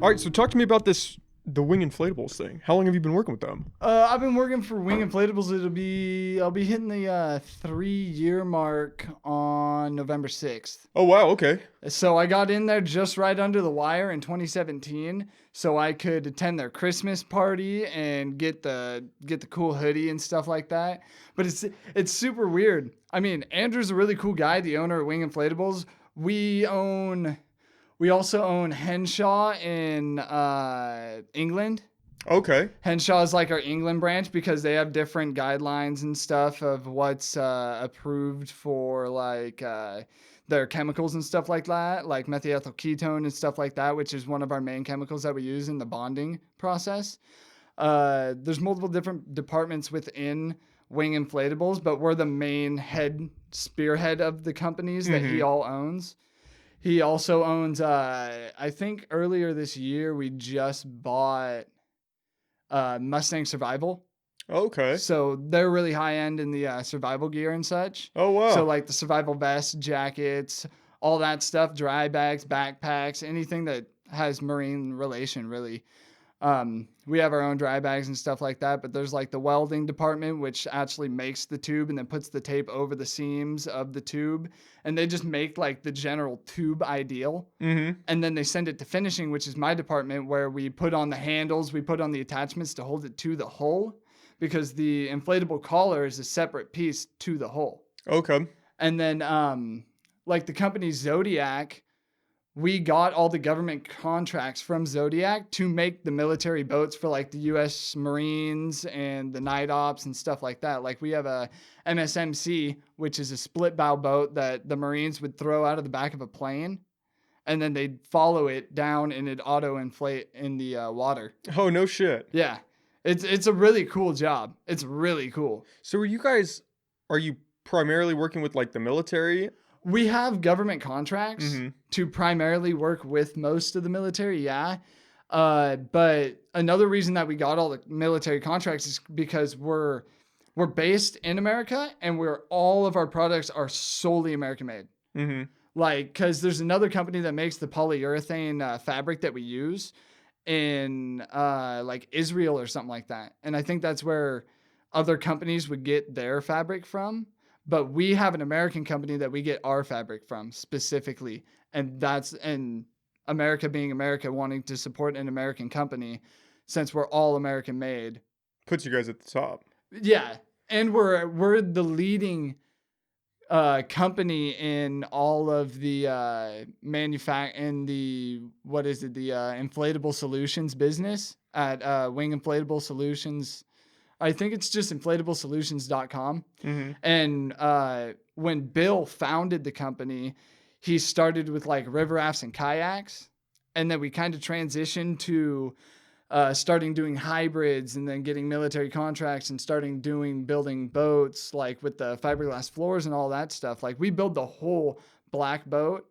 All right, so talk to me about the Wing Inflatables thing. How long have you been working with them? I've been working for Wing Inflatables. I'll be hitting the 3-year mark on November 6th. Oh, wow, okay. So I got in there just right under the wire in 2017, so I could attend their Christmas party and get the cool hoodie and stuff like that. But it's super weird. I mean, Andrew's a really cool guy, the owner of Wing Inflatables. We also own Henshaw in England. Okay. Henshaw is like our England branch because they have different guidelines and stuff of what's approved for their chemicals and stuff like that, like methylethyl ketone and stuff like that, which is one of our main chemicals that we use in the bonding process. There's multiple different departments within Wing Inflatables, but we're the main spearhead of the companies that he all owns. He also owns, I think earlier this year, we just bought Mustang Survival. Okay. So they're really high end in the survival gear and such. Oh, wow. So like the survival vests, jackets, all that stuff, dry bags, backpacks, anything that has marine relation really. We have our own dry bags and stuff like that, but there's like the welding department, which actually makes the tube and then puts the tape over the seams of the tube. And they just make like the general tube ideal. Mm-hmm. And then they send it to finishing, which is my department, where we put on the handles, we put on the attachments to hold it to the hull, because the inflatable collar is a separate piece to the hull. Okay. And then like the company Zodiac, we got all the government contracts from Zodiac to make the military boats for like the U.S. Marines and the night ops and stuff like that. Like we have a MSMC, which is a split bow boat that the Marines would throw out of the back of a plane, and then they'd follow it down and it'd auto inflate in the water. Oh, no shit. Yeah. It's a really cool job. It's really cool. So are you primarily working with like the military? We have government contracts Mm-hmm. to primarily work with most of the military, yeah. But another reason that we got all the military contracts is because we're based in America, and all of our products are solely American made. Mm-hmm. Like, because there's another company that makes the polyurethane fabric that we use in like Israel or something like that. And I think that's where other companies would get their fabric from. But we have an American company that we get our fabric from specifically. And America being America, wanting to support an American company, since we're all American made. Puts you guys at the top. Yeah. And we're the leading company in all of the inflatable solutions business at Wing Inflatable Solutions. I think it's just inflatablesolutions.com. Mm-hmm. And when Bill founded the company, he started with like river rafts and kayaks. And then we kind of transitioned to starting doing hybrids, and then getting military contracts and starting building boats, like with the fiberglass floors and all that stuff. Like we build the whole black boat.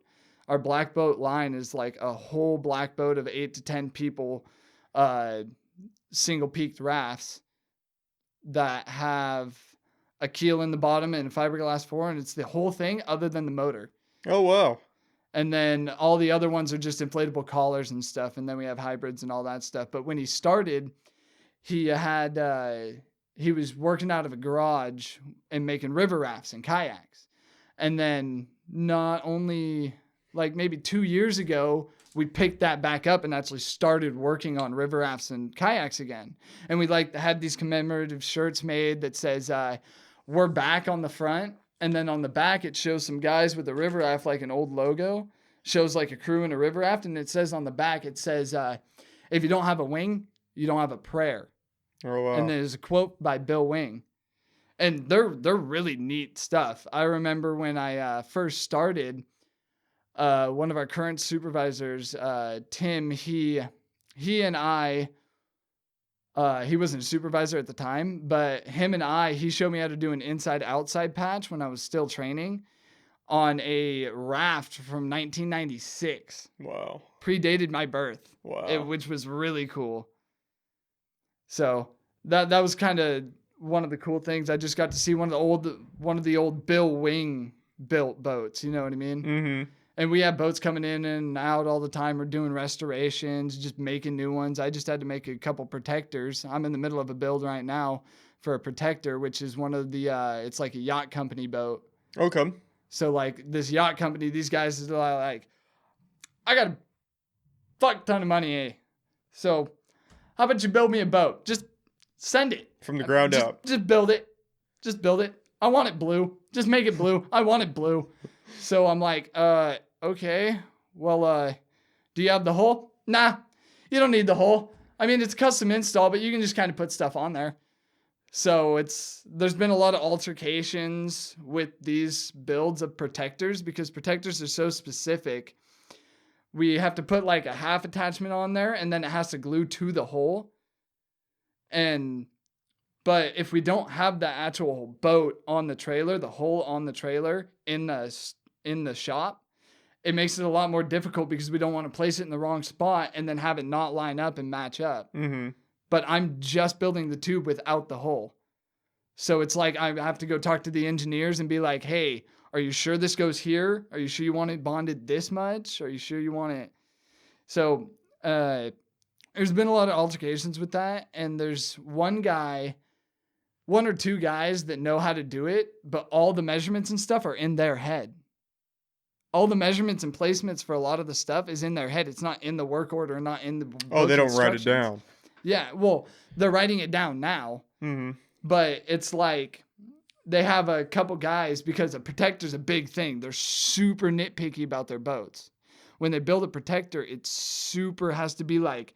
Our black boat line is like a whole black boat of 8 to 10 people, single peaked rafts that have a keel in the bottom and a fiberglass floor, and it's the whole thing other than the motor. Oh, wow. And then all the other ones are just inflatable collars and stuff, and then we have hybrids and all that stuff. But when he started, he was working out of a garage and making river rafts and kayaks. And then not only like maybe 2 years ago, we picked that back up and actually started working on river rafts and kayaks again. And we had these commemorative shirts made that says, we're back on the front. And then on the back, it shows some guys with a river raft, like an old logo, shows like a crew in a river raft. And it says on the back, if you don't have a wing, you don't have a prayer. Oh, wow. And there's a quote by Bill Wing. And they're really neat stuff. I remember when I first started, one of our current supervisors, Tim, he and I, he wasn't a supervisor at the time, but he showed me how to do an inside-outside patch when I was still training on a raft from 1996. Wow. Predated my birth. Wow. Which was really cool. So that was kind of one of the cool things. I just got to see one of the old Bill Wing built boats. You know what I mean? Mm-hmm. And we have boats coming in and out all the time. We're doing restorations, just making new ones. I just had to make a couple protectors. I'm in the middle of a build right now for a protector, which is one of the, it's like a yacht company boat. Okay. So like this yacht company, these guys are like, I got a fuck ton of money, eh? So how about you build me a boat? Just send it. From the ground up. Just build it. Just build it. I want it blue. Just make it blue. I want it blue. So I'm like, okay. Well, do you have the hole? Nah, you don't need the hole. I mean, it's a custom install, but you can just kind of put stuff on there. So there's been a lot of altercations with these builds of protectors because protectors are so specific. We have to put like a half attachment on there and then it has to glue to the hole. But if we don't have the actual boat on the trailer, the hole on the trailer in the shop, it makes it a lot more difficult because we don't want to place it in the wrong spot and then have it not line up and match up. Mm-hmm. But I'm just building the tube without the hole. So it's like I have to go talk to the engineers and be like, hey, are you sure this goes here? Are you sure you want it bonded this much? Are you sure you want it? So there's been a lot of altercations with that. And there's one or two guys that know how to do it, but all the measurements and stuff are in their head. All the measurements and placements for a lot of the stuff is in their head. It's not in the work order, not in the book they don't write it instructions. down. Yeah, well, they're writing it down now. Mm-hmm. But it's like they have a couple guys because a protector's a big thing. They're super nitpicky about their boats. When they build a protector, it super has to be like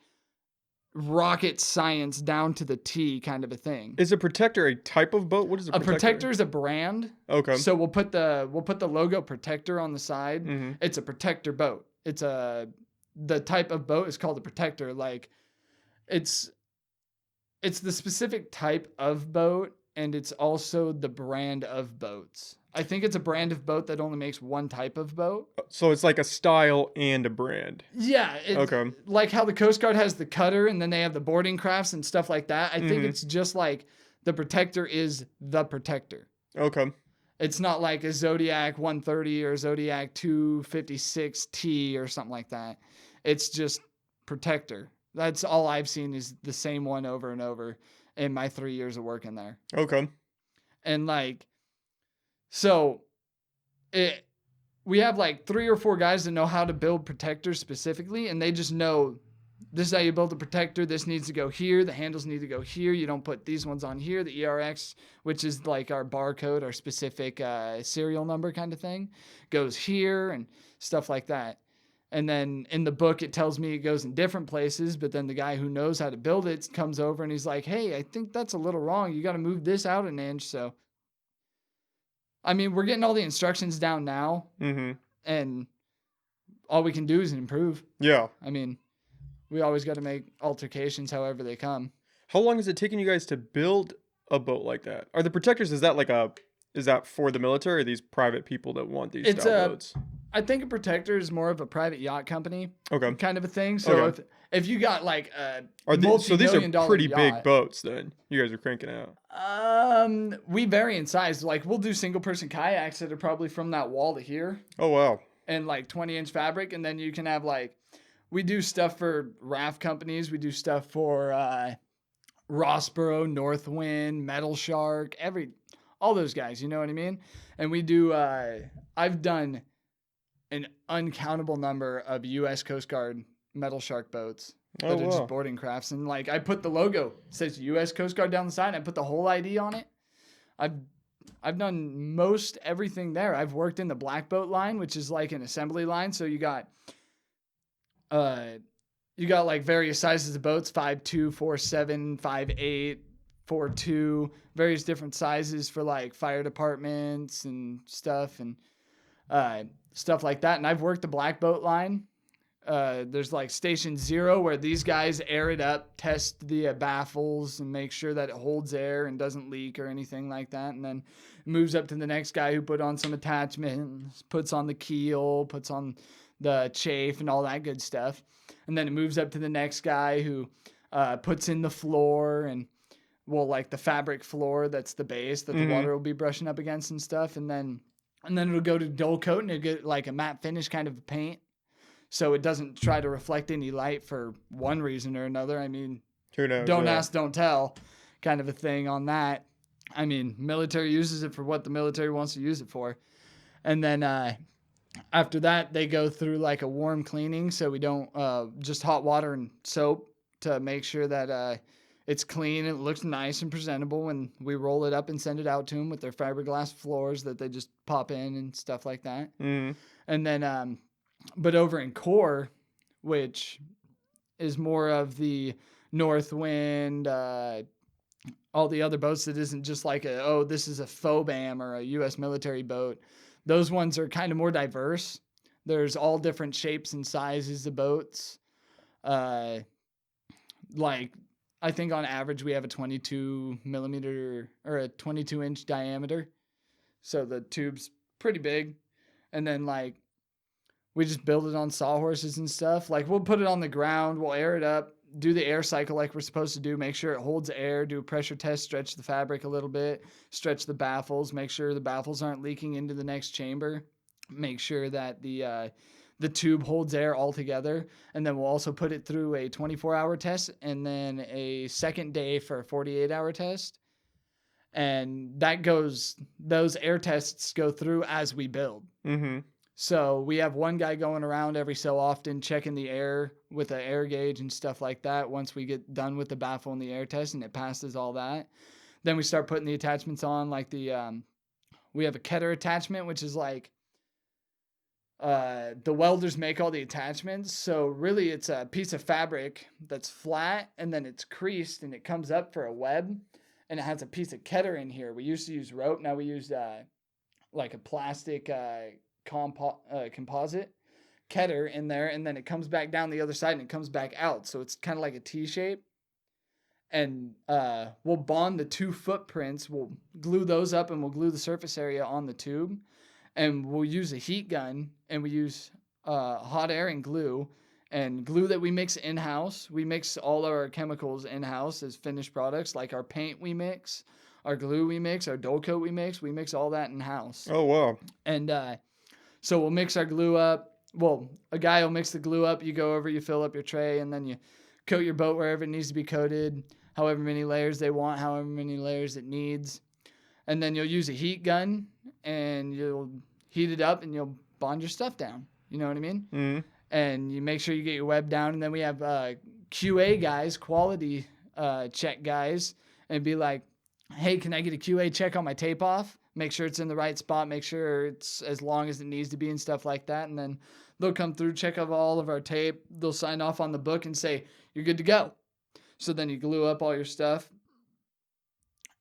rocket science down to the T kind of a thing. Is a protector a type of boat? What is a protector? A protector is a brand. Okay. So we'll put the logo protector on the side. Mm-hmm. It's a protector boat. The type of boat is called a protector. Like it's the specific type of boat and it's also the brand of boats. I think it's a brand of boat that only makes one type of boat. So it's like a style and a brand. Yeah. Okay. Like how the Coast Guard has the cutter and then they have the boarding crafts and stuff like that. I think it's just like the protector is the protector. Okay. It's not like a Zodiac 130 or Zodiac 256T or something like that. It's just protector. That's all I've seen is the same one over and over in my 3 years of working there. Okay. And like, so we have like 3 or 4 guys that know how to build protectors specifically. And they just know this is how you build a protector. This needs to go here. The handles need to go here. You don't put these ones on here. The ERX, which is like our barcode, our specific serial number kind of thing, goes here and stuff like that. And then in the book, it tells me it goes in different places. But then the guy who knows how to build it comes over and he's like, hey, I think that's a little wrong. You got to move this out an inch. So, I mean, we're getting all the instructions down now. Mm-hmm. And all we can do is improve. Yeah. I mean, we always got to make altercations however they come. How long has it taken you guys to build a boat like that? Are the protectors, is that for the military or these private people that want these style boats? I think a protector is more of a private yacht company kind of a thing. So Okay. if you got like a so these are pretty yacht, big boats then you guys are cranking out. We vary in size. Like we'll do single person kayaks that are probably from that wall to here. Oh, wow. And like 20-inch fabric. And then you can have like, we do stuff for raft companies. We do stuff for Rossboro, Northwind, Metal Shark, all those guys, you know what I mean? And we do, I've done an uncountable number of U.S. Coast Guard Metal Shark boats that are just boarding crafts. And like, I put the logo, it says U.S. Coast Guard down the side. I put the whole ID on it. I've done most everything there. I've worked in the black boat line, which is like an assembly line. So you got like various sizes of boats, 5'2", 4'7", 5'8", 4'2", various different sizes for like fire departments and stuff and stuff like that. And I've worked the black boat line. There's like station 0 where these guys air it up, test the baffles and make sure that it holds air and doesn't leak or anything like that. And then it moves up to the next guy who put on some attachments, puts on the keel, puts on the chafe and all that good stuff. And then it moves up to the next guy who puts in the floor and like the fabric floor that's the base that the water will be brushing up against and stuff. And then and then it'll go to dull coat and it'll get like a matte finish kind of paint. So it doesn't try to reflect any light for one reason or another. I mean, Who knows? don't ask, don't tell kind of a thing on that. I mean, military uses it for what the military wants to use it for. And then after that, they go through like a warm cleaning. So we don't just hot water and soap to make sure that it's clean. It looks nice and presentable when we roll it up and send it out to them with their fiberglass floors that they just pop in and stuff like that. Mm-hmm. And then, but over in core, which is more of the Northwind, all the other boats that isn't just like this is a FOBAM or a U.S. military boat. Those ones are kind of more diverse. There's all different shapes and sizes of boats. Like, I think on average we have a 22 millimeter or a 22 inch diameter. So the tube's pretty big. And then like, we just build it on sawhorses and stuff. Like we'll put it on the ground, we'll air it up, do the air cycle like we're supposed to do, make sure it holds air, do a pressure test, stretch the fabric a little bit, stretch the baffles, make sure the baffles aren't leaking into the next chamber, make sure that the tube holds air all together. And then we'll also put it through a 24-hour test and then a second day for a 48-hour test. And those air tests go through as we build. Mm-hmm. So we have one guy going around every so often checking the air with an air gauge and stuff like that. Once we get done with the baffle and the air test and it passes all that, then we start putting the attachments on. Like we have a Keter attachment, which is like the welders make all the attachments. So really it's a piece of fabric that's flat and then it's creased and it comes up for a web and it has a piece of Keter in here. We used to use rope. Now we use like a plastic composite Keter in there, and then it comes back down the other side and it comes back out. So it's kind of like a T shape. And we'll bond the two footprints. We'll glue those up and we'll glue the surface area on the tube. And we'll use a heat gun and we use hot air and glue that we mix in-house. We mix all our chemicals in-house as finished products, like our paint we mix, our glue we mix, our dull coat we mix all that in-house. Oh, wow. And so we'll mix our glue up. Well, a guy will mix the glue up. You go over, you fill up your tray, and then you coat your boat wherever it needs to be coated, however many layers they want, however many layers it needs. And then you'll use a heat gun, and you'll heat it up, and you'll bond your stuff down. You know what I mean? Mm-hmm. And you make sure you get your web down. And then we have QA guys, quality check guys, and be like, hey, can I get a QA check on my tape off? Make sure it's in the right spot. Make sure it's as long as it needs to be and stuff like that. And then they'll come through, check out all of our tape. They'll sign off on the book and say, you're good to go. So then you glue up all your stuff.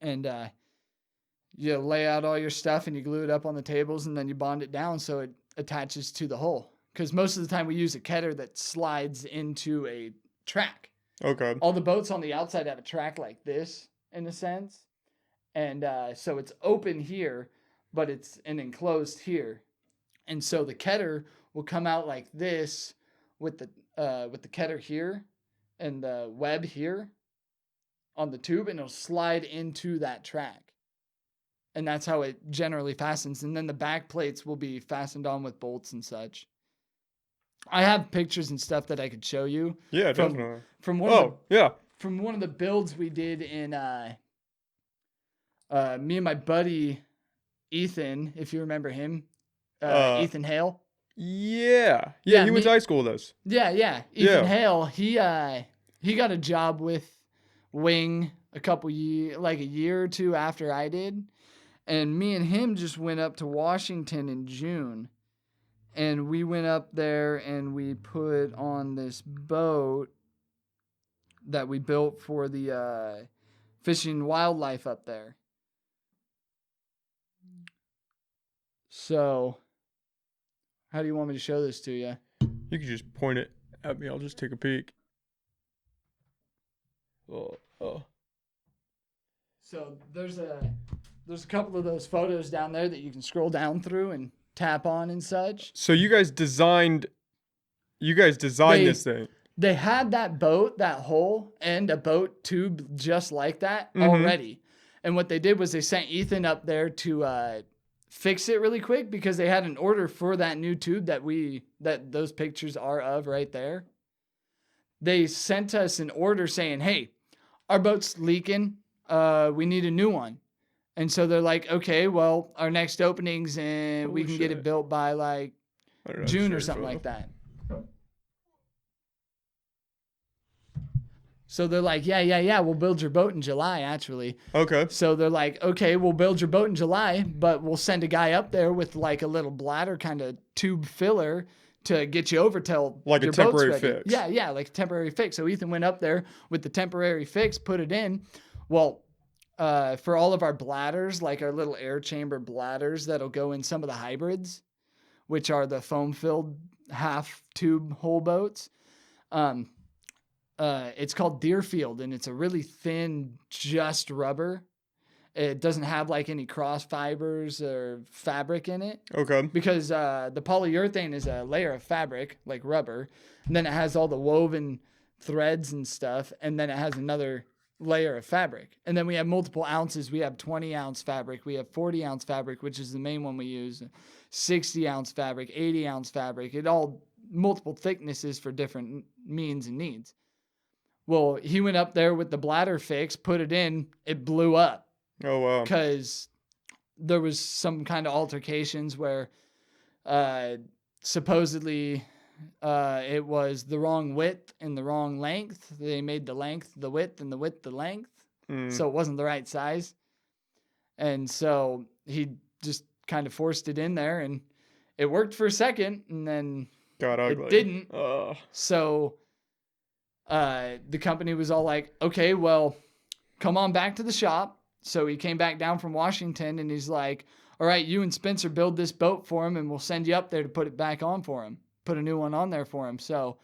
And you lay out all your stuff and you glue it up on the tables and then you bond it down so it attaches to the hull. Because most of the time we use a Keter that slides into a track. Okay. All the boats on the outside have a track like this, in a sense. And so it's open here, but it's an enclosed here. And so the Keter will come out like this with the Keter here and the web here on the tube, and it'll slide into that track. And that's how it generally fastens. And then the back plates will be fastened on with bolts and such. I have pictures and stuff that I could show you. Yeah, definitely. From one of the builds we did in me and my buddy Ethan, if you remember him, Ethan Hale. Yeah, he went to high school with us. Yeah. Ethan Hale, he got a job with Wing a year or two after I did. And me and him just went up to Washington in June. And we went up there and we put on this boat that we built for the fishing wildlife up there. So, how do you want me to show this to you? You can just point it at me. I'll just take a peek. Oh. So there's a couple of those photos down there that you can scroll down through and tap on and such. So you guys designed this thing. They had that boat, that hull, and a boat tube just like that already. And what they did was they sent Ethan up there to fix it really quick because they had an order for that new tube that those pictures are of right there. They sent us an order saying, hey, our boat's leaking. We need a new one. And so they're like, okay, well, our next openings and we can get it built by like June or something like that. So they're like, yeah, we'll build your boat in July, actually. Okay. So they're like, okay, we'll build your boat in July, but we'll send a guy up there with like a little bladder kind of tube filler to get you over till like your a temporary boat's ready. fix. Yeah, like a temporary fix. So Ethan went up there with the temporary fix, put it in. Well, for all of our bladders, like our little air chamber bladders that'll go in some of the hybrids, which are the foam-filled half-tube whole boats, it's called Deerfield, and it's a really thin, just rubber. It doesn't have like any cross fibers or fabric in it. Okay. Because the polyurethane is a layer of fabric, like rubber, and then it has all the woven threads and stuff, and then it has another layer of fabric. And then we have multiple ounces. We have 20-ounce fabric. We have 40-ounce fabric, which is the main one we use. 60-ounce fabric, 80-ounce fabric. It all multiple thicknesses for different means and needs. Well, he went up there with the bladder fix, put it in, it blew up. Oh, wow. Because there was some kind of altercations where supposedly it was the wrong width and the wrong length. They made the length the width and the width the length. So it wasn't the right size. And so he just kind of forced it in there, and it worked for a second, and then got ugly. It didn't. So the company was all like, okay, well, come on back to the shop. So he came back down from Washington, and he's like, all right, you and Spencer build this boat for him, and we'll send you up there to put it back on for him, put a new one on there for him. So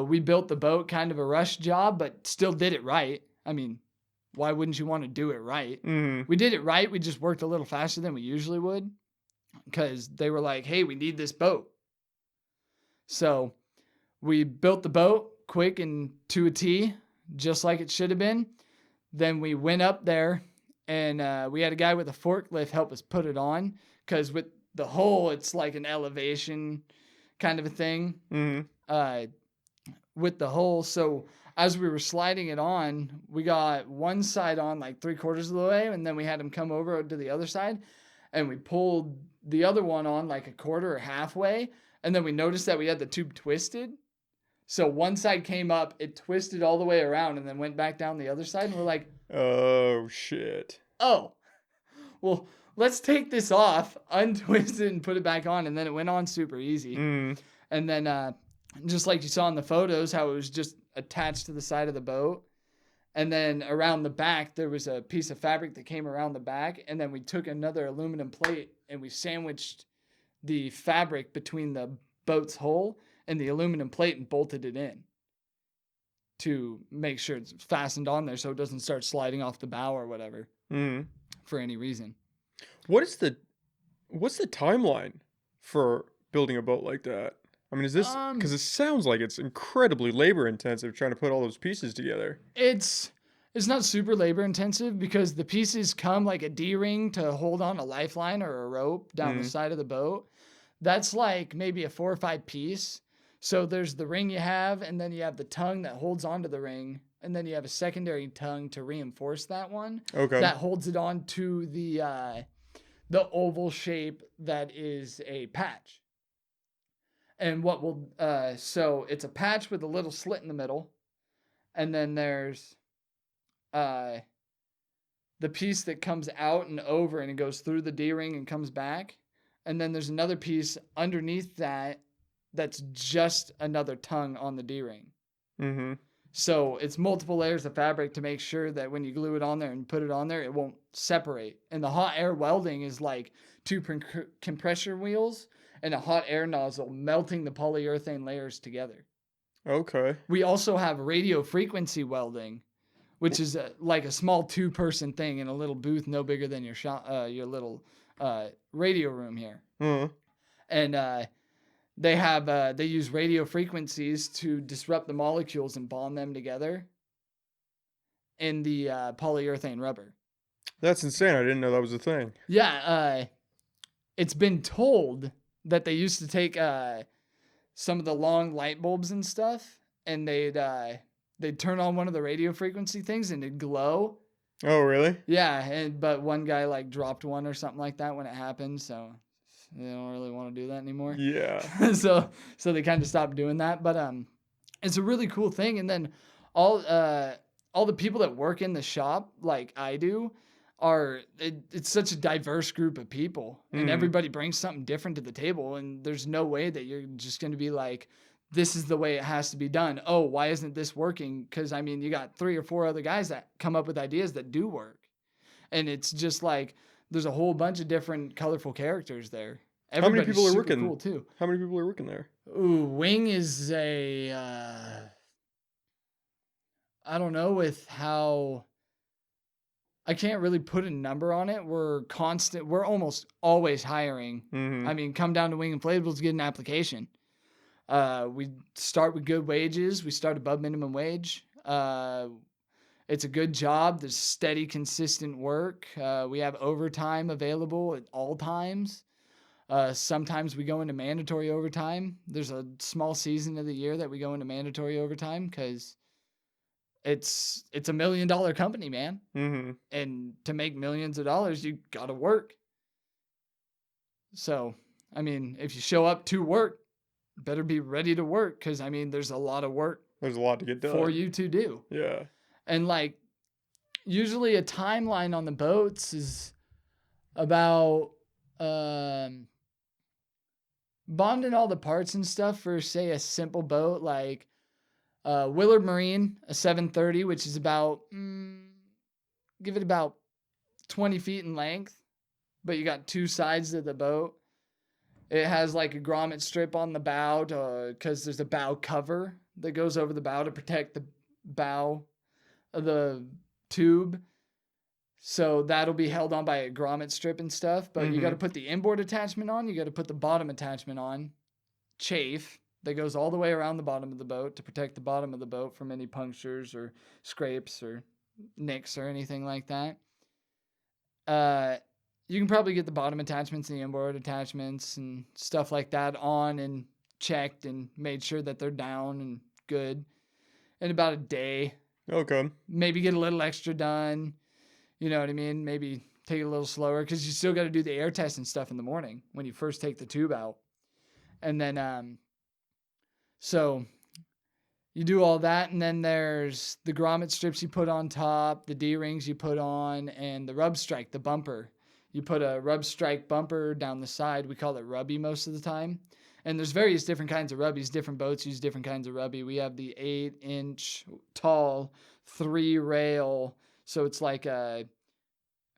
we built the boat, kind of a rush job, but still did it right. I mean, why wouldn't you want to do it right? We did it right. We just worked a little faster than we usually would because they were like, hey, we need this boat. So we built the boat quick and to a T, just like it should have been. Then we went up there, and we had a guy with a forklift help us put it on because with the hull, it's like an elevation kind of a thing with the hull. So as we were sliding it on, we got one side on like 3/4 of the way, and then we had him come over to the other side, and we pulled the other one on like 1/4 or halfway, and then we noticed that we had the tube twisted. So one side came up, it twisted all the way around, and then went back down the other side, and we're like, oh, shit. Oh, well, let's take this off, untwist it, and put it back on, and then it went on super easy. And then just like you saw in the photos, how it was just attached to the side of the boat. And then around the back, there was a piece of fabric that came around the back, and then we took another aluminum plate, and we sandwiched the fabric between the boat's hull and the aluminum plate and bolted it in to make sure it's fastened on there so it doesn't start sliding off the bow or whatever for any reason. What's the timeline for building a boat like that? I mean, is this because it sounds like it's incredibly labor intensive trying to put all those pieces together? It's not super labor intensive because the pieces come like a D-ring to hold on a lifeline or a rope down the side of the boat. That's like maybe a 4 or 5 piece. So there's the ring you have, and then you have the tongue that holds onto the ring, and then you have a secondary tongue to reinforce that one. Okay. That holds it on to the oval shape that is a patch. And what will so it's a patch with a little slit in the middle, and then there's the piece that comes out and over, and it goes through the D-ring and comes back, and then there's another piece underneath that that's just another tongue on the D-ring. So it's multiple layers of fabric to make sure that when you glue it on there and put it on there, it won't separate. And the hot air welding is like 2 compression wheels and a hot air nozzle melting the polyurethane layers together. Okay. We also have radio frequency welding, which is like a small 2-person thing in a little booth no bigger than your little radio room here. And they use radio frequencies to disrupt the molecules and bond them together in the polyurethane rubber. That's insane. I didn't know that was a thing. Yeah. it's been told that they used to take some of the long light bulbs and stuff, and they'd turn on one of the radio frequency things and it'd glow. Oh, really? Yeah, but one guy like dropped one or something like that when it happened, so they don't really want to do that anymore. Yeah. so they kind of stopped doing that, but it's a really cool thing. And then all the people that work in the shop, like I do, it's such a diverse group of people, and everybody brings something different to the table, and there's no way that you're just going to be like, this is the way it has to be done. Oh, why isn't this working? Because I mean, you got 3 or 4 other guys that come up with ideas that do work, and it's just like there's a whole bunch of different colorful characters there. How many people are working? Cool too. How many people are working there? Ooh, wing is I don't know with how. I can't really put a number on it. We're almost always hiring. I mean, come down to Wing Inflatables, get an application. We start with good wages. We start above minimum wage. It's a good job. There's steady, consistent work. We have overtime available at all times. Sometimes we go into mandatory overtime. There's a small season of the year that we go into mandatory overtime because it's a $1 million company, man. And to make millions of dollars, you got to work. So, I mean, if you show up to work, better be ready to work because, I mean, there's a lot of work. There's a lot to get done for you to do. Yeah. And like, usually a timeline on the boats is about bonding all the parts and stuff for, say, a simple boat like Willard Marine, a 730, which is about, give it about 20 feet in length, but you got 2 sides of the boat. It has like a grommet strip on the bow because there's a bow cover that goes over the bow to protect the bow of the tube. So that'll be held on by a grommet strip and stuff, but you got to put the inboard attachment on. You got to put the bottom attachment on. Chafe that goes all the way around the bottom of the boat to protect the bottom of the boat from any punctures or scrapes or nicks or anything like that. You can probably get the bottom attachments and the inboard attachments and stuff like that on and checked and made sure that they're down and good in about a day. Okay. Maybe get a little extra done. You know what I mean? Maybe take it a little slower because you still got to do the air test and stuff in the morning when you first take the tube out. And then, so you do all that, and then there's the grommet strips you put on top, the D-rings you put on, and the rub strike, the bumper. You put a rub strike bumper down the side. We call it rubby most of the time. And there's various different kinds of rubbies. Different boats use different kinds of rubby. We have the 8-inch tall 3-rail. So it's like a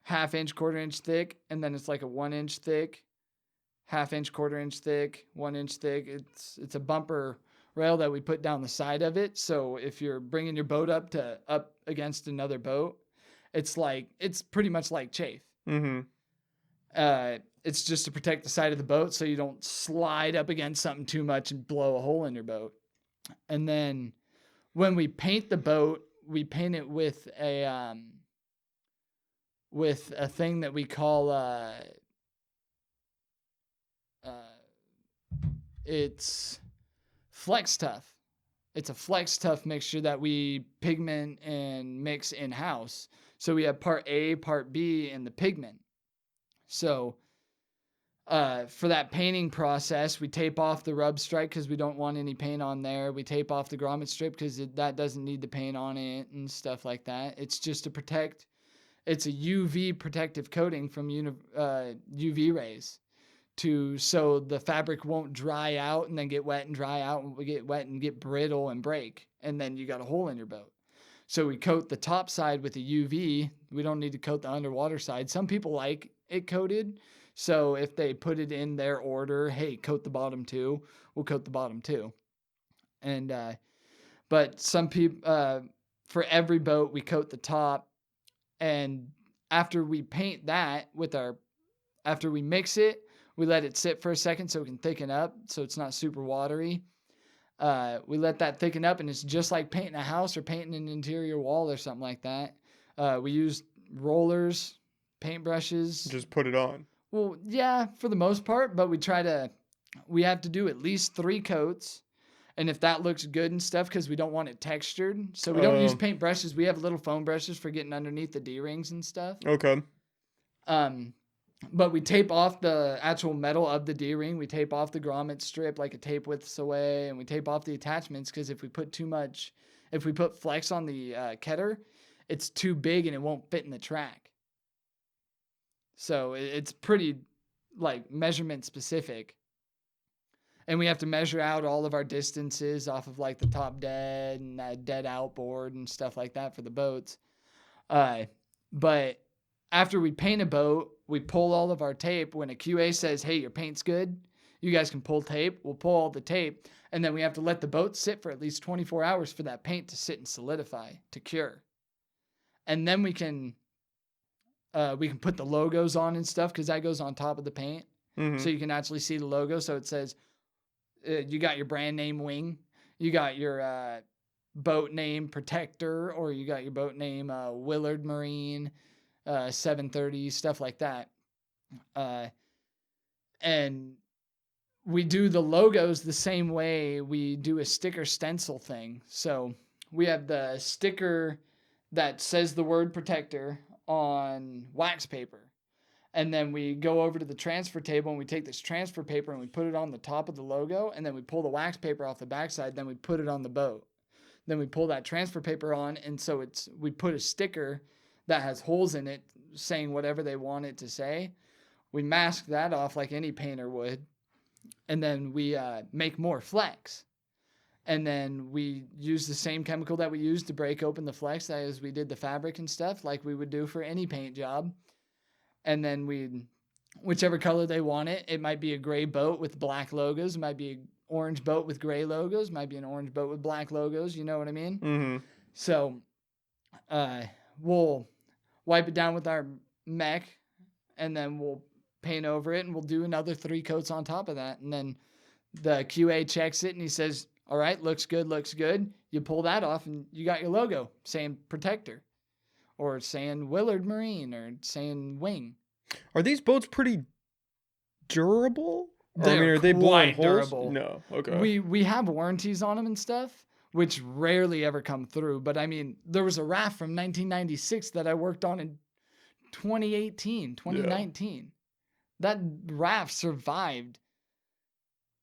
1/2 inch, 1/4 inch thick, and then it's like a 1 inch thick, 1/2 inch, 1/4 inch thick, 1 inch thick. It's a bumper rail that we put down the side of it. So if you're bringing your boat up against another boat, it's pretty much like chafe. It's just to protect the side of the boat so you don't slide up against something too much and blow a hole in your boat. And then when we paint the boat, we paint it with a thing that we call it's Flex Tough. It's a Flex Tough mixture that we pigment and mix in-house. So we have part A, part B, and the pigment. So for that painting process, we tape off the rub strike because we don't want any paint on there. We tape off the grommet strip because that doesn't need the paint on it and stuff like that. It's just to protect. It's a UV protective coating from UV rays so the fabric won't dry out and then get wet and dry out and get wet and get brittle and break. And then you got a hole in your boat. So we coat the top side with the UV. We don't need to coat the underwater side. Some people like it coated. So if they put it in their order, hey, coat the bottom too, we'll coat the bottom too. And, but some people, for every boat, we coat the top. And after we paint that after we mix it, we let it sit for a second so it can thicken up so it's not super watery. We let that thicken up, and it's just like painting a house or painting an interior wall or something like that. We use rollers, paintbrushes. Just put it on. Well, yeah, for the most part, but we have to do at least 3 coats. And if that looks good and stuff, because we don't want it textured. So we don't use paint brushes. We have little foam brushes for getting underneath the D-rings and stuff. Okay. But we tape off the actual metal of the D-ring. We tape off the grommet strip like a tape widths away. And we tape off the attachments because if we put flex on the ketter, it's too big and it won't fit in the track. So it's pretty like measurement specific. And we have to measure out all of our distances off of like the top dead and dead outboard and stuff like that for the boats. But after we paint a boat, we pull all of our tape. When a QA says, hey, your paint's good, you guys can pull tape. We'll pull all the tape. And then we have to let the boat sit for at least 24 hours for that paint to sit and solidify, to cure. And then we can put the logos on and stuff because that goes on top of the paint. Mm-hmm. So you can actually see the logo. So it says, you got your brand name Wing, you got your boat name Protector, or you got your boat name Willard Marine, 730, stuff like that. And we do the logos the same way we do a sticker stencil thing. So we have the sticker that says the word Protector on wax paper. And then we go over to the transfer table and we take this transfer paper and we put it on the top of the logo. And then we pull the wax paper off the backside. Then we put it on the boat. Then we pull that transfer paper on. And so we put a sticker that has holes in it saying whatever they want it to say. We mask that off like any painter would. And then we make more flex. And then we use the same chemical that we used to break open the flex as we did the fabric and stuff, like we would do for any paint job. And then whichever color they want it, it might be a gray boat with black logos. It might be an orange boat with gray logos. It might be an orange boat with black logos. You know what I mean? Mm-hmm. So we'll wipe it down with our mech, and then we'll paint over it, and we'll do another 3 coats on top of that. And then the QA checks it, and he says, all right, looks good, looks good. You pull that off, and you got your logo saying Protector, or saying Willard Marine, or saying Wing. Are these boats pretty durable? Are they blowing holes? Durable. No. Okay. We have warranties on them and stuff, which rarely ever come through. But I mean, there was a raft from 1996 that I worked on in 2019. Yeah. That raft survived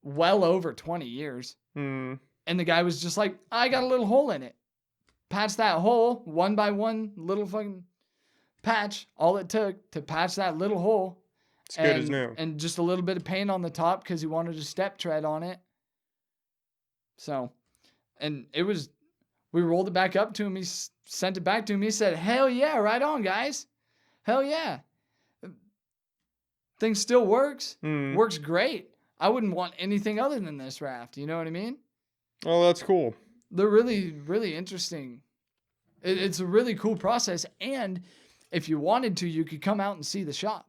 well over 20 years. And the guy was just like, I got a little hole in it. Patch that hole, 1 by 1 little fucking patch. All it took to patch that little hole. It's good as new. And just a little bit of paint on the top because he wanted a step tread on it. So, and we rolled it back up to him. He sent it back to him. He said, hell yeah, right on, guys. Hell yeah. Thing still works. Works great. I wouldn't want anything other than this raft. You know what I mean? Oh, that's cool. They're really, really interesting. It's a really cool process. And if you wanted to, you could come out and see the shop.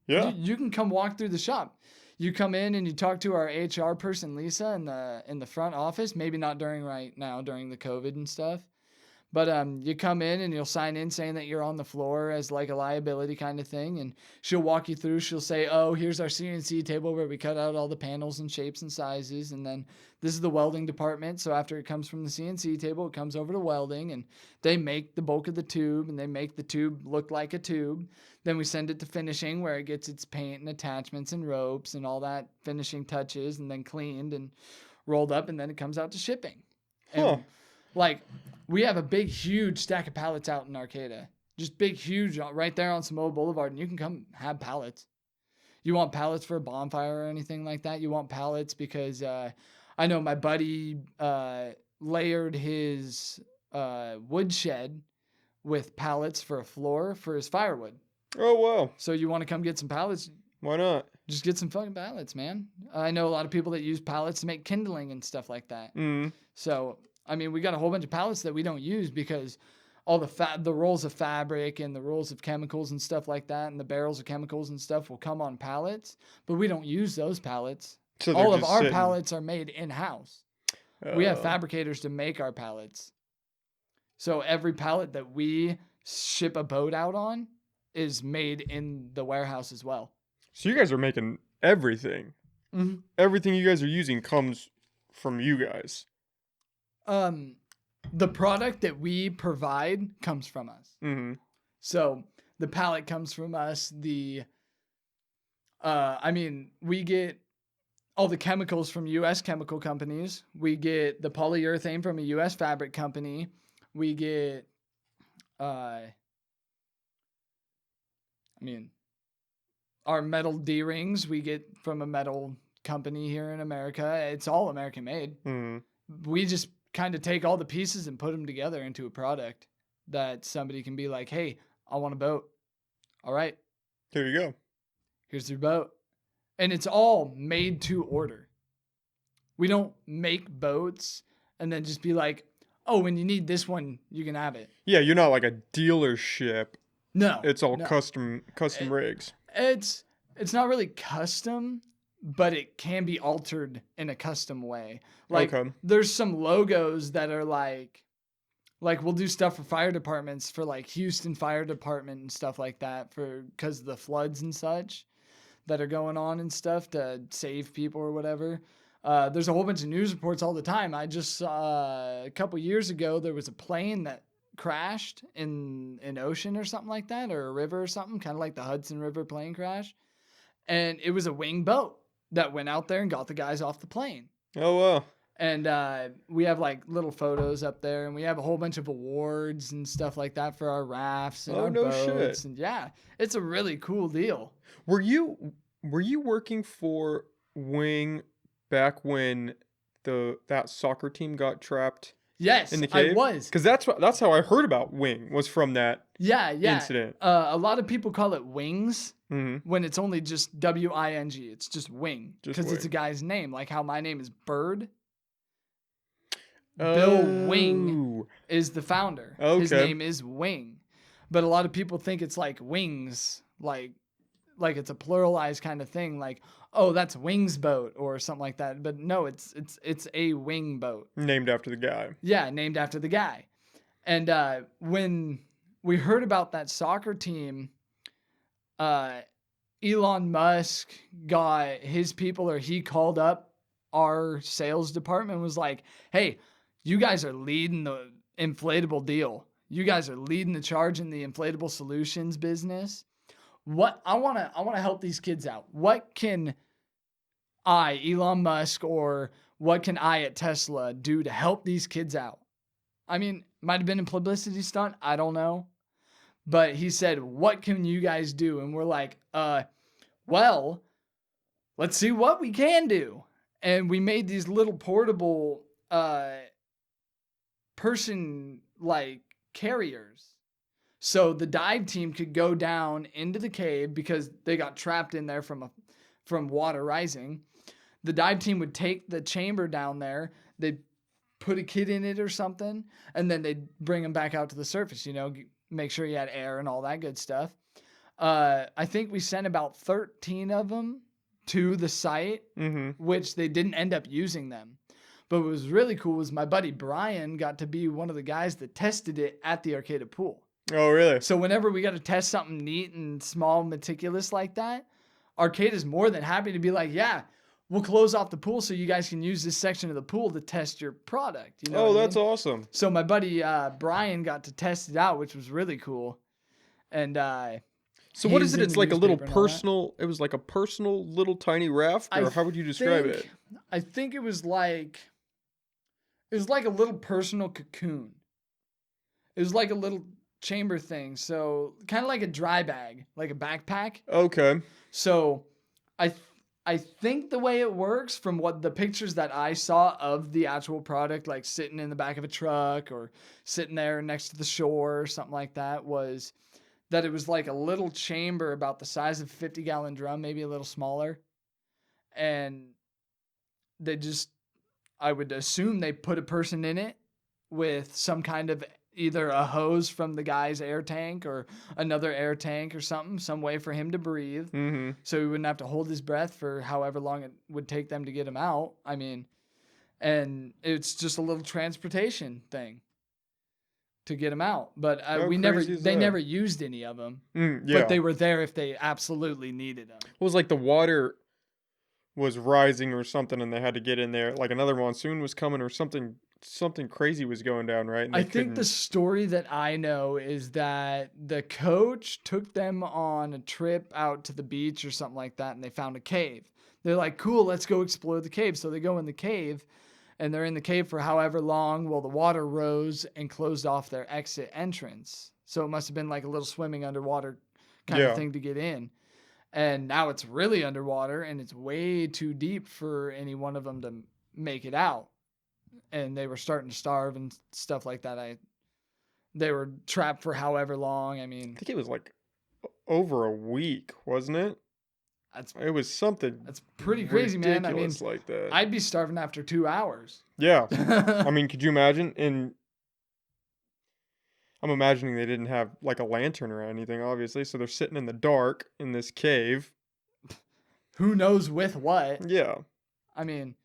Yeah. You can come walk through the shop. You come in and you talk to our HR person, Lisa, in the front office. Maybe not right now during the COVID and stuff. But you come in and you'll sign in saying that you're on the floor as like a liability kind of thing. And she'll walk you through. She'll say, oh, here's our CNC table where we cut out all the panels and shapes and sizes. And then this is the welding department. So after it comes from the CNC table, it comes over to welding. And they make the bulk of the tube. And they make the tube look like a tube. Then we send it to finishing where it gets its paint and attachments and ropes and all that finishing touches. And then cleaned and rolled up. And then it comes out to shipping. And like, we have a big, huge stack of pallets out in Arcata. Just big, huge, right there on Samoa Boulevard. And you can come have pallets. You want pallets for a bonfire or anything like that? You want pallets because I know my buddy layered his woodshed with pallets for a floor for his firewood. Oh, wow. So you want to come get some pallets? Why not? Just get some fucking pallets, man. I know a lot of people that use pallets to make kindling and stuff like that. So I mean, we got a whole bunch of pallets that we don't use because all the rolls of fabric and the rolls of chemicals and stuff like that and the barrels of chemicals and stuff will come on pallets, but we don't use those pallets. So all of our pallets are made in-house. We have fabricators to make our pallets. So every pallet that we ship a boat out on is made in the warehouse as well. So you guys are making everything. Mhm. Everything you guys are using comes from you guys. The product that we provide comes from us. Mm-hmm. So the pallet comes from us. We get all the chemicals from U.S. chemical companies. We get the polyurethane from a U.S. fabric company. We get, our metal D-rings we get from a metal company here in America. It's all American made. Mm-hmm. We just kind of take all the pieces and put them together into a product that somebody can be like, hey, I want a boat. All right, Here you go. here's your boat. And it's all made to order. We don't make boats and then just be like, oh, when you need this one, you can have it. Yeah, you're not like a dealership. No, It's all no. custom It- rigs. it's not really custom, but it can be altered in a custom way. Like Okay. there's some logos that are like we'll do stuff for fire departments for like Houston Fire Department and stuff like that for because of the floods and such that are going on and stuff to save people or whatever. There's a whole bunch of news reports all the time. I just saw a couple years ago there was a plane that crashed in an ocean or something like that, or a river or something, kind of like the Hudson River plane crash. And it was a wing boat that went out there and got the guys off the plane. Oh wow. And we have like little photos up there, and we have a whole bunch of awards and stuff like that for our rafts and Oh, our no boats. shit. And yeah, it's a really cool deal. Were you working for Wing back when that soccer team got trapped Yes, in the I cave? was. Because that's how I heard about Wing, was from that Yeah. incident. A lot of people call it wings Mm-hmm. when it's only just W-I-N-G. It's just wing Just because it's a Wing. guy's name, like how my name is Byrd. Bill Wing is the founder. His Okay. name is Wing. But a lot of people think it's like wings, like it's a pluralized kind of thing, like, oh, that's Wing's boat or something like that. But no, it's a wing boat. Named after the guy. Yeah, named after the guy. And when we heard about that soccer team, Elon Musk got his people, or he called up our sales department and was like, hey, you guys are leading the inflatable deal. You guys are leading the charge in the inflatable solutions business. What I want to help these kids out. What can I, Elon Musk, or what can I at Tesla do to help these kids out? I mean, might have been a publicity stunt. I don't know. But he said, what can you guys do? And we're like, well, let's see what we can do. And we made these little portable person like carriers. So the dive team could go down into the cave because they got trapped in there from water rising. The dive team would take the chamber down there. They'd put a kid in it or something, and then they'd bring him back out to the surface, make sure he had air and all that good stuff. I think we sent about 13 of them to the site, which they didn't end up using them. But what was really cool was my buddy Brian got to be one of the guys that tested it at the Arcata pool. Oh, really? So whenever we got to test something neat and small, meticulous like that, Arcata's more than happy to be like, yeah, we'll close off the pool so you guys can use this section of the pool to test your product. Oh, that's awesome. So my buddy Brian got to test it out, which was really cool. And so what is it? It's like a little personal. It was like a personal little tiny raft, or how would you describe it? I think it was like a little personal cocoon. It was like a little chamber thing, so kind of like a dry bag, like a backpack. Okay. So I think the way it works, from what the pictures that I saw of the actual product, like sitting in the back of a truck or sitting there next to the shore or something like that, was that it was like a little chamber about the size of a 50-gallon drum, maybe a little smaller. And I would assume they put a person in it with some kind of either a hose from the guy's air tank or another air tank or something, some way for him to breathe. So he wouldn't have to hold his breath for however long it would take them to get him out. I mean, and it's just a little transportation thing to get them out. But How crazy is they that? never used any of them. But Yeah. they were there if they absolutely needed them. It was like the water was rising or something, and they had to get in there. Like another monsoon was coming, or something crazy was going down, right? And I they think the couldn't. story that I know is that the coach took them on a trip out to the beach or something like that, and they found a cave. They're like, cool, let's go explore the cave. So they go in the cave, and they're in the cave for however long. Well, the water rose and closed off their exit entrance. So it must have been like a little swimming underwater kind of Yeah. thing to get in. And now it's really underwater, and it's way too deep for any one of them to make it out. And they were starting to starve and stuff like that. They were trapped for however long. I I mean, think it was like over a week, wasn't it? that's It was something that's pretty crazy, man. I mean, ridiculous like that. I'd be starving after 2 hours. Yeah. I mean, could you imagine? And I'm imagining they didn't have like a lantern or anything, obviously. So they're sitting in the dark in this cave. Who knows with what? Yeah. I mean,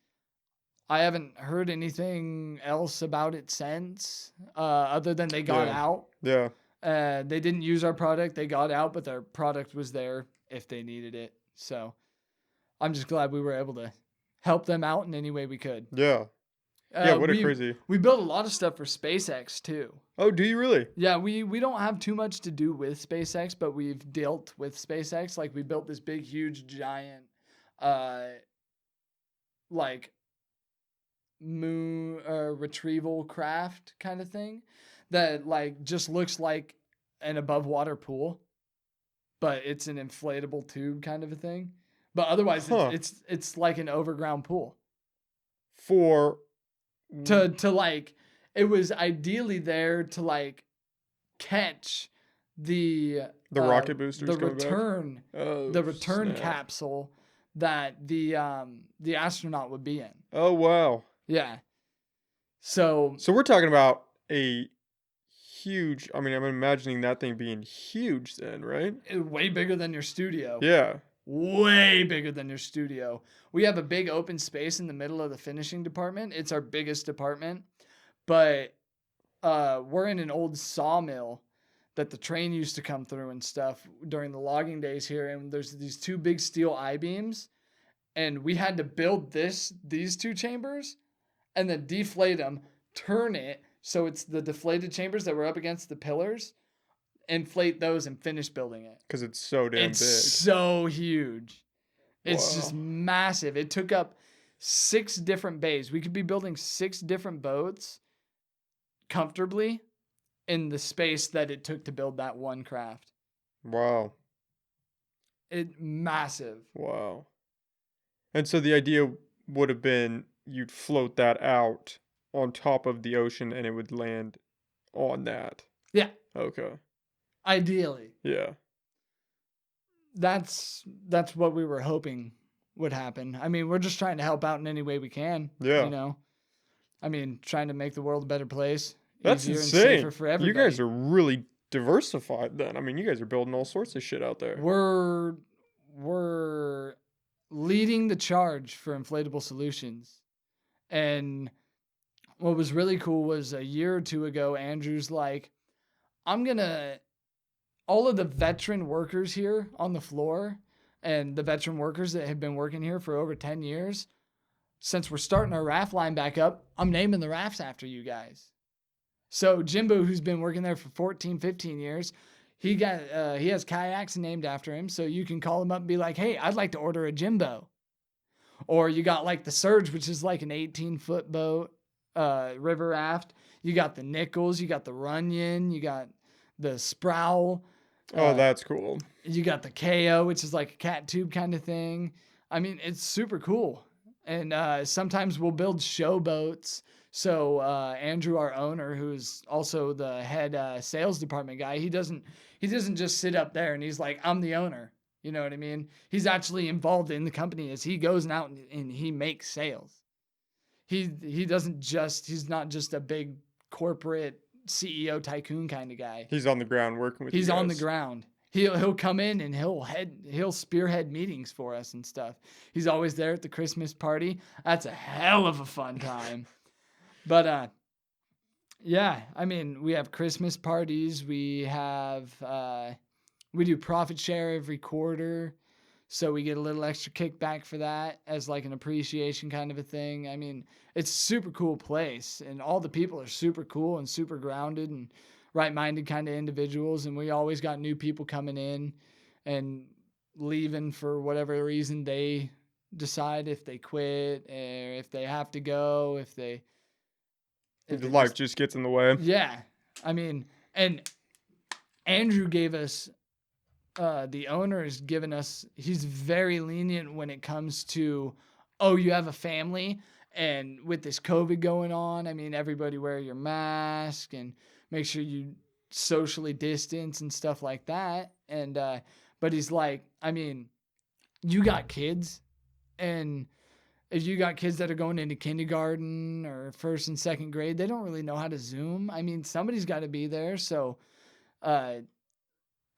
I haven't heard anything else about it since, other than they got Yeah. out. Yeah. They didn't use our product. They got out, but their product was there if they needed it. So I'm just glad we were able to help them out in any way we could. Yeah. Yeah. What a We crazy. built a lot of stuff for SpaceX too. Oh, do you really? Yeah, we don't have too much to do with SpaceX, but we've dealt with SpaceX. Like we built this big, huge, giant, like moon retrieval craft kind of thing that like just looks like an above water pool, but it's an inflatable tube kind of a thing. But otherwise, Huh. it's like an overground pool. For To like, it was ideally there to like catch the rocket boosters the coming back? return Oh, the return snap. capsule that the astronaut would be in. Oh, wow. Yeah. So So we're talking about a huge. I mean, I'm imagining that thing being huge then, right? way bigger than your studio. Yeah. Way bigger than your studio. We have a big open space in the middle of the finishing department. It's our biggest department, but we're in an old sawmill that the train used to come through and stuff during the logging days here. And there's these two big steel I-beams, and we had to build these two chambers and then deflate them, turn it so it's the deflated chambers that were up against the pillars, inflate those and finish building it. Because it's so damn It's big. so huge. It's Wow. just massive. It took up 6 different bays. We could be building 6 different boats comfortably in the space that it took to build that one craft. Wow. Massive. Wow. And so the idea would have been you'd float that out on top of the ocean and it would land on that. Yeah, Okay. ideally. Yeah. That's what we were hoping would happen. I mean, we're just trying to help out in any way we can. Yeah. You know, I mean, trying to make the world a better place. That's easier insane. and safer for everybody. You guys are really diversified then. I mean, you guys are building all sorts of shit out there. We're leading the charge for inflatable solutions. And what was really cool was a year or two ago, Andrew's like, all of the veteran workers here on the floor and the veteran workers that have been working here for over 10 years, since we're starting our raft line back up, I'm naming the rafts after you guys. So Jimbo, who's been working there for 14, 15 years, he has kayaks named after him. So you can call him up and be like, hey, I'd like to order a Jimbo. Or you got like the Surge, which is like an 18-foot boat, river raft. You got the Nichols, you got the Runyon, you got the Sproul. Oh, that's cool. You got the KO, which is like a cat tube kind of thing. I mean, it's super cool. And sometimes we'll build show boats. So Andrew, our owner, who's also the head sales department guy, he doesn't just sit up there and he's like, I'm the owner. You know what I mean? He's actually involved in the company as he goes out and he makes sales. He's not just a big corporate CEO tycoon kind of guy. He's on the ground working with you He's on the guys. ground. He'll come in and he'll spearhead meetings for us and stuff. He's always there at the Christmas party. That's a hell of a fun time. But Yeah, I mean, we have Christmas parties. We do profit share every quarter, so we get a little extra kickback for that as like an appreciation kind of a thing. I mean, it's a super cool place, and all the people are super cool and super grounded and right-minded kind of individuals. And we always got new people coming in and leaving for whatever reason they decide, if they quit or if they have to go, if they Life just just gets in the way. yeah. I mean, and Andrew gave us the owner has given us, he's very lenient when it comes to, oh, you have a family, and with this COVID going on, I mean, everybody wear your mask and make sure you socially distance and stuff like that. And but he's like, I mean, you got kids, and if you got kids that are going into kindergarten or first and second grade, they don't really know how to Zoom. I mean, somebody's got to be there. So uh,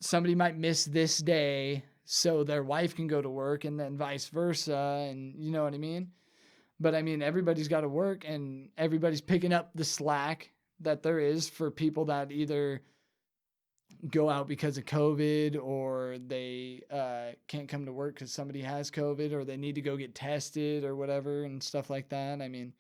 somebody might miss this day so their wife can go to work, and then vice versa. And you know what I mean? But I mean, everybody's got to work, and everybody's picking up the slack that there is for people that either go out because of COVID, or they can't come to work because somebody has COVID, or they need to go get tested or whatever and stuff like that. I mean,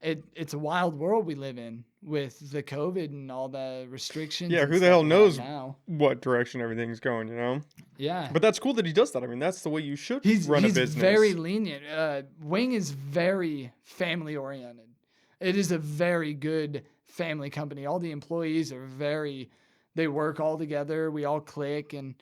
it's a wild world we live in with the COVID and all the restrictions Yeah, and who the stuff hell we have knows now. what direction everything's going, you know? Yeah. But that's cool that he does that. I mean, that's the way you should run a He's very business. lenient. Wing is very family oriented. It is a very good family company. All the employees are they work all together. We all click. And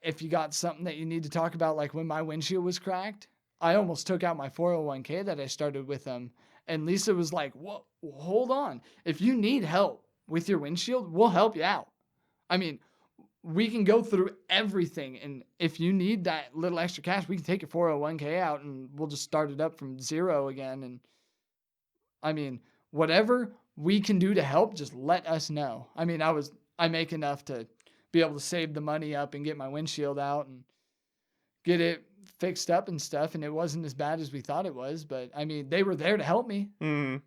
if you got something that you need to talk about, like when my windshield was cracked, I almost took out my 401k that I started with them. And Lisa was like, "Whoa, hold on. If you need help with your windshield, we'll help you out. I mean, we can go through everything. And if you need that little extra cash, we can take your 401k out and we'll just start it up from zero again. And I mean, whatever we can do to help, just let us know." I mean, I make enough to be able to save the money up and get my windshield out and get it fixed up and stuff. And it wasn't as bad as we thought it was. But I mean, they were there to help me. Mm,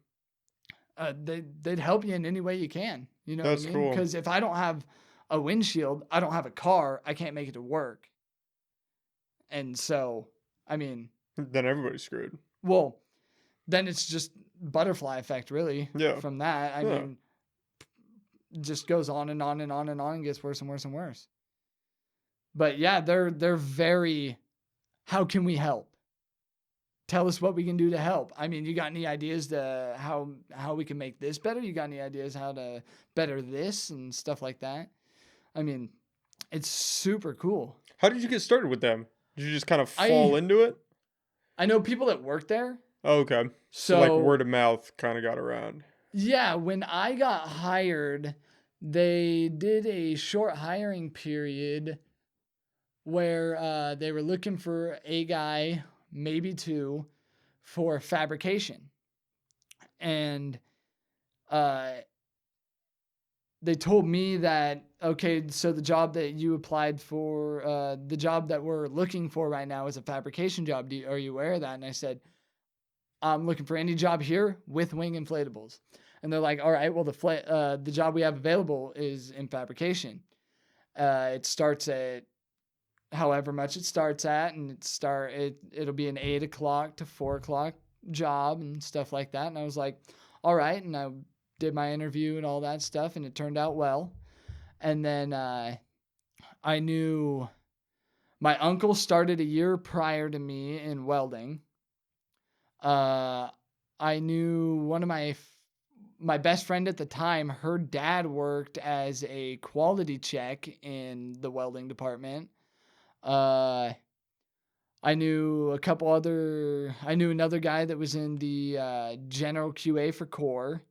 They'd help you in any way you can. You know what I that's mean? cool. Because if I don't have a windshield, I don't have a car, I can't make it to work. And so, I mean, Then everybody's screwed. well, then it's just butterfly effect, really. Yeah. From that, I Yeah. mean, just goes on and on and on and on and gets worse and worse and worse. But yeah, they're very, how can we help? Tell us what we can do to help. I mean, you got any ideas to how we can make this better? You got any ideas how to better this and stuff like that? I mean, it's super cool. How did you get started with them? Did you just kind of fall I into it? I know people that work there. Oh, okay. So like So word of mouth kind of got around. yeah, when I got hired, they did a short hiring period where they were looking for a guy, maybe two, for fabrication. And uh, they told me that, okay, so the job that you applied for, the job that we're looking for right now is a fabrication job. Are you aware of that? And I said, I'm looking for any job here with wing inflatables. And they're like, all right, well, the job we have available is in fabrication. It starts at however much it starts at, and it'll be an 8 o'clock to 4 o'clock job and stuff like that. And I was like, all right. And I did my interview and all that stuff, and it turned out well. And then I knew my uncle started a year prior to me in welding. I knew one of my best friend at the time, her dad worked as a quality check in the welding department. I knew I knew another guy that was in the general QA for Core.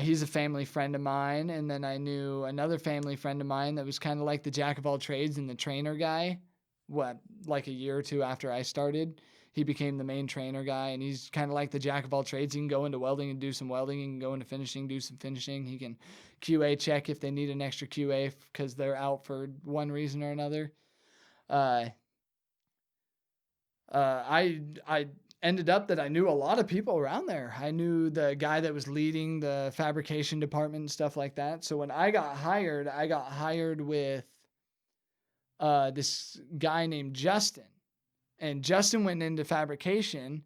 He's a family friend of mine. And then I knew another family friend of mine that was kind of like the jack of all trades and the trainer guy. Like a year or two after I started, he became the main trainer guy, and he's kind of like the jack of all trades. He can go into welding and do some welding. He can go into finishing, do some finishing. He can QA check if they need an extra QA because they're out for one reason or another. I ended up that I knew a lot of people around there. I knew the guy that was leading the fabrication department and stuff like that. So when I got hired with this guy named Justin. And Justin went into fabrication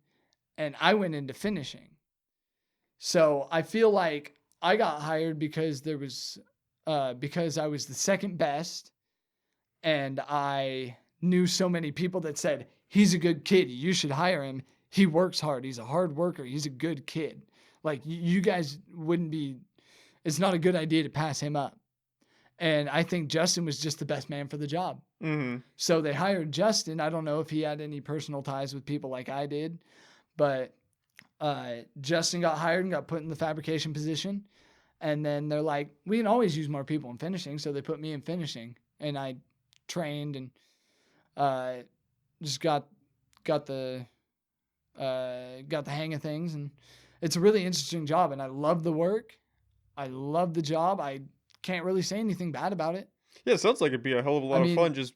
and I went into finishing. So I feel like I got hired because because I was the second best and I knew so many people that said, he's a good kid. You should hire him. He works hard. He's a hard worker. He's a good kid. Like you guys it's not a good idea to pass him up. And I think Justin was just the best man for the job. Mm-hmm. So they hired Justin. I don't know if he had any personal ties with people like I did, but Justin got hired and got put in the fabrication position. And then they're like, we can always use more people in finishing. So they put me in finishing and I trained and just got the hang of things. And it's a really interesting job. And I love the work. I love the job. I can't really say anything bad about it. Yeah, it sounds like it'd be a hell of a lot of fun just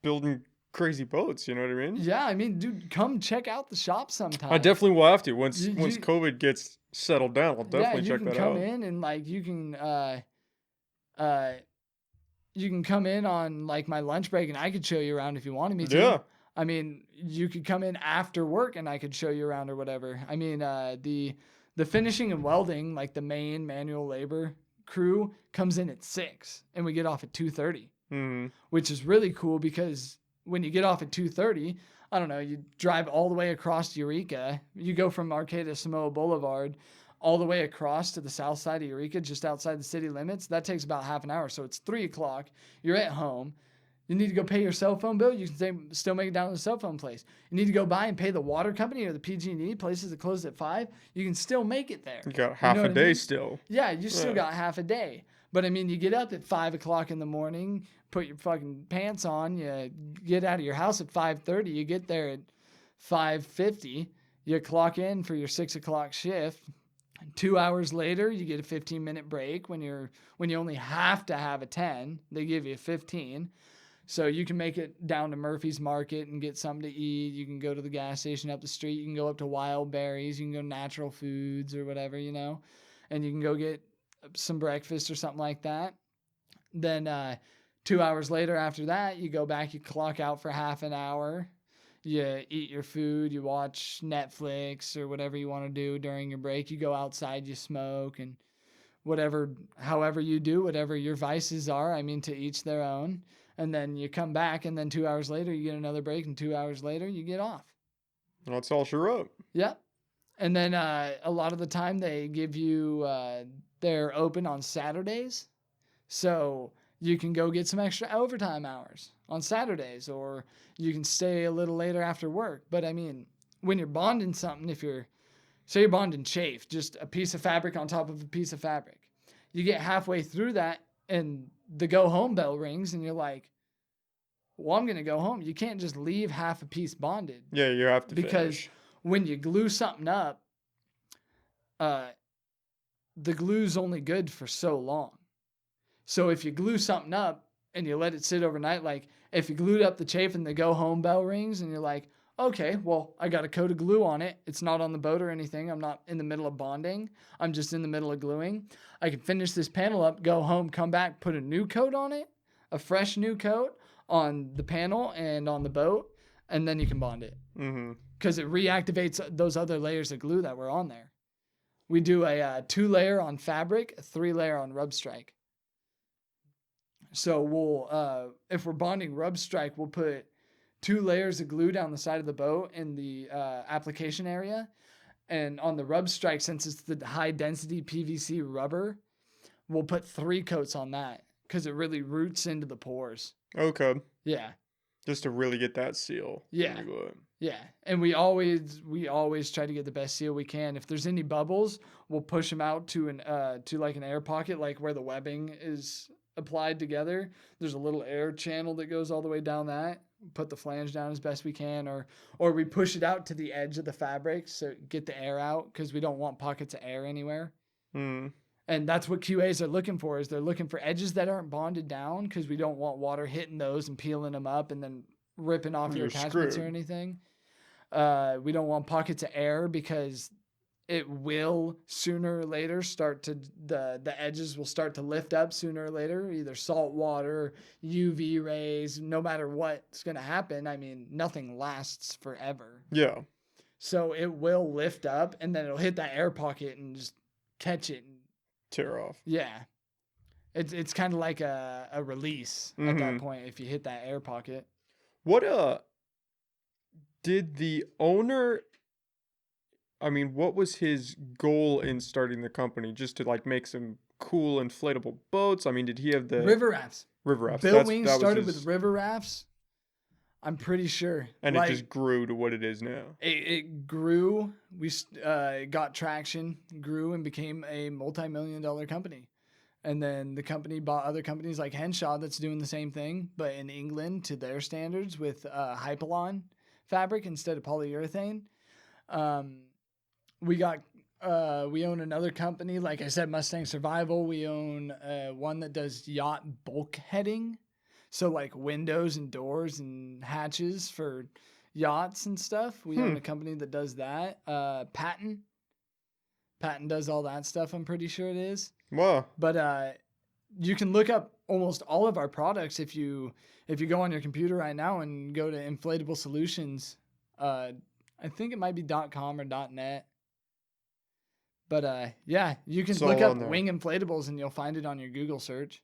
building crazy boats, you know what I mean? Yeah, I mean, dude, come check out the shop sometime. I definitely will have to. Once COVID gets settled down, I'll definitely check that out. You can come in and like you can come in on like my lunch break and I could show you around if you wanted me to. Yeah. I mean, you could come in after work and I could show you around or whatever. I mean, the finishing and welding, like the main manual labor crew comes in at 6 and we get off at 2:30, which is really cool because when you get off at 2:30, I don't know, you drive all the way across Eureka. You go from Arcata Samoa Boulevard all the way across to the south side of Eureka, just outside the city limits. That takes about half an hour. So it's 3 o'clock. You're at home. You need to go pay your cell phone bill. You can still make it down to the cell phone place. You need to go by and pay the water company or the PG&E, places that close at 5. You can still make it there. You got half a day still. Yeah, you still got half a day. But I mean, you get up at 5 o'clock in the morning, put your fucking pants on, you get out of your house at 5:30, you get there at 5:50, you clock in for your 6 o'clock shift. 2 hours later, you get a 15-minute break when you only have to have a 10. They give you a 15. So you can make it down to Murphy's Market and get something to eat. You can go to the gas station up the street. You can go up to Wild Berries. You can go to Natural Foods or whatever, and you can go get some breakfast or something like that. Then 2 hours later after that, you go back, you clock out for half an hour. You eat your food, you watch Netflix or whatever you want to do during your break. You go outside, you smoke and however you do, whatever your vices are. I mean, to each their own. And then you come back, and then 2 hours later, you get another break, and 2 hours later, you get off. That's all sure up. Yep. And then a lot of the time, they give you, they're open on Saturdays. So you can go get some extra overtime hours on Saturdays, or you can stay a little later after work. But I mean, when you're bonding something, say you're bonding chafe, just a piece of fabric on top of a piece of fabric, you get halfway through that, and the go home bell rings and you're like, well, I'm going to go home. You can't just leave half a piece bonded. Yeah, you have to because finish. When you glue something up, the glue's only good for so long. So if you glue something up and you let it sit overnight, like if you glued up the chafe and the go home bell rings and you're like, okay, well, I got a coat of glue on it. It's not on the boat or anything. I'm not in the middle of bonding. I'm just in the middle of gluing. I can finish this panel up, go home, come back, put a new coat on it, a fresh new coat on the panel and on the boat, and then you can bond it. Because it reactivates those other layers of glue that were on there. We do a 2-layer on fabric, a 3-layer on rub strike. So we'll, if we're bonding rub strike, we'll put 2 layers of glue down the side of the boat in the application area. And on the rub strike, since it's the high density PVC rubber, we'll put 3 coats on that because it really roots into the pores. Okay. Yeah. Just to really get that seal. Yeah. Yeah. And we always try to get the best seal we can. If there's any bubbles, we'll push them out to like an air pocket, like where the webbing is applied together. There's a little air channel that goes all the way down that. Put the flange down as best we can, or we push it out to the edge of the fabric so get the air out because we don't want pockets of air anywhere. And that's what QAs are looking for, is they're looking for edges that aren't bonded down because we don't want water hitting those and peeling them up and then ripping off your attachments or anything. We don't want pockets of air because it will sooner or later the edges will start to lift up sooner or later, either salt water, UV rays, no matter what's going to happen. I mean, nothing lasts forever. Yeah. So it will lift up and then it'll hit that air pocket and just catch it. And, Tear off. yeah. It's kind of like a release at that point if you hit that air pocket. What did the owner, I mean, what was his goal in starting the company? Just to like make some cool inflatable boats? I mean, did he have the River rafts? river rafts? Bill Wing started with river rafts. I'm pretty sure. And it just grew to what it is now. It grew. We got traction, grew, and became a multi-million-dollar company. And then the company bought other companies like Henshaw that's doing the same thing, but in England to their standards with Hypalon fabric instead of polyurethane. We own another company, like I said, Mustang Survival. We own one that does yacht bulkheading. So like windows and doors and hatches for yachts and stuff. We own a company that does that. Patton does all that stuff, I'm pretty sure it is. Wow. But you can look up almost all of our products if you go on your computer right now and go to Inflatable Solutions. I think it might be .com or .net. But yeah, you can look up Wing Inflatables and you'll find it on your Google search.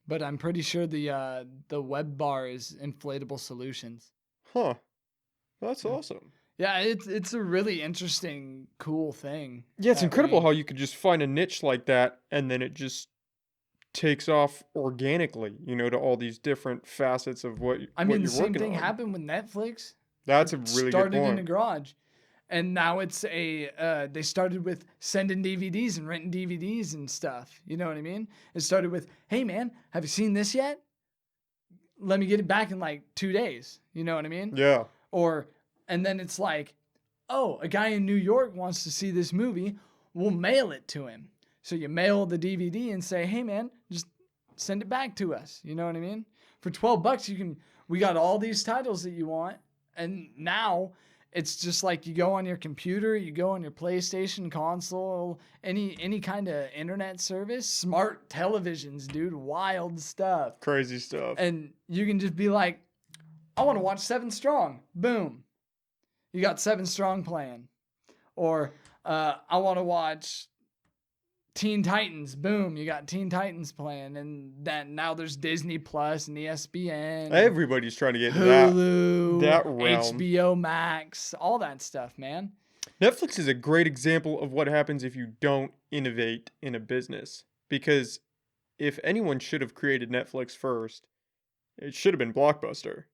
But I'm pretty sure the web bar is Inflatable Solutions. Huh. That's awesome. Yeah, it's a really interesting, cool thing. Yeah, it's incredible how you could just find a niche like that and then it just takes off organically, to all these different facets of what you're working on. I mean, the same thing happened with Netflix. That's a really good point. Started in the garage. And now it's they started with sending DVDs and renting DVDs and stuff. You know what I mean? It started with, hey man, have you seen this yet? Let me get it back in like 2 days. You know what I mean? Yeah. And then it's like, oh, a guy in New York wants to see this movie. We'll mail it to him. So you mail the DVD and say, hey man, just send it back to us. You know what I mean? For $12, we got all these titles that you want. And now it's just like you go on your computer, you go on your PlayStation console, any kind of internet service, smart televisions, dude, wild stuff. Crazy stuff. And you can just be like, I want to watch 7 Strong. Boom. You got 7 Strong playing. Or I want to watch Teen Titans. Boom. You got Teen Titans playing. And then now there's Disney Plus and ESPN. Everybody's trying to get into Hulu, that realm. HBO Max, all that stuff, man. Netflix is a great example of what happens if you don't innovate in a business. Because if anyone should have created Netflix first, it should have been Blockbuster.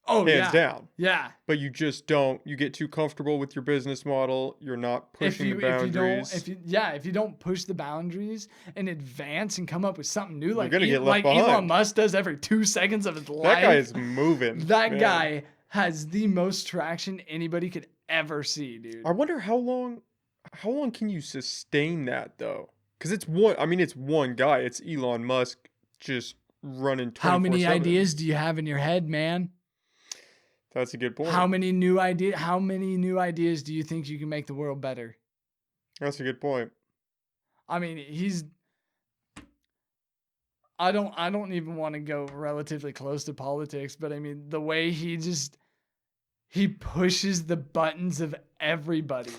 Oh, hands down. Yeah. But you just don't. You get too comfortable with your business model. You're not pushing the boundaries. If you don't push the boundaries and advance and come up with something new, like behind. Elon Musk does every 2 seconds of his life. That guy is moving. That guy has the most traction anybody could ever see, dude. I wonder how long can you sustain that though? Because it's one guy. It's Elon Musk just running 24/7. How many ideas do you have in your head, man? That's a good point. How many new ideas do you think you can make the world better? That's a good point. I mean, I don't even want to go relatively close to politics, but I mean, the way he pushes the buttons of everybody.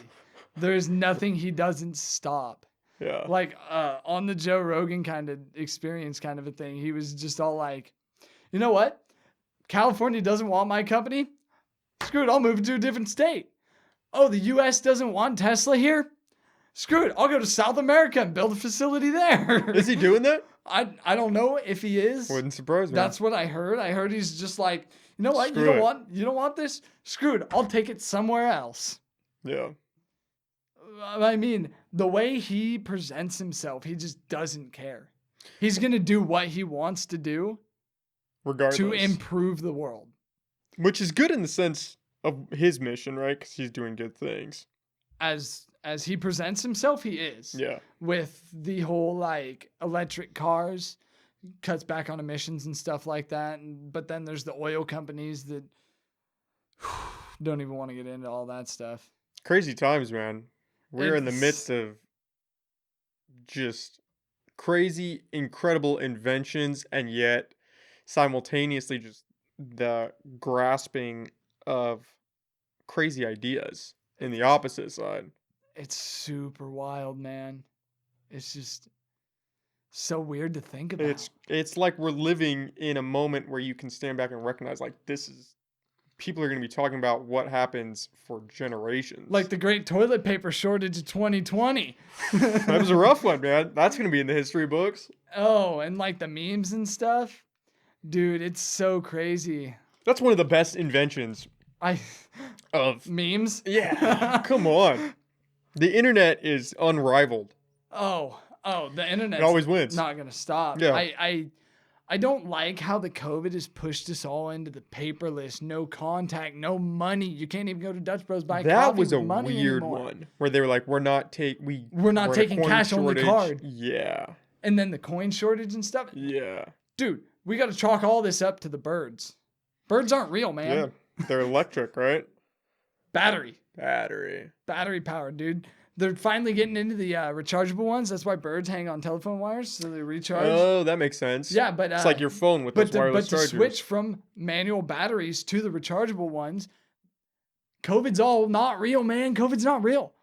There's nothing he doesn't stop. Yeah. Like on the Joe Rogan kind of experience kind of a thing. He was just all like, you know what? California doesn't want my company. Screw it, I'll move it to a different state. Oh, the U.S. doesn't want Tesla here? Screw it, I'll go to South America and build a facility there. Is he doing that? I don't know if he is. Wouldn't surprise me. That's what I heard. I heard he's just like, you know what? You don't want this? Screw it, I'll take it somewhere else. Yeah. I mean, the way he presents himself, he just doesn't care. He's going to do what he wants to do. Regardless. To improve the world. Which is good in the sense of his mission, right? Because he's doing good things. As he presents himself, he is. Yeah. With the whole, like, electric cars, cuts back on emissions and stuff like that. But then there's the oil companies that, Don't even want to get into all that stuff. Crazy times, man. We're in the It's midst of just crazy, incredible inventions, and yet simultaneously just the grasping of crazy ideas in the opposite side. it's super wild, man. It's just so weird to think about. It's like we're living in a moment where you can stand back and recognize like this is people are going to be talking about what happens for generations. Like the great toilet paper shortage of 2020. That was a rough one, man. That's going to be in the history books. Oh, and like the memes and stuff. Dude, it's so crazy. That's one of the best inventions I of memes? yeah. Come on. The internet is unrivaled. Oh, the internet It always wins. not gonna stop. Yeah. I don't like how the COVID has pushed us all into the paperless, no contact, no money. You can't even go to Dutch Bros buy That coffee was a with money weird anymore. one where they were like, we're not We're in not a taking coin cash on the shortage. card. Yeah. And then the coin shortage and stuff. Yeah. Dude, we got to chalk all this up to the birds. Birds aren't real, man. Yeah. They're electric, right? Battery Battery. powered, dude. They're finally getting into the rechargeable ones. That's why birds hang on telephone wires so they recharge. Oh, that makes sense. Yeah, but it's like your phone with those wireless to chargers. switch from manual batteries to the rechargeable ones, COVID's all not real, man. COVID's not real.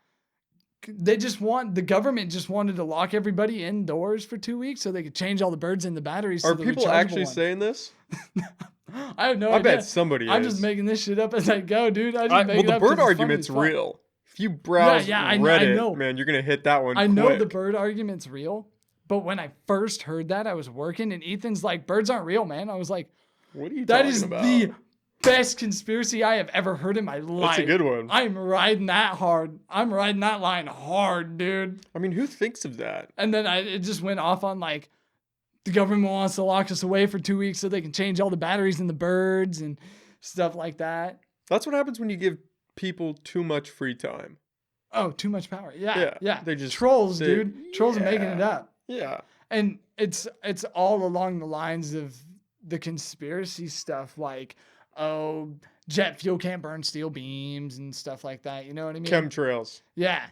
The government just wanted to lock everybody indoors for 2 weeks so they could change all the birds in the batteries. Are to the people rechargeable actually ones. saying this? I have no I idea. bet somebody I'm is. just making this shit up as I go, dude. I just make Well, it the up 'cause bird it's funny argument's as fuck. real. If you browse I Reddit, know. man, you're gonna hit that one. I know the quick. bird argument's real, but when I first heard that, I was working and Ethan's like, "Birds aren't real, man." I was like, What are you "That talking is about? the best conspiracy I have ever heard in my life." That's a good one. I'm riding that hard. I'm riding that line hard, dude. I mean, who thinks of that? And then it just went off on like, the government wants to lock us away for 2 weeks so they can change all the batteries in the birds and stuff like that. That's what happens when you give people too much free time. Oh, too much power. Yeah. They just Trolls, dude. Trolls are making it yeah. up. Yeah. And it's all along the lines of the conspiracy stuff, like, oh, jet fuel can't burn steel beams and stuff like that. You know what I mean? Chemtrails. Yeah.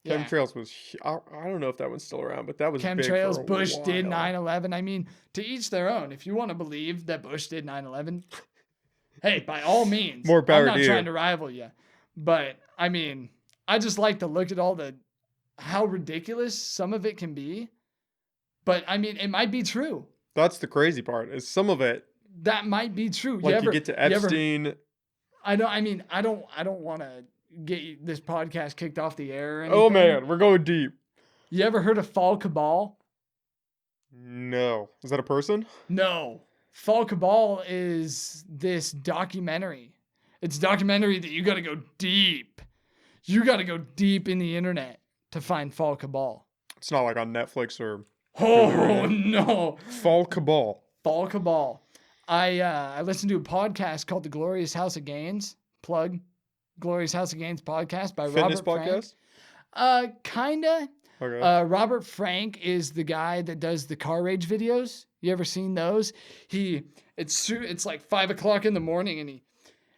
Chemtrails was, I don't know if that one's still around, but that was big for Chemtrails, a Bush did while. 9/11. I mean, to each their own. If you want to believe that Bush did 9/11, hey, by all means. More power I'm not to you. trying to rival you. But, I mean, I just like to look at how ridiculous some of it can be. But, I mean, it might be true. That's the crazy part. Is some of it That might be true. like you get to Epstein. I don't want to get this podcast kicked off the air or anything. Oh man, we're going deep. You ever heard of Fall Cabal? No, is that a person? No. Fall Cabal is this documentary. It's a documentary that you got to go deep. You got to go deep in the internet to find Fall Cabal. It's not like on Netflix or. Oh no. Fall Cabal. Fall Cabal. I listened to a podcast called The Glorious House of Gains. Plug. Glorious House of Gains podcast by Fitness Robert podcast? Frank. Kinda. Okay. Robert Frank is the guy that does the car rage videos. You ever seen those? It's like 5 o'clock in the morning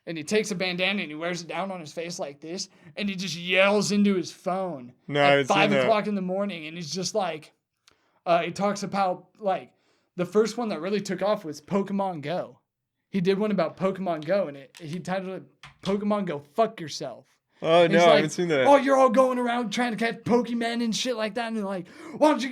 and he takes a bandana and he wears it down on his face like this and he just yells into his phone No, I at haven't seen 5 that. o'clock in the morning and he's just like, he talks about like the first one that really took off was Pokemon Go. He did one about Pokemon Go and he titled it Pokemon Go Fuck Yourself. Oh And no, he's I like, haven't seen that. "Oh, you're all going around trying to catch Pokemon and shit like that." And they're like, why don't you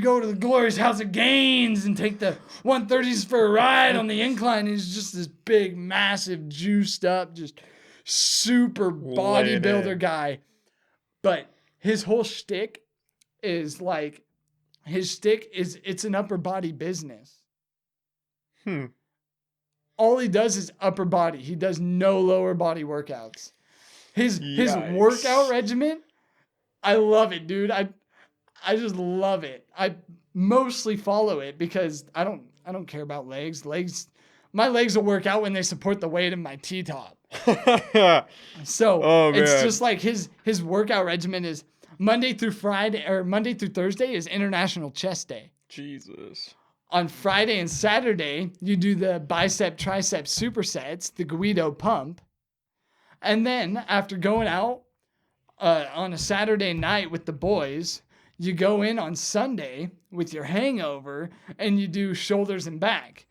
go to the Glorious House of Gains and take the 130s for a ride on the incline? And he's just this big, massive, juiced up, just super Laying bodybuilder in. guy. But his whole shtick is it's an upper body business. All he does is upper body. He does no lower body workouts. His Yikes. workout regimen, I love it, dude. I just love it. I mostly follow it because I don't care about legs. My legs will work out when they support the weight of my T-top. So Oh, it's man. just like his workout regimen is Monday through Thursday is International Chest Day. Jesus. On Friday and Saturday, you do the bicep tricep supersets, the Guido pump. And then after going out on a Saturday night with the boys, you go in on Sunday with your hangover and you do shoulders and back.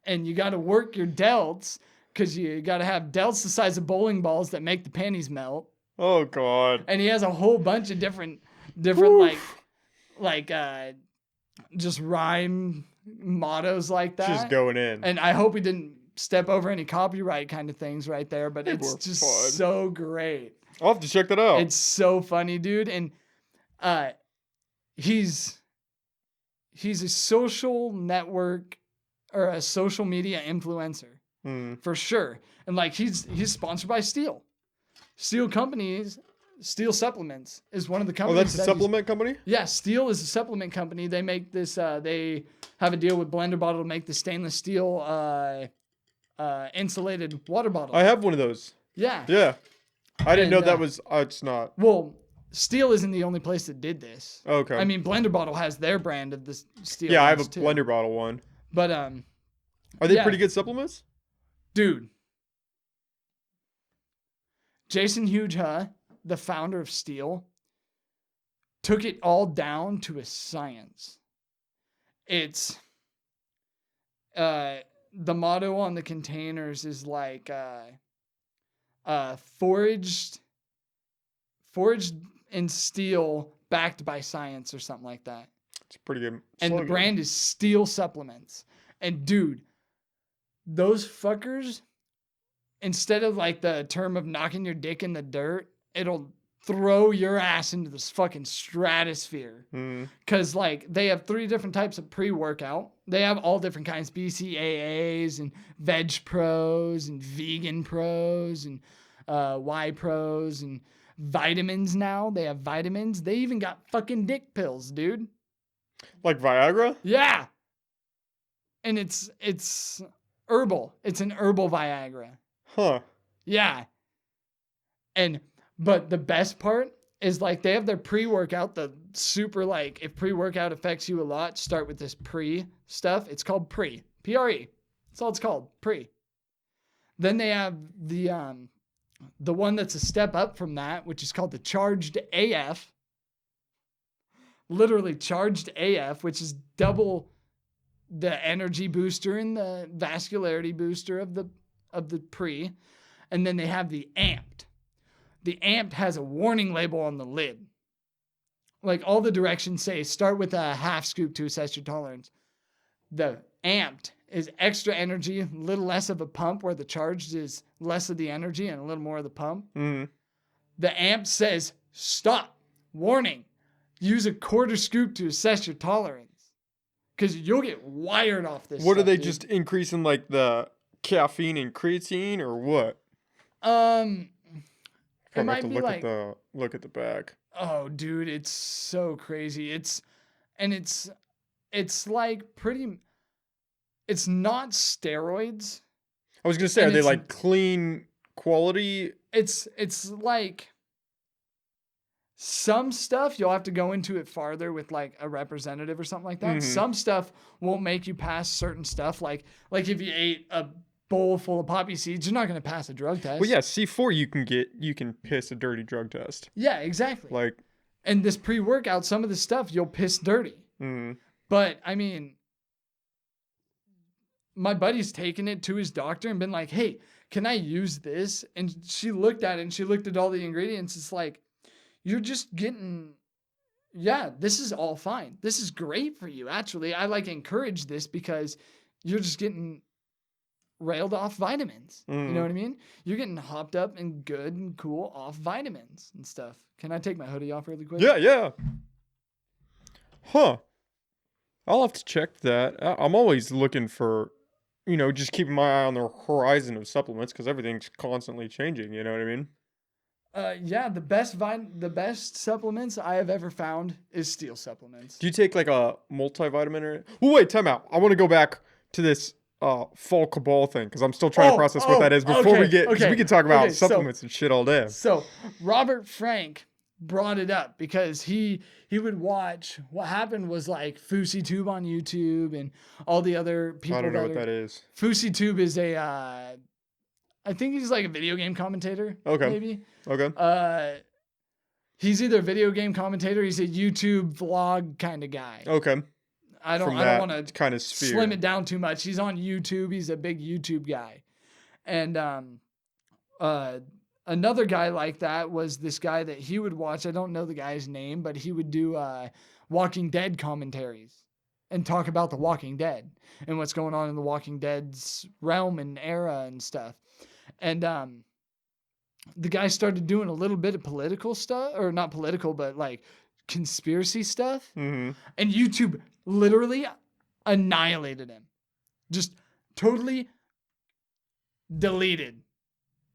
And you got to work your delts because you got to have delts the size of bowling balls that make the panties melt. Oh God. And he has a whole bunch of different like just rhyme mottos like that. Just going in. And I hope we didn't step over any copyright kind of things right there, but They it's were just fun. so great. I'll have to check that out. It's so funny, dude. And he's a social network or a social media influencer for sure. And like he's sponsored by Steel. Steel companies, Steel Supplements is one of the companies. Oh, that's a supplement company? Yeah, Steel is a supplement company. They make this, they have a deal with Blender Bottle to make the stainless steel insulated water bottle. I have one of those. Yeah. Yeah. I didn't know And, that was, it's not. Well, Steel isn't the only place that did this. Okay. I mean, Blender Bottle has their brand of the Steel. Yeah, I have a too. blender bottle one. But, Are they yeah. pretty good supplements? Dude. Jason Huge, the founder of Steel, took it all down to a science. It's the motto on the containers is like foraged in steel backed by science or something like that. It's a pretty good And the slogan. brand is Steel Supplements. And dude, those fuckers, instead of like the term of knocking your dick in the dirt, it'll throw your ass into this fucking stratosphere. Because like they have 3 different types of pre-workout. They have all different kinds, BCAAs and Veg Pros and Vegan Pros and Y Pros and vitamins now. They have vitamins. They even got fucking dick pills, dude. Like Viagra? Yeah. And it's herbal. It's an herbal Viagra. Huh. Yeah. But the best part is like they have their pre-workout, the super like if pre-workout affects you a lot, start with this pre stuff. It's called pre. P-R-E. That's all it's called. Pre. Then they have the one that's a step up from that, which is called the Charged AF. Literally Charged AF, which is double the energy booster and the vascularity booster of the pre. And then they have the Amped. The Amped has a warning label on the lid. Like all the directions say, start with a half scoop to assess your tolerance. The Amped is extra energy, a little less of a pump, where the Charged is less of the energy and a little more of the pump. Mm-hmm. The Amped says, stop, warning, use a quarter scoop to assess your tolerance. Because you'll get wired off this What stuff, are they dude. just increasing like the caffeine and creatine or what? It Probably have might to be look like, look at the back. oh, dude, it's so crazy. It's like pretty. It's not steroids. I was gonna say, And are they it's- like clean quality? It's like some stuff you'll have to go into it farther with like a representative or something like that. Mhm. Some stuff won't make you pass certain stuff. Like if you ate a bowl full of poppy seeds, you're not going to pass a drug test. Well, yeah, C4 you can piss a dirty drug test. Yeah, exactly. Like, And this pre-workout, some of the stuff you'll piss dirty. But I mean, my buddy's taken it to his doctor and been like, hey, can I use this? And she looked at it and she looked at all the ingredients. It's like, you're just getting, yeah, this is all fine. This is great for you. Actually, I like encourage this because you're just getting railed off vitamins. You know what I mean? You're getting hopped up and good and cool off vitamins and stuff. Can I take my hoodie off really quick? yeah. Huh. I'll have to check that. I'm always looking for, just keeping my eye on the horizon of supplements because everything's constantly changing. You know what I mean? Yeah, the best supplements I have ever found is Steel Supplements. Do you take like a multivitamin or? Well, wait, time out. I want to go back to this fall cabal thing because I'm still trying to process what that is before we get. Because we can talk about supplements and shit all day. So Robert Frank brought it up because he would watch. What happened was like FouseyTube on YouTube and all the other I people don't know that what are. that is. FouseyTube is a I think he's like a video game commentator, Okay. maybe. Okay. He's either a video game commentator, he's a YouTube vlog kind of guy. Okay. I From don't that want to kind of slim sphere. it down too much. He's on YouTube. He's a big YouTube guy. And another guy like that was this guy that he would watch. I don't know the guy's name, but he would do Walking Dead commentaries and talk about the Walking Dead and what's going on in the Walking Dead's realm and era and stuff. And the guy started doing a little bit of political stuff, or not political, but like conspiracy stuff. Mm-hmm. And YouTube literally annihilated him. Just totally deleted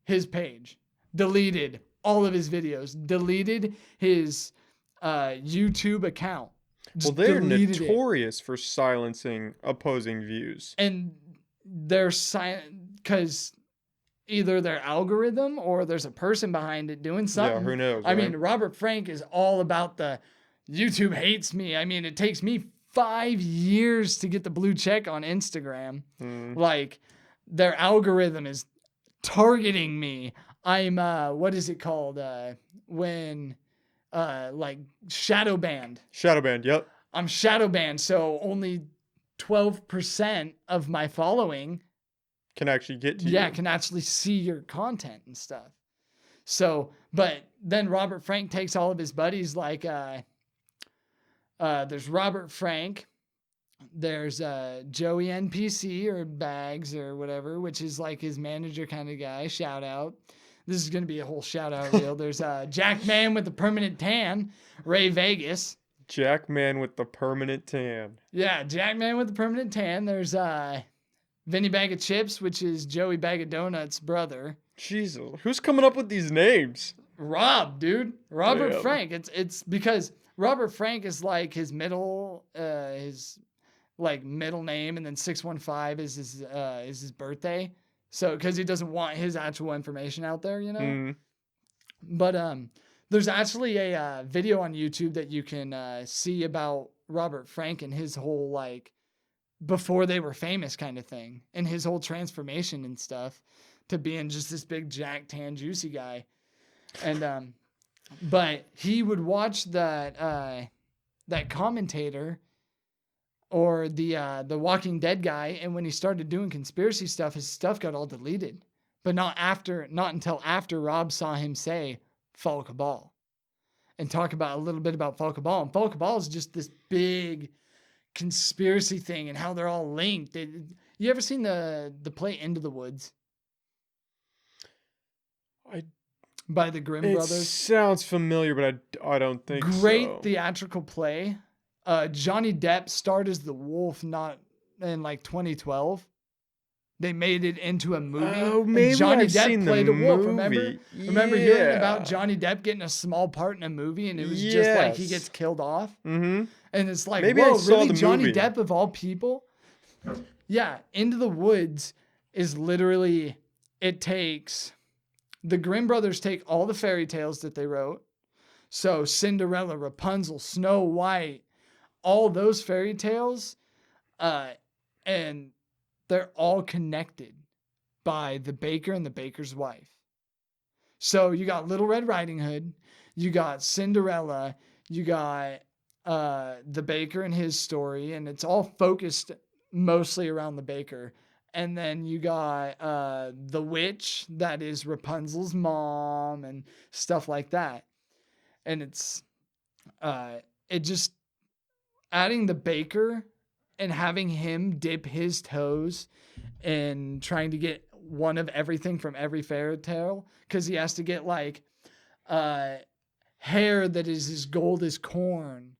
his page, deleted all of his videos, deleted his YouTube account. Well, they're notorious for silencing opposing views. And they're silent because either their algorithm or there's a person behind it doing something. Yeah, who knows? I right? mean, Robert Frank is all about the YouTube hates me. I mean, it takes me 5 years to get the blue check on Instagram. Like, their algorithm is targeting me. I'm what is it called? When like shadow banned. Shadow banned, yep. I'm shadow banned, so only 12% of my following can actually get to you. Yeah, can actually see your content and stuff. So, but then Robert Frank takes all of his buddies, like there's Robert Frank, there's Joey NPC or Bags or whatever, which is like his manager kind of guy. Shout out. This is going to be a whole shout out reel. There's Jack Man with the permanent tan, Ray Vegas. Jack Man with the permanent tan. Yeah, Jack Man with the permanent tan. There's Vinny Bag of Chips, which is Joey Bag of Donuts' brother. Jesus, who's coming up with these names? Rob, dude. Robert Damn. Frank. It's because Robert Frank is like his middle name, and then 615 is his birthday. So because he doesn't want his actual information out there, you know. Mm. But there's actually a video on YouTube that you can see about Robert Frank and his whole like before they were famous kind of thing, and his whole transformation and stuff to being just this big jack tan juicy guy. And but he would watch that commentator or the Walking Dead guy, and when he started doing conspiracy stuff, his stuff got all deleted. But not until after Rob saw him say Fall Cabal and talk about a little bit about Fall Cabal. And Fall Cabal is just this big conspiracy thing and how they're all linked. You ever seen the play Into the Woods? By the Grimm brothers. It sounds familiar, but I don't think Great so. theatrical play. Johnny Depp starred as the wolf not in like 2012. They made it into a movie. Oh, maybe and Johnny I've Depp seen played the a wolf. movie. Remember hearing about Johnny Depp getting a small part in a movie, and it was just like he gets killed off. Mm-hmm. And it's like, Maybe whoa, I saw really, the Johnny movie. Depp of all people? Yeah, Into the Woods is literally, it takes, the Grimm brothers take all the fairy tales that they wrote. So Cinderella, Rapunzel, Snow White, all those fairy tales, and they're all connected by the baker and the baker's wife. So you got Little Red Riding Hood, you got Cinderella, you got the baker and his story, and it's all focused mostly around the baker. And then you got the witch that is Rapunzel's mom and stuff like that. And it's it just adding the baker and having him dip his toes and trying to get one of everything from every fairy tale, because he has to get like hair that is as gold as corn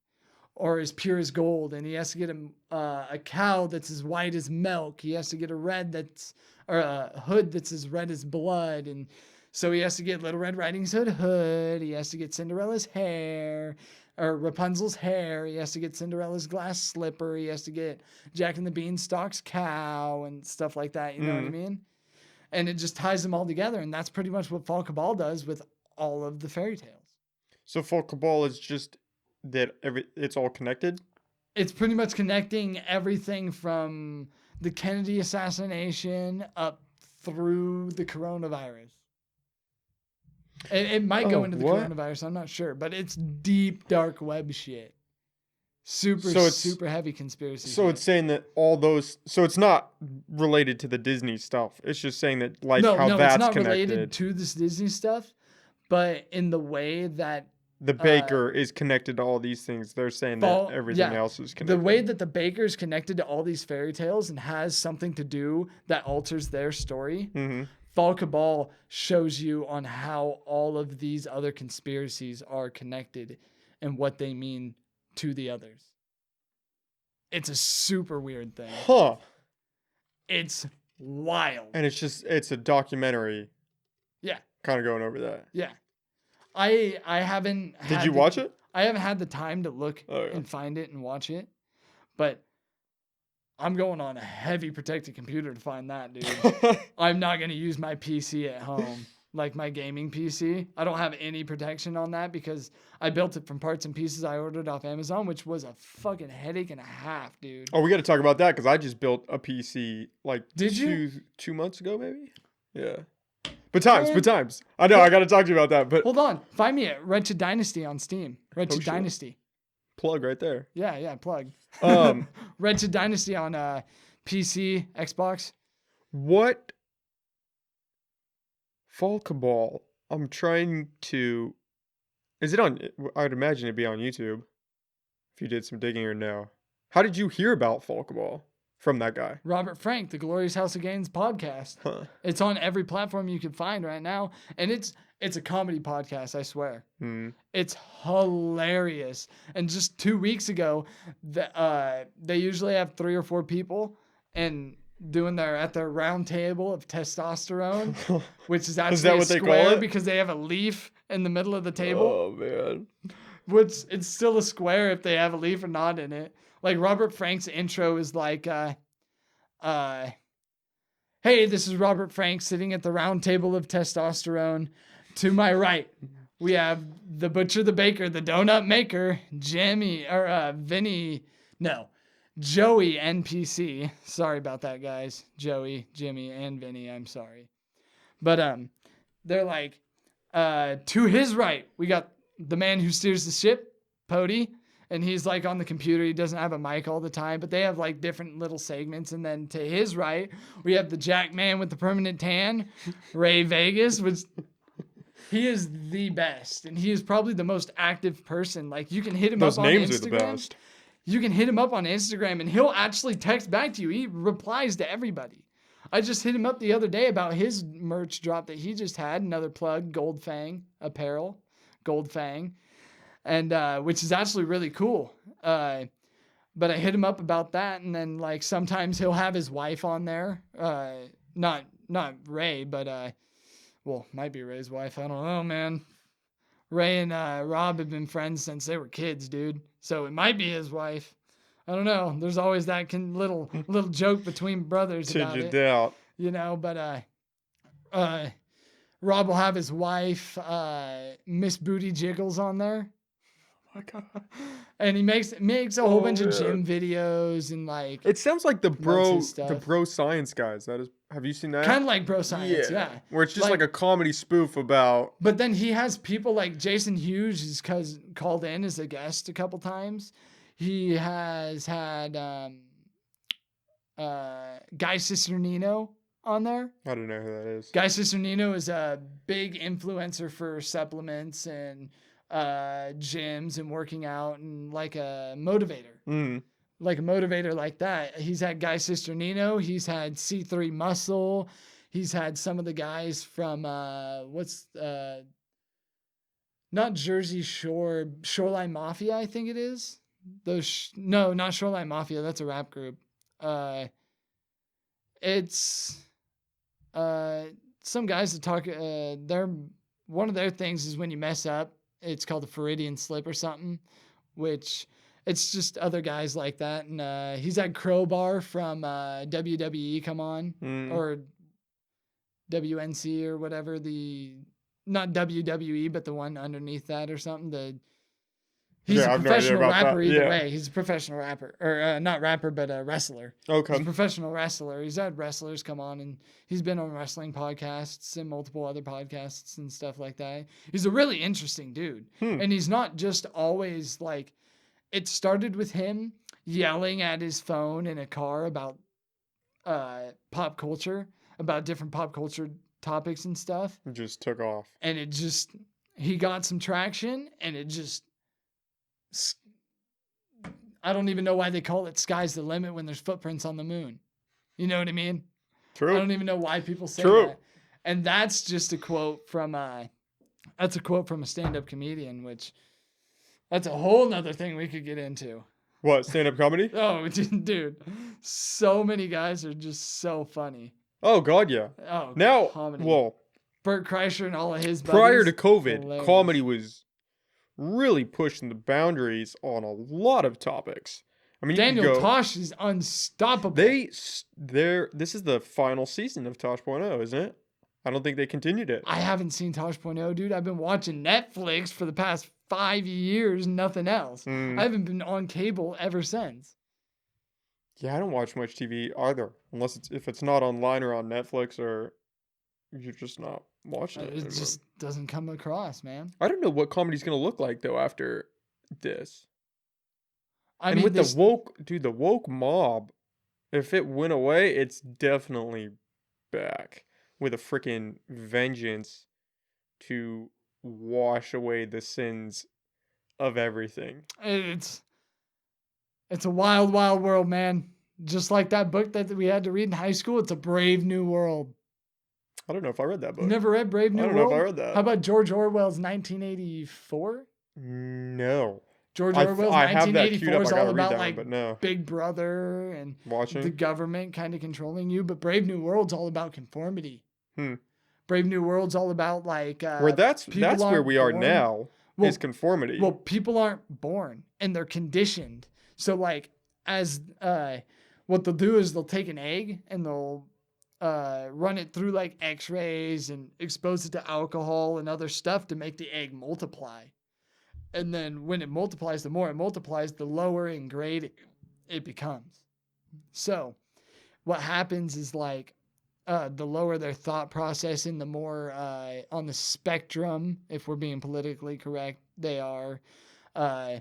or as pure as gold, and he has to get a cow that's as white as milk. He has to get a hood that's as red as blood, and so he has to get Little Red Riding Hood. He has to get Cinderella's hair, or Rapunzel's hair. He has to get Cinderella's glass slipper. He has to get Jack and the Beanstalk's cow and stuff like that. You know what I mean? And it just ties them all together. And that's pretty much what Fall Cabal does with all of the fairy tales. So Fall Cabal is just that it's all connected. It's pretty much connecting everything from the Kennedy assassination up through the coronavirus. It might go Oh, into the what? coronavirus. I'm not sure, but it's deep dark web shit. Super So it's super heavy conspiracy so it's shit. saying that all those. So it's not related to the Disney stuff. It's just saying that like No, how no, it's that's not related connected. to this Disney stuff, but in the way that The uh baker is connected to all these things. They're saying that fall everything yeah, else is the way connected. that the baker's connected to all these fairy tales and has something to do that alters their story. Mm-hmm. Fall Cabal shows you on how all of these other conspiracies are connected and what they mean to the others. It's a super weird thing. Huh. It's wild. And it's a documentary Yeah, kind of going over that. yeah. I haven't Did had you watch it? I haven't had the time to look Oh and find it and watch it, but I'm going on a heavy protected computer to find that, dude. yeah. I'm not going to use my PC at home, like my gaming PC. I don't have any protection on that because I built it from parts and pieces I ordered off Amazon, which was a fucking headache and a half, dude. Oh, we got to talk about that because I just built a PC like Did you? 2 months ago, maybe. Yeah. But times. I know. Hold- I got to talk to you about that. But Hold on. Find me at Wretched Dynasty on Steam. Wretched shit. Dynasty. plug right there. Yeah, plug. Um, Wretched Dynasty on PC, Xbox. what Fall Cabal? I'm trying to. Is it on? I'd imagine it'd be on YouTube. If you did some digging or no. How did you hear about Fall Cabal from that guy? Robert Frank, the Glorious House of Gains podcast. Huh. It's on every platform you can find right now, and it's a comedy podcast. I swear, it's hilarious. And just 2 weeks ago, they usually have 3 or 4 people and doing their round table of testosterone, which is actually that a what they call square it? because they have a leaf in the middle of the table. Oh man. Which it's still a square if they have a leaf or not in it. Like Robert Frank's intro is like, hey, this is Robert Frank sitting at the round table of testosterone. To my right, we have the butcher, the baker, the donut maker, Joey NPC. Sorry about that, guys. Joey, Jimmy, and Vinny. I'm sorry. But they're like, to his right, we got the man who steers the ship, Pody, and he's like on the computer. He doesn't have a mic all the time, but they have like different little segments. And then to his right, we have the Jack man with the permanent tan, Ray Vegas, which he is the best, and he is probably the most active person. Like you can hit him Those up on names Instagram. are the best. You can hit him up on Instagram, and he'll actually text back to you. He replies to everybody. I just hit him up the other day about his merch drop that he just had. Another plug, Gold Fang apparel, Gold Fang, and which is actually really cool. But I hit him up about that, and then like sometimes he'll have his wife on there. Not Ray, but well, might be Ray's wife. I don't know, man. Ray and Rob have been friends since they were kids, dude. So it might be his wife. I don't know. There's always that little joke between brothers Did about you it, doubt? you know. But Rob will have his wife, Miss Booty Jiggles, on there, Oh my god. and he makes a whole bunch of man. gym videos and like It sounds like promotes his stuff. the bro science guys. That is. Have you seen that? Kind of like Bro Science, yeah. Where it's just like a comedy spoof about. But then he has people like Jason Hughes is called in as a guest a couple times. He has had Guy Cisternino on there. I don't know who that is. Guy Cisternino is a big influencer for supplements and gyms and working out and like a motivator. Mm. Like a motivator like that. He's had Guy Cisternino. He's had C3 Muscle. He's had some of the guys from not Jersey Shore, Shoreline Mafia, I think it is. No, not Shoreline Mafia. That's a rap group. It's some guys that talk. One of their things is when you mess up, it's called a Floridian slip or something, which it's just other guys like that. And he's had Crowbar from WWE come on, or WNC or whatever the not WWE, but the one underneath that or something. He's Yeah, a I have no idea professional about rapper that. either Yeah. way. He's a professional rapper, or not rapper, but a wrestler. He's a Okay. professional wrestler. He's had wrestlers come on, and he's been on wrestling podcasts and multiple other podcasts and stuff like that. He's a really interesting dude, Hmm. and he's not just always like. It started with him yelling at his phone in a car about pop culture, about different pop culture topics and stuff, Just took off. and it just he got some traction, and it just I don't even know why they call it sky's the limit when there's footprints on the moon. You know what I mean? I True. don't even know why people say True. that. And that's just a quote from a stand-up comedian, which that's a whole nother thing we could get into. What, stand-up comedy? Oh, dude, so many guys are just so funny. Oh God, yeah. Oh, Now, comedy. well, Bert Kreischer and all of his prior buddies. to COVID, hilarious. comedy was really pushing the boundaries on a lot of topics. I mean, you could Daniel go. Tosh is unstoppable. This is the final season of Tosh.0, isn't it? I don't think they continued it. I haven't seen Tosh.0, dude. I've been watching Netflix for the past 5 years, nothing else. Mm. I haven't been on cable ever since. Yeah, I don't watch much TV either, unless if it's not online or on Netflix, or you're just not watching it It anymore. just doesn't come across, man. I don't know what comedy's gonna look like though after this. I And mean, with this, the woke mob, if it went away, it's definitely back with a freaking vengeance to wash away the sins of everything. it's a wild, wild world, man. Just like that book that we had to read in high school. It's a Brave New World. I don't know if I read that You book. never read Brave I New don't know if World? I read that. How about George Orwell's 1984? No. George Orwell's I have that queued 1984 up. is I all gotta read about that one, like but no. Big Brother and the Watching. government kind of controlling you. But Brave New World's all about conformity. Hmm. Brave New World's all about like Where that's people where aren't we are born- now Well, is conformity. Well, people aren't born and they're conditioned. So like as what they'll do is they'll take an egg and they'll run it through like x-rays and expose it to alcohol and other stuff to make the egg multiply. And then when it multiplies, the more it multiplies, the lower in grade it becomes. So what happens is like the lower their thought process and the more on the spectrum, if we're being politically correct, they are. I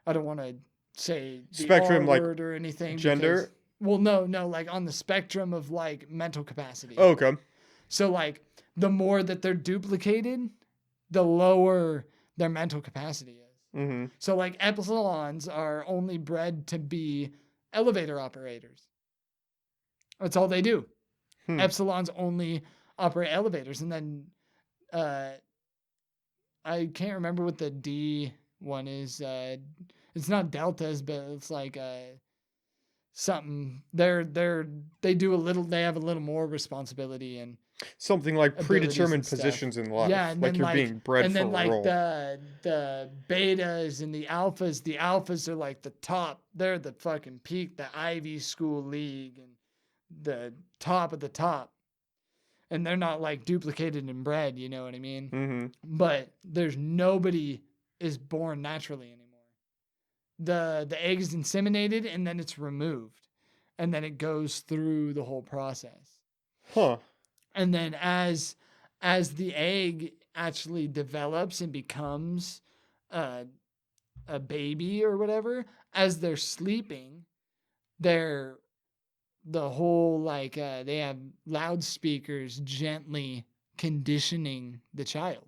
don't want to say the Spectrum, R like word or anything. gender? Because, well, no, like on the spectrum of like mental capacity. Oh, okay. So like the more that they're duplicated, the lower their mental capacity is. Mm-hmm. So like epsilons are only bred to be elevator operators. That's all they do. Epsilons only operate elevators. And then I can't remember what the D one is. It's not deltas, but it's like something. They do a little. They have a little more responsibility and something like abilities predetermined and stuff. positions in life. Yeah, and like then you're being bred and for then a like role. the betas and the alphas. The alphas are like the top. They're the fucking peak. The Ivy School League and the top of the top. And they're not like duplicated and bred, you know what I mean? Mm-hmm. But there's nobody is born naturally anymore. The egg is inseminated and then it's removed. And then it goes through the whole process. Huh. And then as the egg actually develops and becomes a baby or whatever, as they're sleeping, they're the whole like they have loudspeakers gently conditioning the child.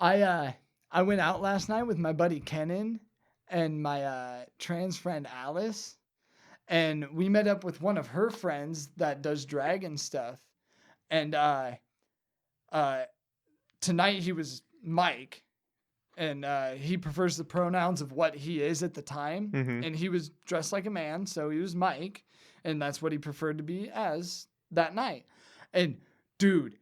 I uh I went out last night with my buddy Kenan and my trans friend Alice, and we met up with one of her friends that does drag and stuff. And uh tonight he was Mike, and he prefers the pronouns of what he is at the time. Mhm. And he was dressed like a man, so he was Mike, and that's what he preferred to be as that night. And dude,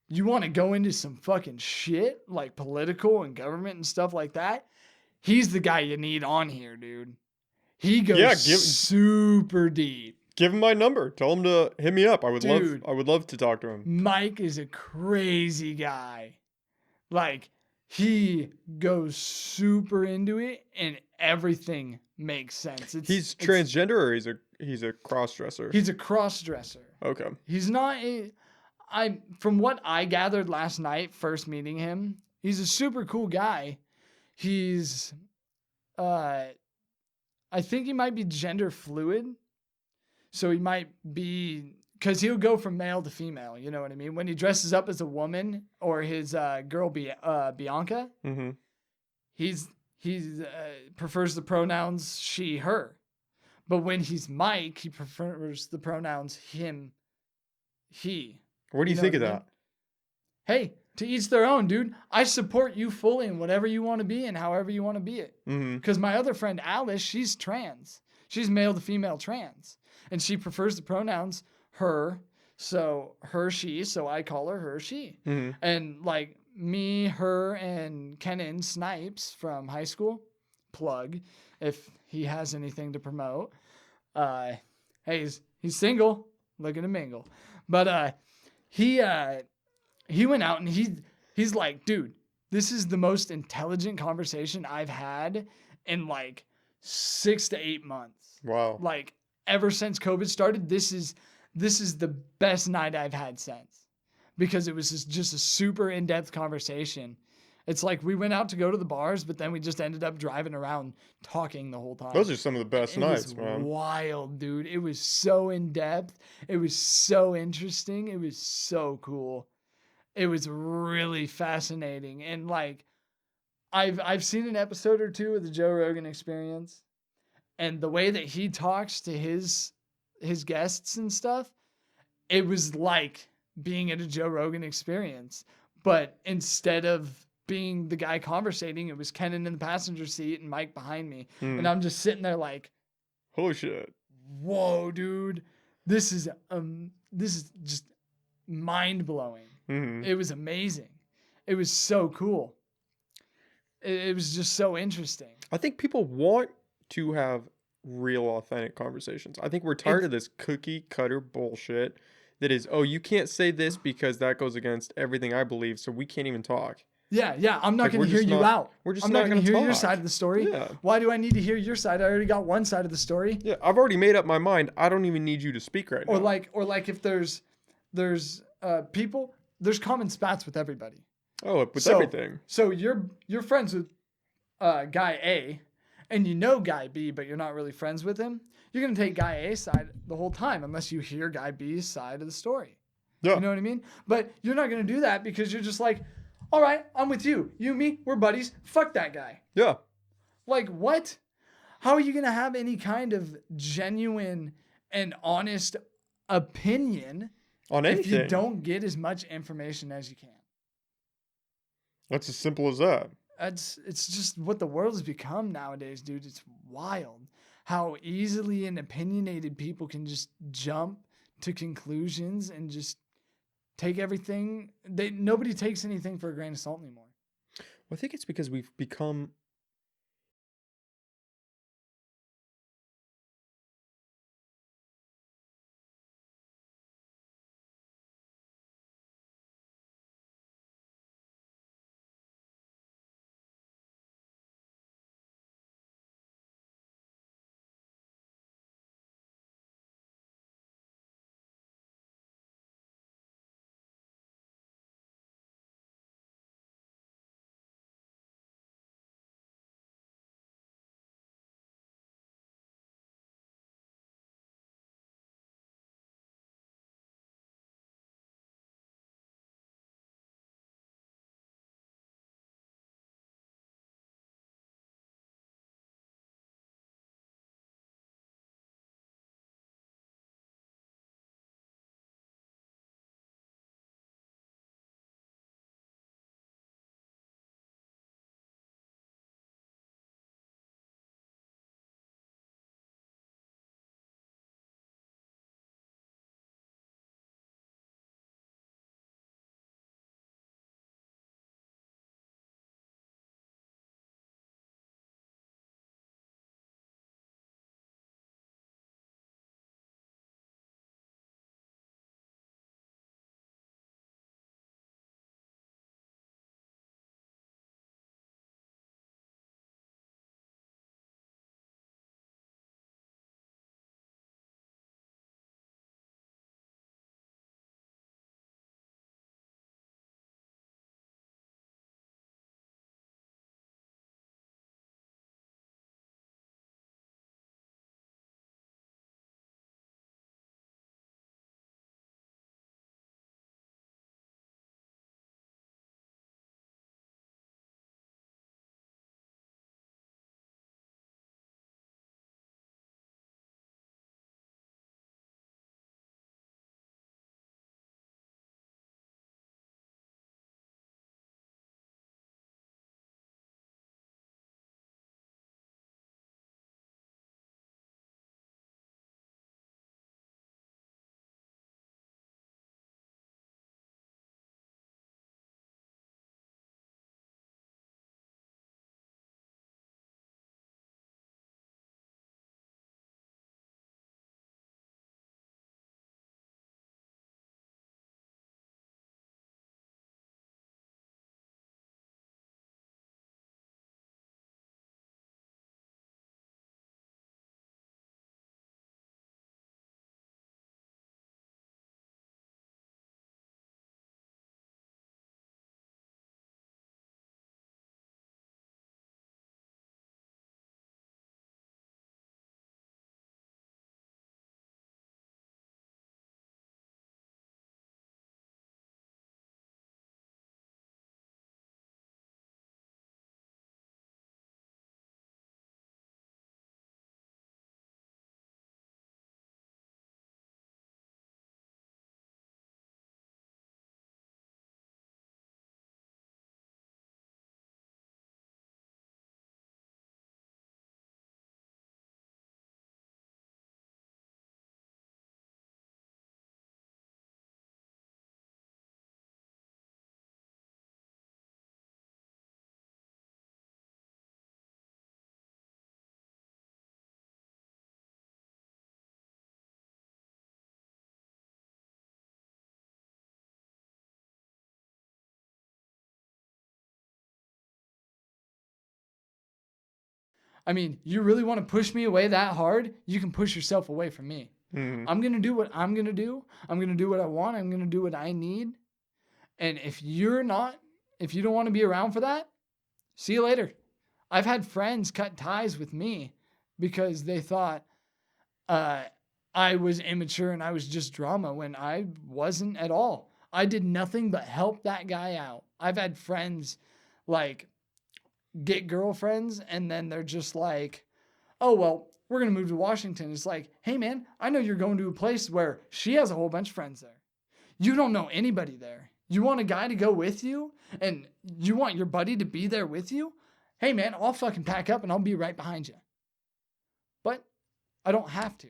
you want to go into some fucking shit like political and government and stuff like that? He's the guy you need on here, dude. He Yeah, goes super deep. give him my number. Tell him to hit me up. Dude, I would love to talk to him. Mike is a crazy guy. Like, he goes super into it and everything makes sense. He's transgender or he's a cross-dresser? He's a cross-dresser. Okay. He's not a from what I gathered last night first meeting him, he's a super cool guy. He's I think he might be gender fluid. So he might be, because he'll go from male to female. You know what I mean? When he dresses up as a woman or his girl Bianca, Mm-hmm. he's prefers the pronouns she, her. But when he's Mike, he prefers the pronouns him, he. What do you know think what of I mean? that? Hey, to each their own, dude. I support you fully in whatever you want to be and however you want to be it. Mm-hmm. Because my other friend Alice, she's trans. She's male to female trans. And she prefers the pronouns her. So her, she. So I call her she. Mm-hmm. And like me, her, and Kenan Snipes from high school, plug if he has anything to promote. Hey, he's single, looking to mingle. But he went out and he's like, dude, this is the most intelligent conversation I've had in like 6 to 8 months. Wow. Like ever since COVID started, this is the best night I've had since, because it was just a super in-depth conversation. It's like we went out to go to the bars, but then we just ended up driving around talking the whole time. Those are some of the best nights, was man. wild, dude. It was so in-depth. It was so interesting. It was so cool. It was really fascinating. And like I've seen an episode or two of the Joe Rogan Experience, and the way that he talks to his guests and stuff, it was like being at a Joe Rogan Experience. But instead of being the guy conversating, it was Kenan in the passenger seat and Mike behind me. And I'm just sitting there like, holy shit. whoa, dude. This is just mind-blowing. Mm-hmm. It was amazing. It was so cool. It was just so interesting. I think people want to have real, authentic conversations. I think we're tired of this cookie cutter bullshit that is, oh, you can't say this because that goes against everything I believe, so we can't even talk. Yeah. I'm not Like, going to hear you out. We're just I'm not not going going to to hear your talk. side of the story. Yeah. Why do I need to hear your side? I already got one side of the story. Yeah, I've already made up my mind. I don't even need you to speak right now. Or like if there's people, there's common spats with everybody. Oh, with everything. So you're friends with guy A, and you know guy B, but you're not really friends with him. You're gonna take guy A's side the whole time unless you hear guy B's side of the story. Yeah. You know what I mean? But you're not gonna do that because you're just like, all right, I'm with you. You and me, we're buddies. Fuck that guy. Yeah. Like what? How are you gonna have any kind of genuine and honest opinion On anything. if you don't get as much information as you can? That's as simple as that. It's just what the world has become nowadays, dude. It's wild how easily and opinionated people can just jump to conclusions and just take everything. Nobody takes anything for a grain of salt anymore. Well, I think it's because we've become I mean, you really want to push me away that hard? You can push yourself away from me. Mhm. I'm going to do what I'm going to do. I'm going to do what I want. I'm going to do what I need. And if you don't want to be around for that, see you later. I've had friends cut ties with me because they thought I was immature and I was just drama when I wasn't at all. I did nothing but help that guy out. I've had friends like get girlfriends and then they're just like, oh, well, we're going to move to Washington. It's like, hey, man, I know you're going to a place where she has a whole bunch of friends there. You don't know anybody there. You want a guy to go with you and you want your buddy to be there with you? Hey, man, I'll fucking pack up and I'll be right behind you. But I don't have to.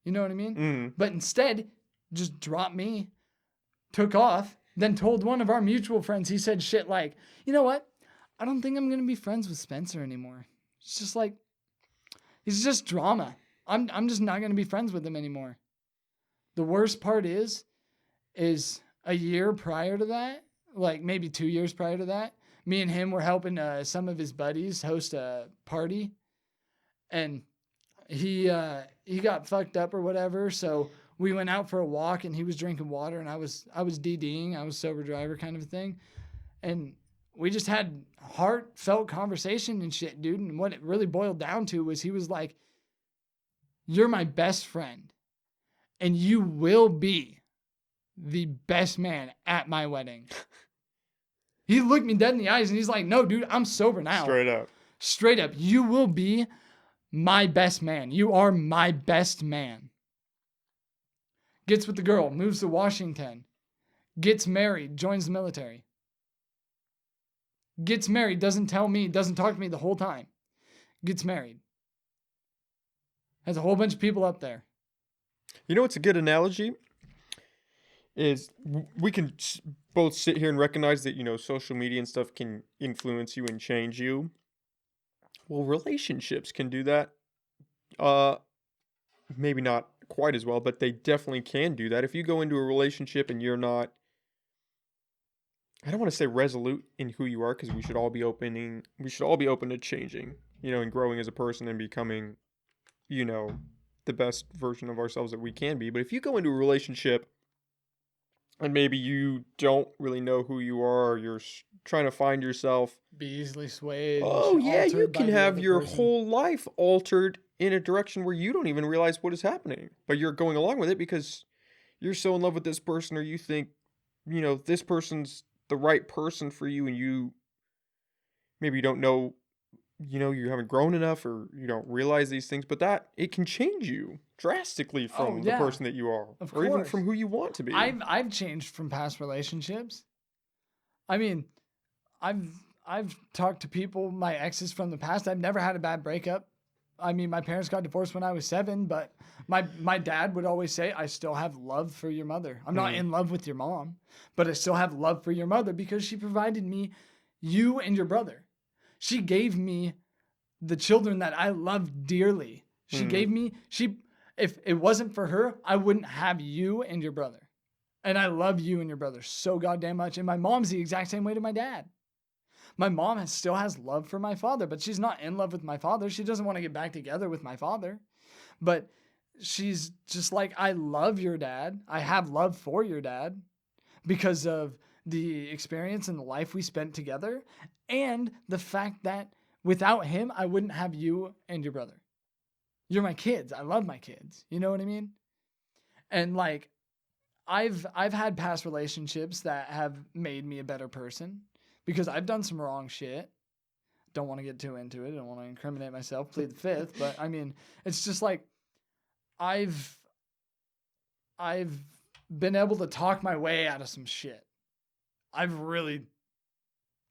You know what I mean? Mhm. But instead, just dropped me, took off, then told one of our mutual friends, he said shit like, you know what? I don't think I'm going to be friends with Spencer anymore. It's just like, he's just drama. I'm just not going to be friends with him anymore. The worst part is a year prior to that, like maybe 2 years prior to that, me and him were helping some of his buddies host a party, and he got fucked up or whatever. So we went out for a walk, and he was drinking water, and I was DDing, I was sober driver kind of a thing, and we just had heartfelt conversation and shit, dude. And what it really boiled down to was he was like, "You're my best friend, and you will be the best man at my wedding." He looked me dead in the eyes and he's like, "No, dude, I'm sober now." Straight up. Straight up, you will be my best man. You are my best man. Gets with the girl, moves to Washington, gets married, joins the military. Gets married, doesn't tell me, doesn't talk to me the whole time. Gets married. Has a whole bunch of people up there. You know what's a good analogy? Is we can both sit here and recognize that, social media and stuff can influence you and change you. Well, relationships can do that. Uh, Maybe not quite as well, but they definitely can do that. If you go into a relationship and you're not, I don't want to say resolute in who you are, because we should all be open to changing, and growing as a person and becoming, the best version of ourselves that we can be. But if you go into a relationship and maybe you don't really know who you are, or you're trying to find yourself, Be easily swayed. oh yeah, you altered by can the have other your person. whole life altered in a direction where you don't even realize what is happening, but you're going along with it because you're so in love with this person, or you think, this person's the right person for you, and you maybe don't know, you haven't grown enough, or you don't realize these things, but that it can change you drastically Oh from the yeah, person that you are, of or even course. from who you want to be. I've changed from past relationships. I mean, I've I've talked to people, my exes from the past. I've never had a bad breakup. I mean, my parents got divorced when I was 7, but my dad would always say, "I still have love for your mother. I'm not Mm, in love with your mom, but I still have love for your mother because she provided me you and your brother. She gave me the children that I love dearly. She mm. gave me she if it wasn't for her, I wouldn't have you and your brother. And I love you and your brother so goddamn much. And my mom's the exact same way to my dad. My mom still has love for my father, but she's not in love with my father. She doesn't want to get back together with my father. But she's just like, I love your dad. I have love for your dad because of the experience and the life we spent together, and the fact that without him, I wouldn't have you and your brother. You're my kids. I love my kids. You know what I mean? And like, I've had past relationships that have made me a better person because I've done some wrong shit. Don't want to get too into it. I don't want to incriminate myself, plead the fifth, but I mean, it's just like I've I've been able to talk my way out of some shit. I've really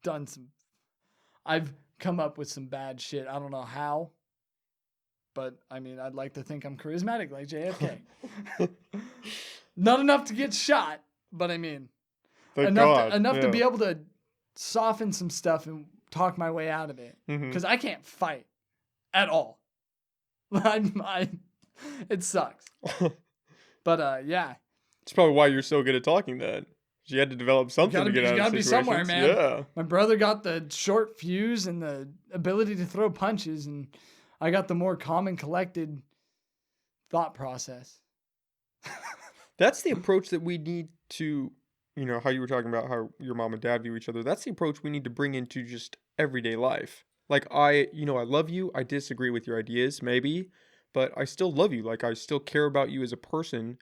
done some I've come up with some bad shit. I don't know how, but I mean, I'd like to think I'm charismatic like JFK. Not enough to get shot, but I mean, Thank enough God. enough to Yeah. be able to soften some stuff and talk my way out of it. Mhm. Because I can't fight at all. It sucks. But yeah, It's probably why you're so good at talking then. You had to develop something to get you out gotta of be situations. somewhere, man. Yeah. My brother got the short fuse and the ability to throw punches, and I got the more calm and collected thought process. That's the approach that we need to, how you were talking about how your mom and dad view each other. That's the approach we need to bring into just everyday life. Like I love you. I disagree with your ideas, maybe, but I still love you. Like I still care about you as a person.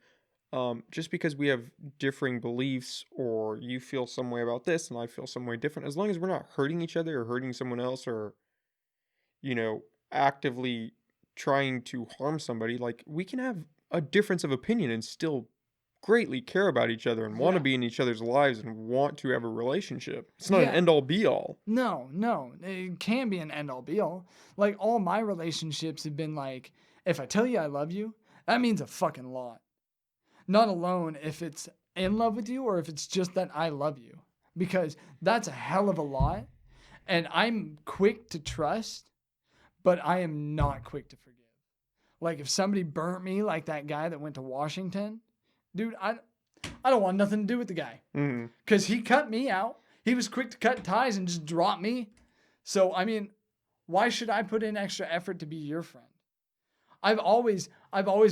Just because we have differing beliefs or you feel some way about this and I feel some way different, as long as we're not hurting each other or hurting someone else or, you know, actively trying to harm somebody, like we can have a difference of opinion and still greatly care about each other and want to Yeah. be in each other's lives and want to have a relationship. It's not an Yeah. end all be all. No, no. It can be an end all be all. Like all my relationships have been like, if I tell you I love you, that means a fucking lot. Not alone if it's in love with you or if it's just that I love you. Because that's a hell of a lot. And I'm quick to trust, but I am not quick to forgive. Like if somebody burnt me like that guy that went to Washington, dude, I don't want nothing to do with the guy. Mm-hmm. Because he cut me out. He was quick to cut ties and just drop me. So, I mean, why should I put in extra effort to be your friend? I've always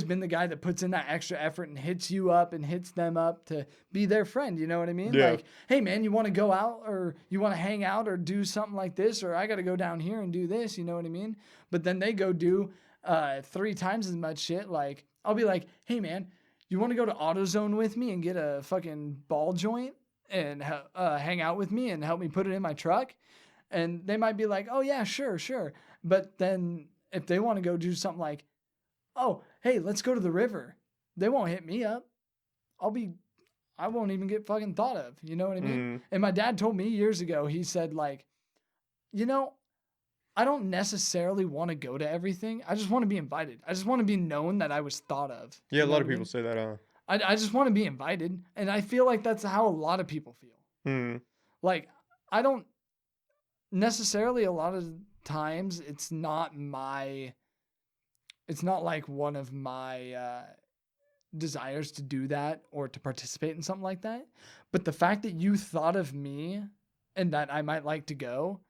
been the guy that puts in that extra effort and hits you up and hits them up to be their friend. You know what I mean? Yeah. Like, hey man, you want to go out or you want to hang out or do something like this, or I got to go down here and do this. You know what I mean? But then they go do 3 times as much shit. Like, I'll be like, hey man, you want to go to AutoZone with me and get a fucking ball joint and hang out with me and help me put it in my truck? And they might be like, oh yeah, sure, sure. But then if they want to go do something like, oh, hey, let's go to the river, they won't hit me up. I won't even get fucking thought of. You know what I mean? Mm-hmm. And my dad told me years ago, he said, like, you know, I don't necessarily want to go to everything. I just want to be invited. I just want to be known that I was thought of. Yeah, You a know lot what of I people mean? say that, I just want to be invited. And I feel like that's how a lot of people feel. Mm-hmm. Like, I don't necessarily, a lot of times, it's not like one of my desires to do that or to participate in something like that. But the fact that you thought of me and that I might like to go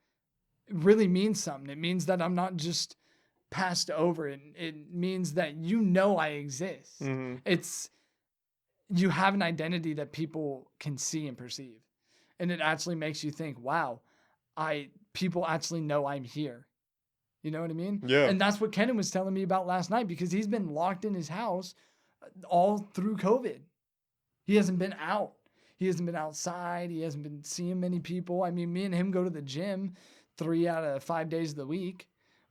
really means something. It means that I'm not just passed over. It means that you know I exist. Mm-hmm. It's you have an identity that people can see and perceive. And it actually makes you think, wow, people actually know I'm here. You know what I mean? Yeah. And that's what Kenan was telling me about last night because he's been locked in his house all through COVID. He hasn't been out. He hasn't been outside. He hasn't been seeing many people. I mean, me and him go to the gym 3 out of 5 days of the week.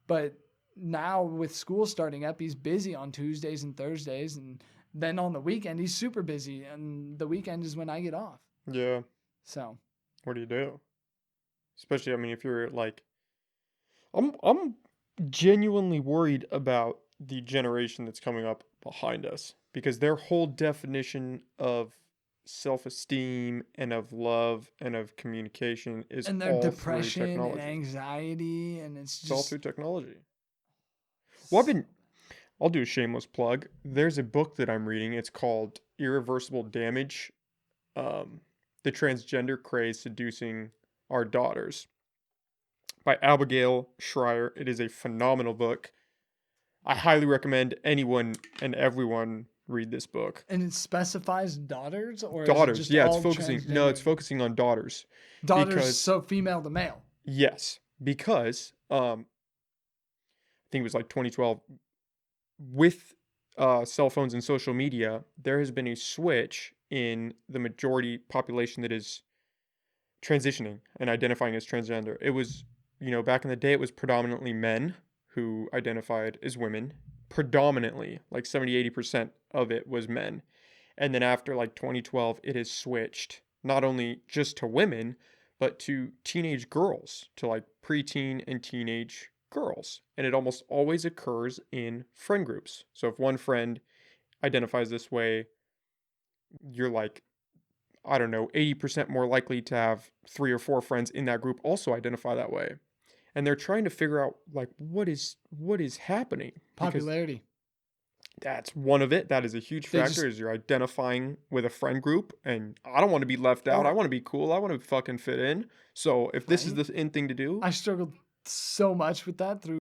But now with school starting up, he's busy on Tuesdays and Thursdays. And then on the weekend, he's super busy. And the weekend is when I get off. Yeah. So, What do you do? Especially, I mean, if you're like, I'm genuinely worried about the generation that's coming up behind us because their whole definition of self-esteem and of love and of communication is and their all through depression and technology. anxiety, and it's It's all just through technology. Well, so I'll do a shameless plug. There's a book that I'm reading. It's called Irreversible Damage, The Transgender Craze Seducing Our Daughters by Abigail Schreier. It is a phenomenal book. I highly recommend anyone and everyone read this book. And it specifies daughters, or is it Daughters, just yeah, all it's transgender? focusing on daughters Daughters, because so female to male. yes, because I think it was like 2012 with cell phones and social media, there has been a switch in the majority population that is transitioning and identifying as transgender. It was, back in the day, it was predominantly men who identified as women. Predominantly, like 70, 80% of it was men. And then after like 2012, it has switched not only just to women, but to teenage girls, to like preteen and teenage girls. And it almost always occurs in friend groups. So if one friend identifies this way, you're like, I don't know, 80% more likely to have 3 or 4 friends in that group also identify that way. And they're trying to figure out like what is happening because Popularity. that's one of it. That is a huge They factor just is you're identifying with a friend group and I don't want to be left out. I or want to be cool. I want to fucking fit in. So if this is right. the in thing to do, I struggled so much with that through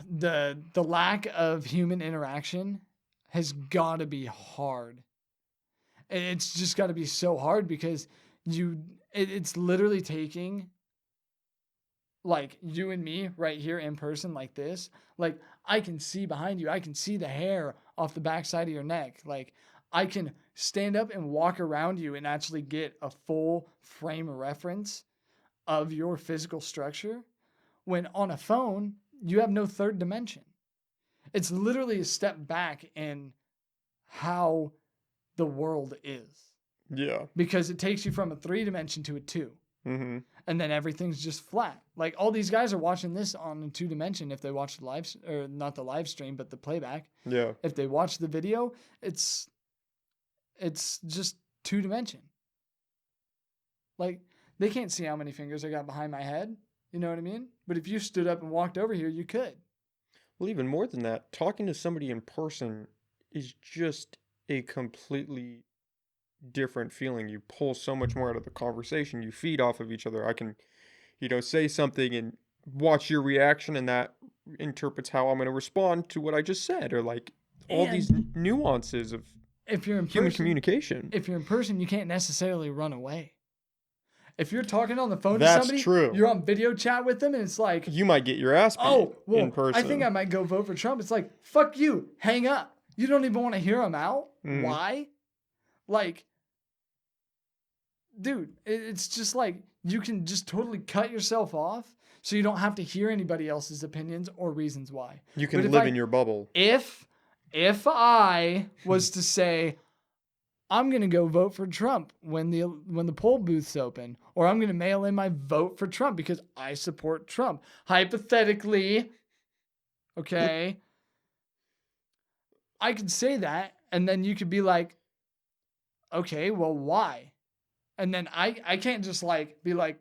the lack of human interaction has got to be hard. It's just got to be so hard because it's literally taking like you and me right here in person like this. Like I can see behind you. I can see the hair off the backside of your neck. Like I can stand up and walk around you and actually get a full frame of reference of your physical structure. When on a phone, you have no third dimension. It's literally a step back in how the world is. Yeah. Because it takes you from a 3 dimension to a 2. Mm-hmm. And then everything's just flat. Like all these guys are watching this on a 2 dimension if they watch the live, or not the live stream, but the playback. Yeah. If they watch the video, it's just 2 dimension. Like they can't see how many fingers I got behind my head. You know what I mean? But if you stood up and walked over here, you could. Well, even more than that, talking to somebody in person is just a completely different feeling. You pull so much more out of the conversation. You feed off of each other. I can, say something and watch your reaction, and that interprets how I'm going to respond to what I just said, or like all these nuances of if you're in human person, communication. If you're in person, you can't necessarily run away. If you're talking on the phone to That's somebody, true. You're on video chat with them, and it's like, You might get your ass beat in person. I think I might go vote for Trump. It's like, fuck you, hang up. You don't even want to hear him out. Why? Like, dude, it's just like you can just totally cut yourself off so you don't have to hear anybody else's opinions or reasons why. You can live in your bubble. If I was to say, I'm going to go vote for Trump when the poll booth's open, or I'm going to mail in my vote for Trump because I support Trump. Hypothetically, okay, I could say that, and then you could be like, okay, well, why? And then I can't just like be like,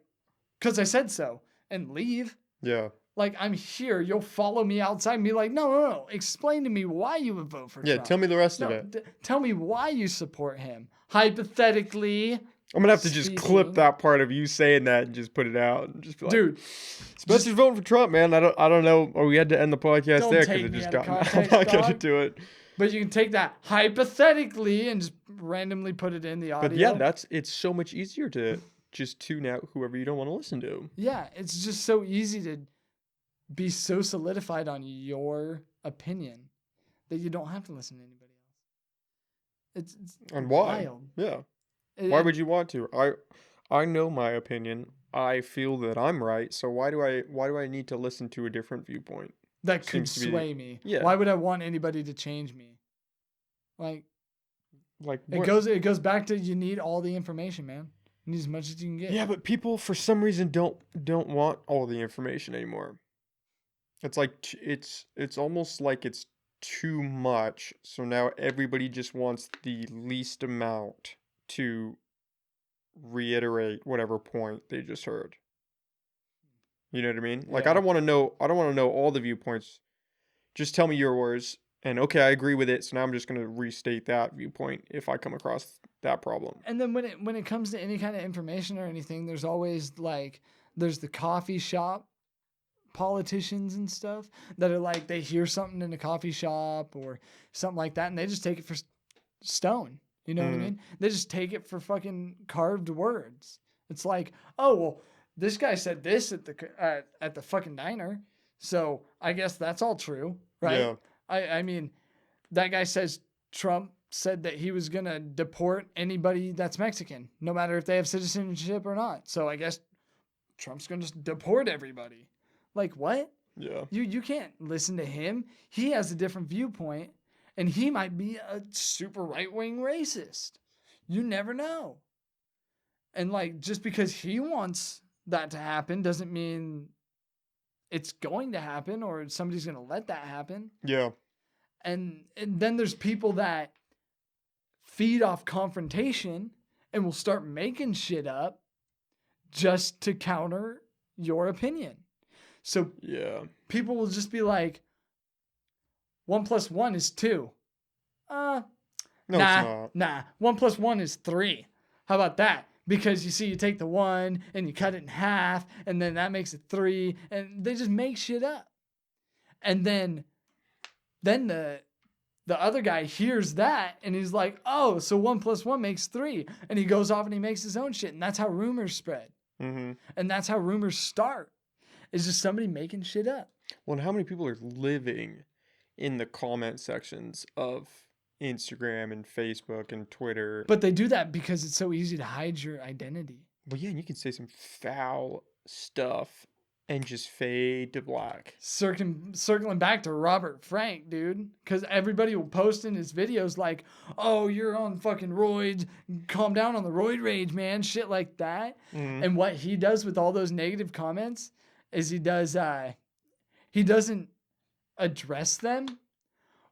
because I said so, and leave. Yeah. Like, I'm here. You'll follow me outside and be like, no. Explain to me why you would vote for Trump. Yeah, tell me the rest of it. Tell me why you support him. Hypothetically. I'm going to have to just clip that part of you saying that and just put it out. And just be like, dude. Spencer's voting for Trump, man. I don't know. Or we had to end the podcast there because it just got me. I'm not going to do it. But you can take that hypothetically and just randomly put it in the audio. But yeah, it's so much easier to just tune out whoever you don't want to listen to. Yeah, it's just so easy to be so solidified on your opinion that you don't have to listen to anybody else. It's and why? Wild. Yeah. Why would you want to? I know my opinion. I feel that I'm right. So why do I need to listen to a different viewpoint? That could sway me. Yeah. Why would I want anybody to change me? Like what? It goes back to you need all the information, man. You need as much as you can get. Yeah, but people for some reason don't want all the information anymore. It's like it's almost like it's too much. So now everybody just wants the least amount to reiterate whatever point they just heard. You know what I mean? Like, I don't want to know all the viewpoints. Just tell me yours, and okay, I agree with it. So now I'm just going to restate that viewpoint if I come across that problem. And then when it comes to any kind of information or anything, there's always there's the coffee shop politicians and stuff that are like, they hear something in a coffee shop or something like that, and they just take it for stone. You know what I mean? They just take it for fucking carved words. It's like, oh, well, this guy said this at the fucking diner, so I guess that's all true, right? Yeah. I mean, that guy says Trump said that he was gonna deport anybody that's Mexican, no matter if they have citizenship or not. So I guess Trump's gonna just deport everybody. Like, what? Yeah. You can't listen to him. He has a different viewpoint, and he might be a super right-wing racist. You never know. And like, just because he wants that to happen doesn't mean it's going to happen or somebody's going to let that happen. Yeah. And then there's people that feed off confrontation and will start making shit up just to counter your opinion. So yeah, people will just be like, 1 + 1 is 2. No, it's not. Nah. 1 + 1 is 3. How about that? Because you see, you take the 1 and you cut it in half, and then that makes it 3, and they just make shit up. And then the other guy hears that and he's like, oh, so 1 + 1 makes 3. And he goes off and he makes his own shit. And that's how rumors spread. Mm-hmm. And that's how rumors start. It's just somebody making shit up. Well, and how many people are living in the comment sections of Instagram and Facebook and Twitter? But they do that because it's so easy to hide your identity. Well, yeah, and you can say some foul stuff and just fade to black. Circling back to Robert Frank, dude, because everybody will post in his videos like, oh, you're on fucking roids, calm down on the roid rage, man, shit like that. Mm-hmm. And what he does with all those negative comments is he doesn't address them.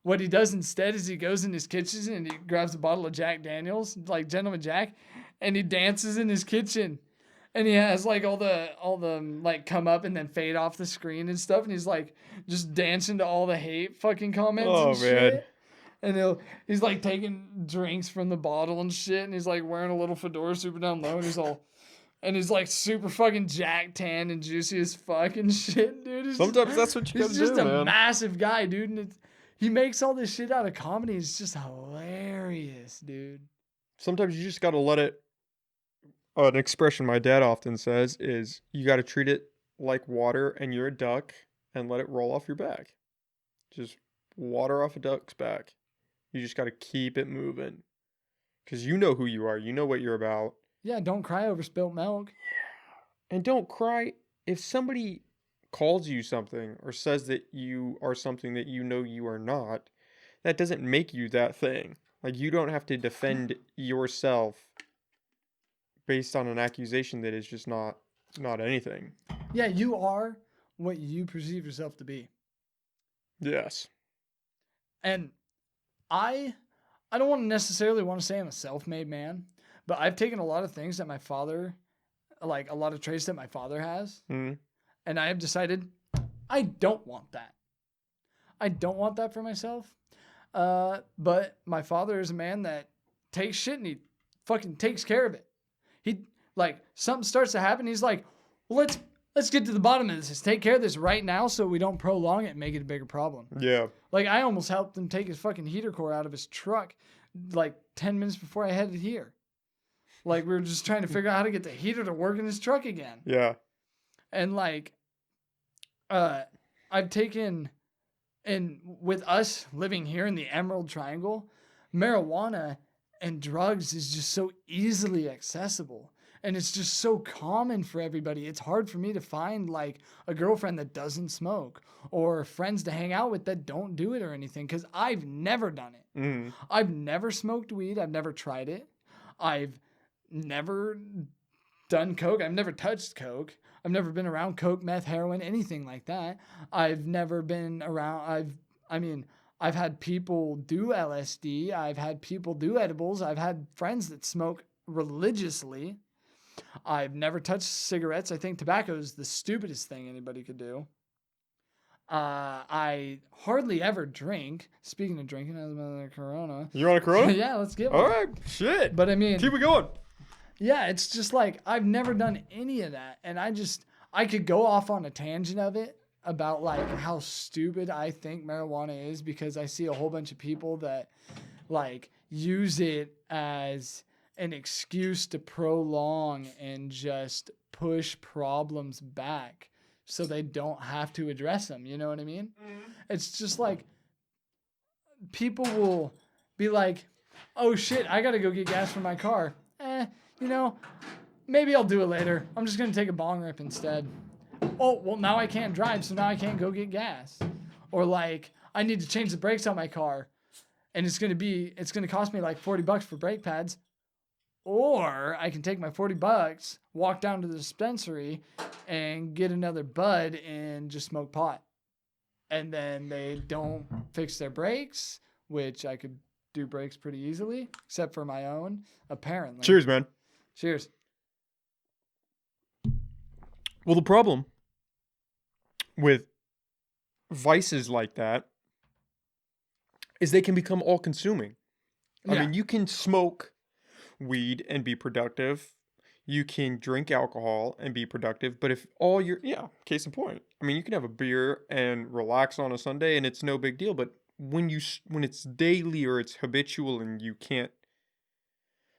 What he does instead is he goes in his kitchen and he grabs a bottle of Jack Daniels, like Gentleman Jack, and he dances in his kitchen. And he has like all the like come up and then fade off the screen and stuff. And he's like just dancing to all the hate fucking comments and shit. And he's like taking drinks from the bottle and shit. And he's like wearing a little fedora super down low. And he's like super fucking jack tan and juicy as fuck and shit, dude. Sometimes that's what you gotta do, He's just a man. massive guy, dude. And he makes all this shit out of comedy. It's just hilarious, dude. Sometimes you just gotta let it. An expression my dad often says is you gotta treat it like water and you're a duck and let it roll off your back. Just water off a duck's back. You just gotta keep it moving. Because you know who you are. You know what you're about. Yeah, don't cry over spilt milk. And don't cry if somebody calls you something or says that you are something that you know you are not. That doesn't make you that thing. Like, you don't have to defend yourself based on an accusation that is just not anything. Yeah, you are what you perceive yourself to be. Yes. And I don't want to necessarily want to say I'm a self-made man, but I've taken a lot of things that my father, like a lot of traits that my father has, Mm-hmm. and I have decided I don't want that. I don't want that for myself. But my father is a man that takes shit and he fucking takes care of it. He, like, something starts to happen. He's like, well, let's get to the bottom of this. Let's take care of this right now so we don't prolong it and make it a bigger problem. Yeah. Like, I almost helped him take his fucking heater core out of his truck like 10 minutes before I headed here. Like, we were just trying to figure out how to get the heater to work in his truck again. Yeah. And like, I've taken, and with us living here in the Emerald Triangle, marijuana and drugs is just so easily accessible. And it's just so common for everybody. It's hard for me to find like a girlfriend that doesn't smoke or friends to hang out with that don't do it or anything, because I've never done it. Mm-hmm. I've never smoked weed. I've never tried it. I've never done coke. I've never touched coke. I've never been around coke, meth, heroin, anything like that. I've never been around. I've had people do LSD. I've had people do edibles. I've had friends that smoke religiously. I've never touched cigarettes. I think tobacco is the stupidest thing anybody could do. I hardly ever drink. Speaking of drinking, I was on a Corona. You want a Corona? Yeah, let's get one. All right. Shit. But I mean, keep it going. yeah, it's just like I've never done any of that, and I could go off on a tangent of it about like how stupid I think marijuana is, because I see a whole bunch of people that like use it as an excuse to prolong and just push problems back so they don't have to address them. You know what I mean? Mm-hmm. It's just like people will be like, oh shit, I gotta go get gas for my car. You know, maybe I'll do it later. I'm just gonna take a bong rip instead. Oh, well, now I can't drive, so now I can't go get gas. Or like, I need to change the brakes on my car, and it's gonna cost me like $40 for brake pads. Or I can take my $40, walk down to the dispensary, and get another bud and just smoke pot. And then they don't fix their brakes, which I could do brakes pretty easily, except for my own, apparently. Cheers, man. Cheers. Well, the problem with vices like that is they can become all-consuming. I mean, you can smoke weed and be productive. you can drink alcohol and be productive, but if all your yeah, case in point. I mean, you can have a beer and relax on a Sunday and it's no big deal, but when it's daily or it's habitual and you can't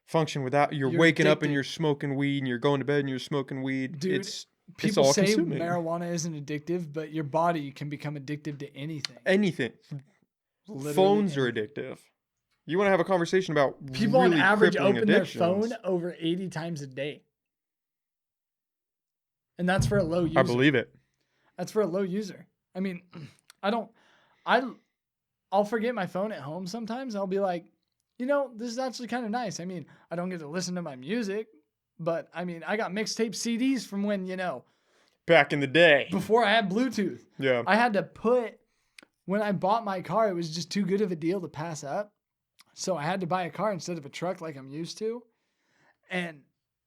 function without you're You're waking up and you're addicted. smoking weed and you're going to bed and you're smoking weed, Dude, it's people all say consuming. marijuana isn't addictive, but your body can become addicted to anything. Anything. Literally Phones are anything. addictive. You want to have a conversation about People on really average crippling open their phone addictions? over 80 times a day. And that's for a low I user. believe it. That's for a low user. I mean, I don't I I'll forget my phone at home sometimes. I'll be like, this is actually kind of nice. I mean, I don't get to listen to my music, but I mean, I got mixtape CDs from when, Back in the day. before I had Bluetooth. Yeah. I had to when I bought my car, it was just too good of a deal to pass up. So I had to buy a car instead of a truck like I'm used to. And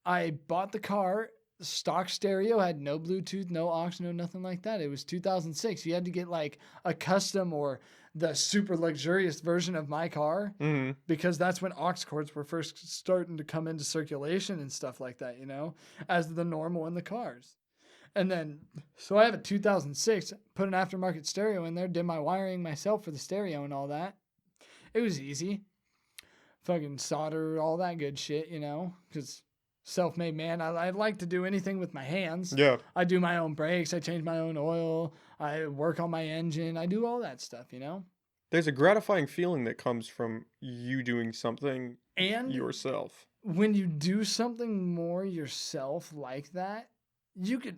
I bought the car, stock stereo, had no Bluetooth, no aux, no nothing like that. It was 2006. You had to get like a custom or the super luxurious version of my car Mm-hmm. because that's when aux cords were first starting to come into circulation and stuff like that, as the normal in the cars. And then, so I have a 2006, put an aftermarket stereo in there, did my wiring myself for the stereo and all that. It was easy. Fucking solder, all that good shit, because self-made man, I like to do anything with my hands. Yeah. I do my own brakes, I change my own oil, I work on my engine, I do all that stuff, There's a gratifying feeling that comes from you doing something And yourself. when you do something more yourself like that, you could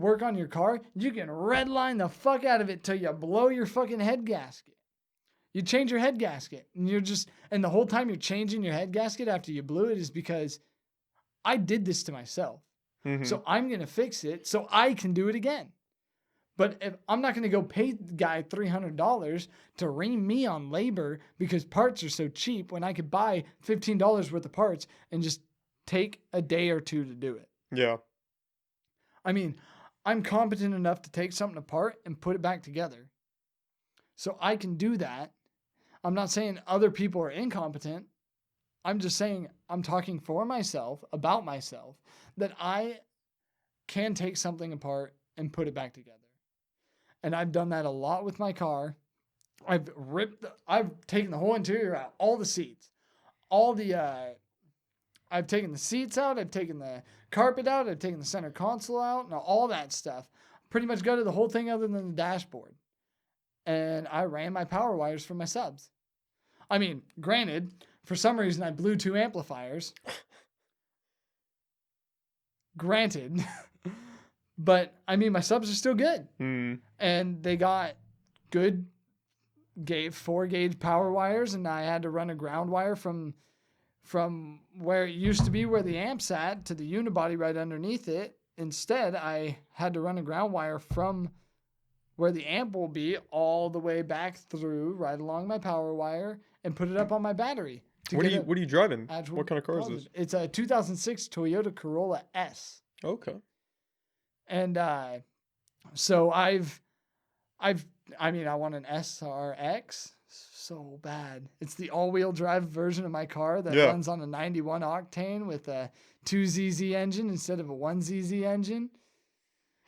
work on your car. You can redline the fuck out of it till you blow your fucking head gasket. You change your head gasket and the whole time you're changing your head gasket after you blew it is because I did this to myself. Mm-hmm. So I'm going to fix it so I can do it again. But if I'm not going to go pay the guy $300 to ream me on labor because parts are so cheap when I could buy $15 worth of parts and just take a day or two to do it. Yeah. I mean, I'm competent enough to take something apart and put it back together. So I can do that. I'm not saying other people are incompetent. I'm just saying I'm talking for myself, about myself, that I can take something apart and put it back together. And I've done that a lot with my car. I've taken the whole interior out, all the seats, I've taken the seats out, I've taken the carpet out, I've taken the center console out, and all that stuff. Pretty much gutted the whole thing other than the dashboard. And I ran my power wires from my subs. I mean, granted, for some reason I blew 2 amplifiers. Granted. But, I mean, my subs are still good. Mm. And they got good 4-gauge power wires, and I had to run a ground wire from where it used to be where the amp's at to the unibody right underneath it. Instead, I had to run a ground wire from where the amp will be all the way back through right along my power wire and put it up on my battery. What are you driving? Actual What kind of car is positive. this? It's a 2006 Toyota Corolla S. Okay. And so I want an SRX so bad. It's the all-wheel drive version of my car that runs on a 91 octane with a 2ZZ engine instead of a 1ZZ engine.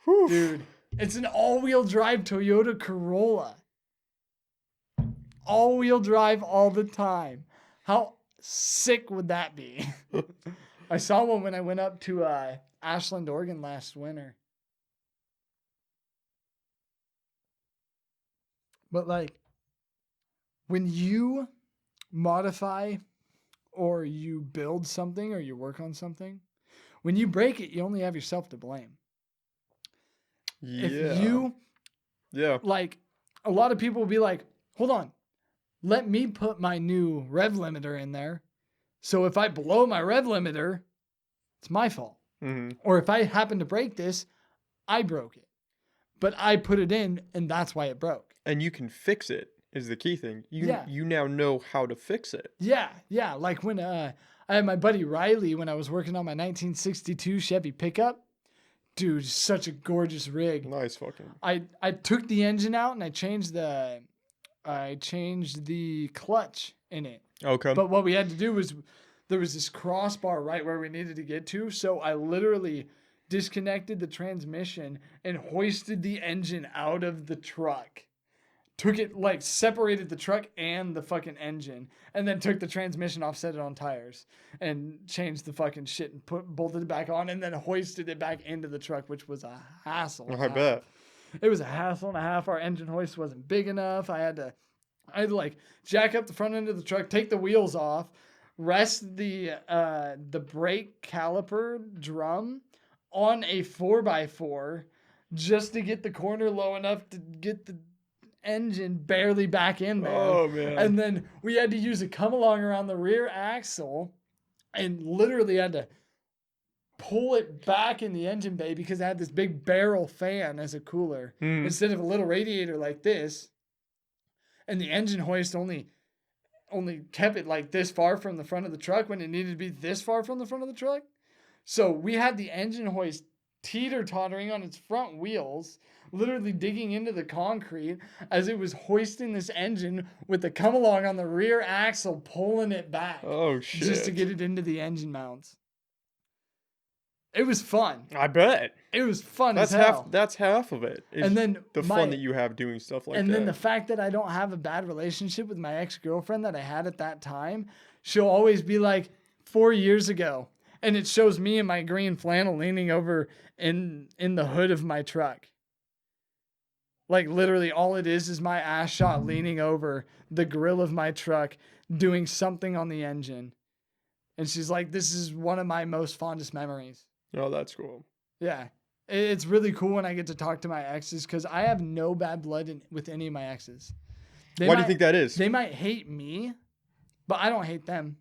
Whew. Dude, it's an all-wheel drive Toyota Corolla. All-wheel drive all the time. How sick would that be? I saw one when I went up to Ashland, Oregon last winter. But like, when you modify or you build something or you work on something, when you break it, you only have yourself to blame. Yeah. If you, like, a lot of people will be like, hold on, let me put my new rev limiter in there. So if I blow my rev limiter, it's my fault. Mm-hmm. Or if I happen to break this, I broke it. But I put it in, and that's why it broke. And you can fix it is the key thing. You now know how to fix it. Yeah. Like when I had my buddy Riley when I was working on my 1962 Chevy pickup. Dude, such a gorgeous rig. Nice fucking. I took the engine out and I changed the clutch in it. Okay. But what we had to do was there was this crossbar right where we needed to get to. So I literally disconnected the transmission and hoisted the engine out of the truck. Took it, like, separated the truck and the fucking engine, and then took the transmission off, set it on tires, and changed the fucking shit and bolted it back on, and then hoisted it back into the truck, which was a hassle. I bet. It was a hassle and a half. Our engine hoist wasn't big enough. I had to like jack up the front end of the truck, take the wheels off, rest the brake caliper drum on a 4x4 just to get the corner low enough to get the engine barely back in there. Oh, man. And then we had to use a come along around the rear axle and literally had to pull it back in the engine bay because it had this big barrel fan as a cooler instead of a little radiator like this. And the engine hoist only kept it like this far from the front of the truck when it needed to be this far from the front of the truck. So we had the engine hoist teeter-tottering on its front wheels, literally digging into the concrete as it was hoisting this engine with the come-along on the rear axle, pulling it back. Oh, shit. Just to get it into the engine mounts. It was fun. I bet. It was fun as hell. That's half of it. And then the fun that you have doing stuff like that. And then the fact that I don't have a bad relationship with my ex-girlfriend that I had at that time, she'll always be like, 4 years ago. And it shows me in my green flannel leaning over in the hood of my truck. Like, literally all it is my ass shot leaning over the grill of my truck doing something on the engine. And she's like, this is one of my most fondest memories. Oh, that's cool. Yeah. It's really cool when I get to talk to my exes because I have no bad blood with any of my exes. Why do you think that is? They might hate me, but I don't hate them.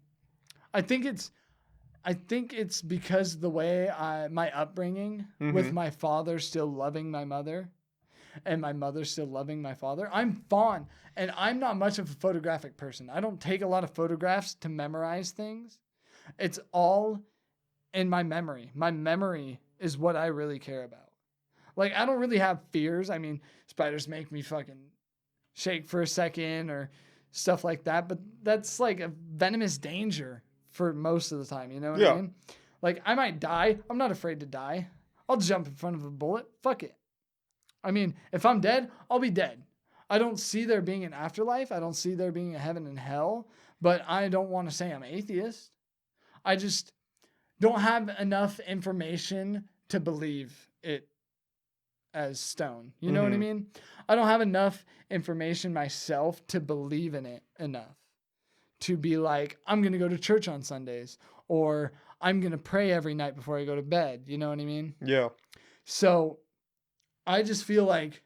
I think it's because the way my upbringing with my father still loving my mother and my mother still loving my father. I'm fond, and I'm not much of a photographic person. I don't take a lot of photographs to memorize things. It's all in my memory. My memory is what I really care about. Like, I don't really have fears. I mean, spiders make me fucking shake for a second or stuff like that, but that's like a venomous danger for most of the time, you know what I mean? Like, I might die. I'm not afraid to die. I'll jump in front of a bullet. Fuck it. I mean, if I'm dead, I'll be dead. I don't see there being an afterlife. I don't see there being a heaven and hell, but I don't want to say I'm atheist. I just don't have enough information to believe it as stone. You know what I mean? I don't have enough information myself to believe in it enough to be like, I'm going to go to church on Sundays or I'm going to pray every night before I go to bed. You know what I mean? Yeah. So I just feel like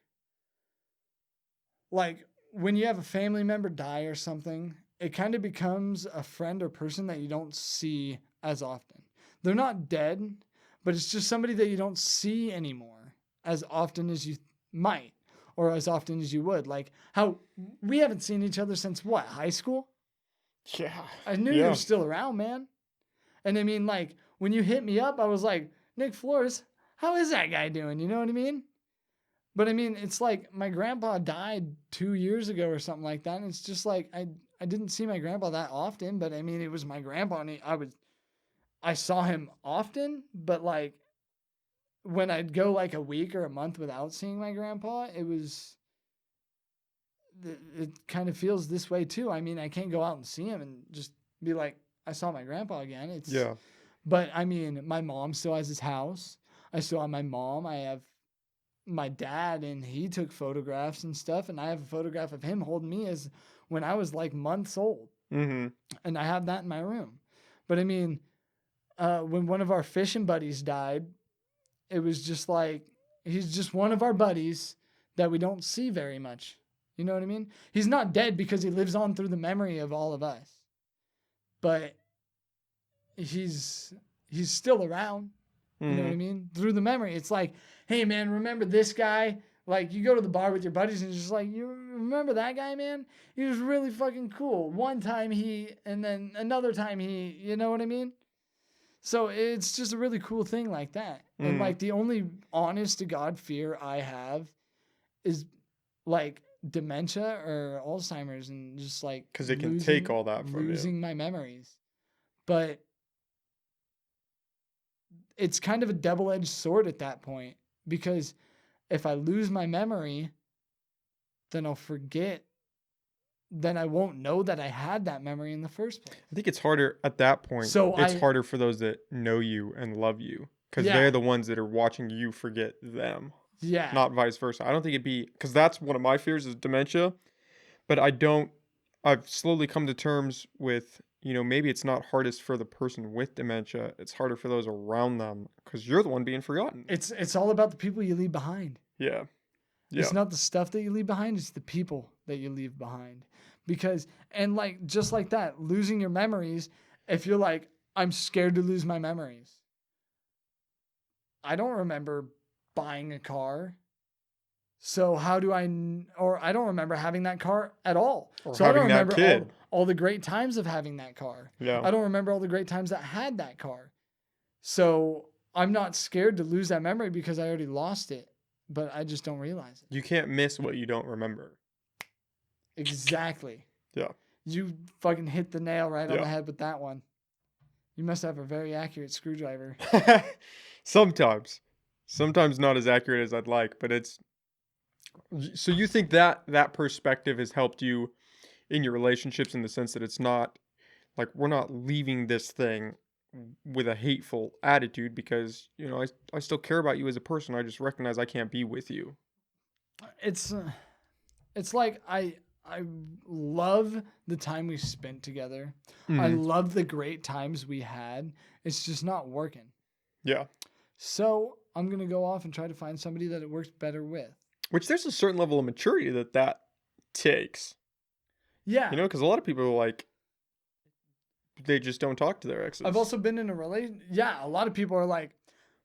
when you have a family member die or something, it kind of becomes a friend or person that you don't see as often. They're not dead, but it's just somebody that you don't see anymore as often as you might or as often as you would. Like how we haven't seen each other since what, high school? Yeah. I knew you were still around, man. And I mean, like, when you hit me up, I was like, Nick Flores, how is that guy doing? You know what I mean? But I mean, it's like my grandpa died 2 years ago or something like that. And it's just like, I didn't see my grandpa that often, but I mean, it was my grandpa and I saw him often, but like when I'd go like a week or a month without seeing my grandpa, it kind of feels this way too. I mean, I can't go out and see him and just be like, I saw my grandpa again. But I mean, my mom still has his house. I still have my mom. I have my dad, and he took photographs and stuff. And I have a photograph of him holding me as when I was like months old. And I have that in my room. But I mean, when one of our fishing buddies died, it was just like, he's just one of our buddies that we don't see very much. You know what I mean? He's not dead because he lives on through the memory of all of us. But he's still around. You know what I mean? Through the memory. It's like, hey, man, remember this guy? Like, you go to the bar with your buddies and it's just like, you remember that guy, man? He was really fucking cool. One time and then another time you know what I mean? So it's just a really cool thing like that. And like the only honest to God fear I have is like dementia or Alzheimer's and just like because it can take all that from you. Losing my memories. But it's kind of a double-edged sword at that point, because if I lose my memory, then I'll forget. Then I won't know that I had that memory in the first place. I think it's harder at that point. So It's harder for those that know you and love you because they're yeah, the ones that are watching you forget them, yeah. not vice versa. I don't think it'd be because that's one of my fears is dementia, but I don't. I've slowly come to terms with, maybe it's not hardest for the person with dementia. It's harder for those around them because you're the one being forgotten. It's all about the people you leave behind. Yeah. It's Yeah. not the stuff that you leave behind, it's the people that you leave behind. Because, and like, just like that, losing your memories, if you're like, I'm scared to lose my memories. I don't remember buying a car. So how do or I don't remember having that car at all. Or So I don't having that remember kid. all the great times of having that car. Yeah. I don't remember all the great times that I had that car. So I'm not scared to lose that memory because I already lost it, but I just don't realize it. You can't miss what you don't remember. Exactly. Yeah. You fucking hit the nail right on Yeah. the head with that one. You must have a very accurate screwdriver. Sometimes. Sometimes not as accurate as I'd like, but it's so you think that perspective has helped you in your relationships in the sense that it's not like we're not leaving this thing with a hateful attitude because, I still care about you as a person. I just recognize I can't be with you. It's like I love the time we spent together. I Mhm. love the great times we had. It's just not working. Yeah. So I'm gonna go off and try to find somebody that it works better with. Which there's a certain level of maturity that takes. Yeah. Because a lot of people are like, they just don't talk to their exes. I've also been in a relation. Yeah, a lot of people are like,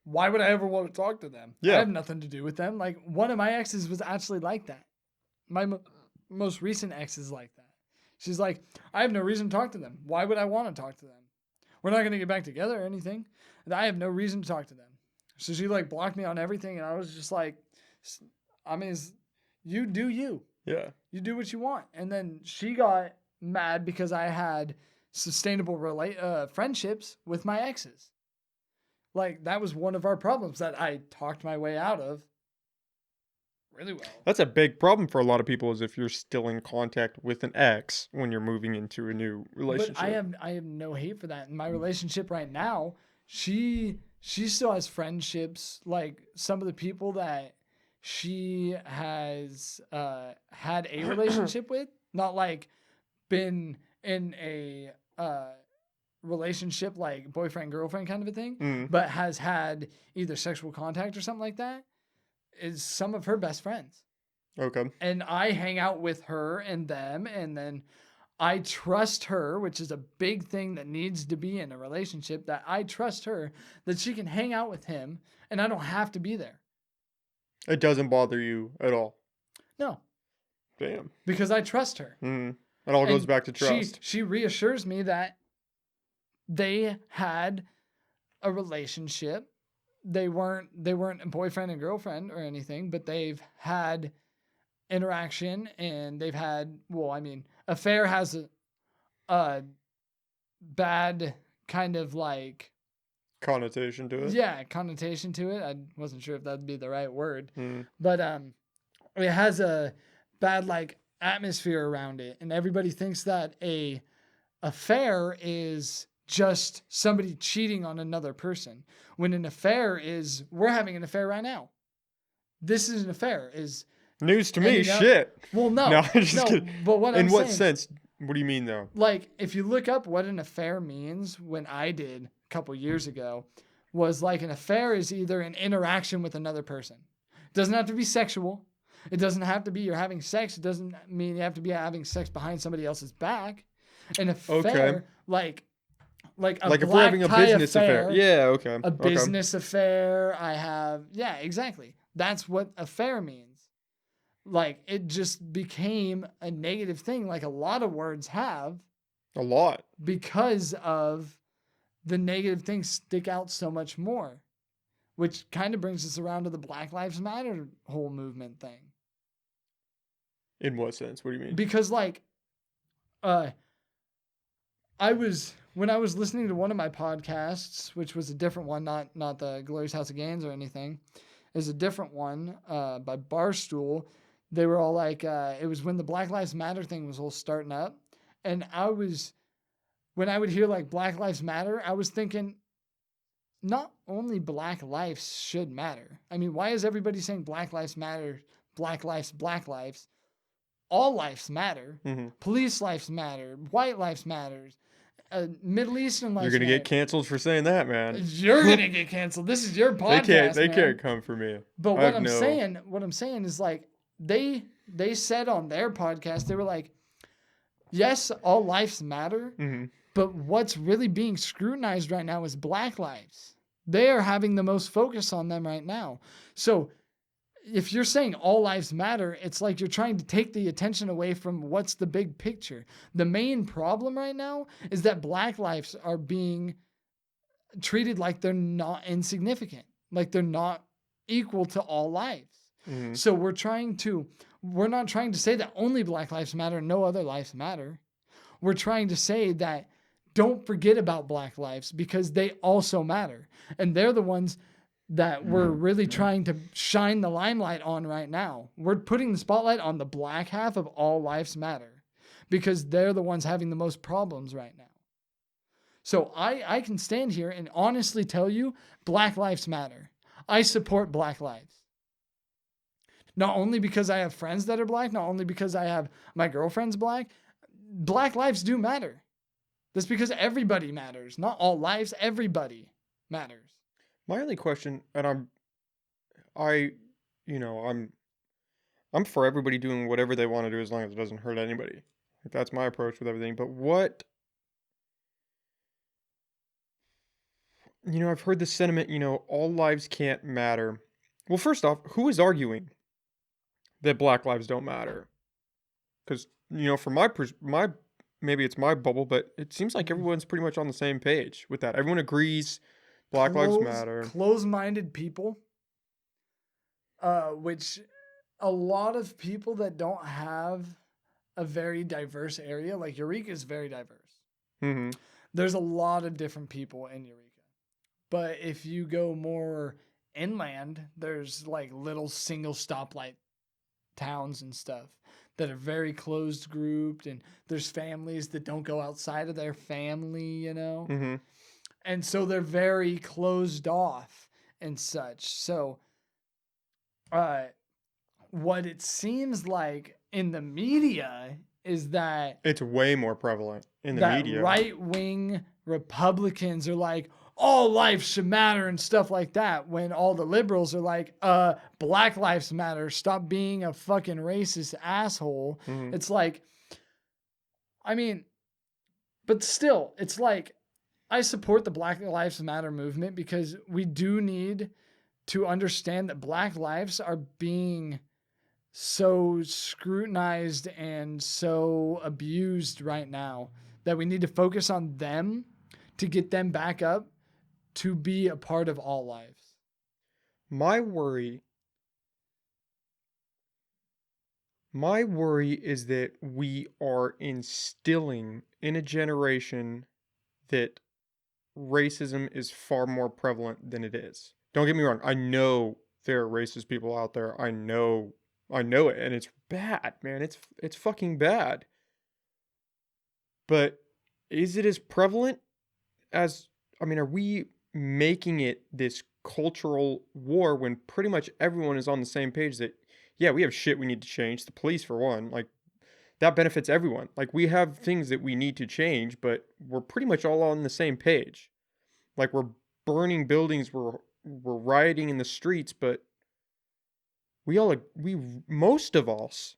why would I ever want to talk to them? I Yeah. have nothing to do with them. Like, one of my exes was actually like that. My most recent ex is like that. She's like, I have no reason to talk to them. Why would I want to talk to them? We're not going to get back together or anything. And I have no reason to talk to them. So she like blocked me on everything. And I was just like, I mean, you do you. Yeah. You do what you want. And then she got mad because I had sustainable friendships with my exes. Like, that was one of our problems that I talked my way out of really well. That's a big problem for a lot of people is if you're still in contact with an ex when you're moving into a new relationship. But I have no hate for that. In my relationship right now, she still has friendships, like some of the people that she has had a relationship with, not like been in a relationship like boyfriend girlfriend kind of a thing, but has had either sexual contact or something like that, is some of her best friends. Okay. And I hang out with her and them, and then I trust her, which is a big thing that needs to be in a relationship, that I trust her that she can hang out with him and I don't have to be there. It doesn't bother you at all. No. Damn. Because I trust her. It all goes back to trust. She reassures me that they had a relationship. They weren't a boyfriend and girlfriend or anything, but they've had interaction and they've had, well, I mean, affair has a bad kind of like Connotation to it. yeah, connotation to it. I wasn't sure if that'd be the right word, Mm. but it has a bad like atmosphere around it, and everybody thinks that a affair is just somebody cheating on another person, when an affair is we're having an affair right now. This is an affair. Is News to me, hanging out- shit. Well, no, No, I'm just no. kidding. But what In I'm what saying, sense? What do you mean, though? like if you look up what an affair means, when I did a couple years ago, was like an affair is either an interaction with another person. It doesn't have to be sexual. It doesn't have to be you're having sex. It doesn't mean you have to be having sex behind somebody else's back. An affair, Okay. like a Like if we're black having a tie business affair. Yeah, okay. a business affair. I have, yeah, exactly. That's what affair means. Like it just became a negative thing, like a lot of words have, A lot. because of the negative things stick out so much more, which kind of brings us around to the Black Lives Matter whole movement thing. In what sense? What do you mean? Because like, I was when I was listening to one of my podcasts, which was a different one, not the Glorious House of Gains or anything, is a different one by Barstool. They were all like, it was when the Black Lives Matter thing was all starting up, and when I would hear like Black Lives Matter, I was thinking, not only Black lives should matter. I mean, why is everybody saying Black Lives Matter, Black lives, Black lives? All lives matter. Mm-hmm. Police lives matter. White lives matters. Middle Eastern You're lives gonna matter. get canceled for saying that, man. You're gonna get canceled. This is your podcast. They man. can't come for me. But what I'm saying is like they said on their podcast, they were like, yes, all lives matter, Mm-hmm. but what's really being scrutinized right now is Black lives. They are having the most focus on them right now. So if you're saying all lives matter, it's like you're trying to take the attention away from what's the big picture. The main problem right now is that Black lives are being treated like they're not insignificant, like they're not equal to all lives. Mm-hmm. So we're not trying to say that only Black lives matter and no other lives matter. We're trying to say that don't forget about Black lives because they also matter. And they're the ones that we're really trying to shine the limelight on right now. We're putting the spotlight on the Black half of all lives matter because they're the ones having the most problems right now. So I can stand here and honestly tell you Black lives matter. I support Black lives. Not only because I have friends that are Black, not only because I have my girlfriend's Black. Black lives do matter. That's because everybody matters. Not all lives, everybody matters. My only question, and I'm for everybody doing whatever they want to do as long as it doesn't hurt anybody. Like, that's my approach with everything. But I've heard the sentiment, all lives can't matter. Well, first off, who is arguing that Black lives don't matter? Because, from my maybe it's my bubble, but it seems like everyone's pretty much on the same page with that. Everyone agrees Black lives matter. Close-minded people, which a lot of people that don't have a very diverse area, like Eureka is very diverse. Mm-hmm. There's a lot of different people in Eureka. But if you go more inland, there's like little single stoplight towns and stuff that are very closed grouped, and there's families that don't go outside of their family, Mm-hmm. and so they're very closed off and such. So what it seems like in the media is that It's way more prevalent in the media. Right-wing Republicans are like, all lives should matter and stuff like that, when all the liberals are like, Black lives matter, stop being a fucking racist asshole. Mm-hmm. It's like, I mean, but still, it's like, I support the Black Lives Matter movement because we do need to understand that Black lives are being so scrutinized and so abused right now that we need to focus on them to get them back up to be a part of all lives. My worry is that we are instilling in a generation that racism is far more prevalent than it is. Don't get me wrong. I know there are racist people out there. I know it, and it's bad, man. It's fucking bad. But is it as prevalent as, are we making it this cultural war when pretty much everyone is on the same page that, yeah, we have shit we need to change. The police, for one, like, that benefits everyone. Like, we have things that we need to change, but we're pretty much all on the same page. Like, we're burning buildings, we're rioting in the streets, but most of us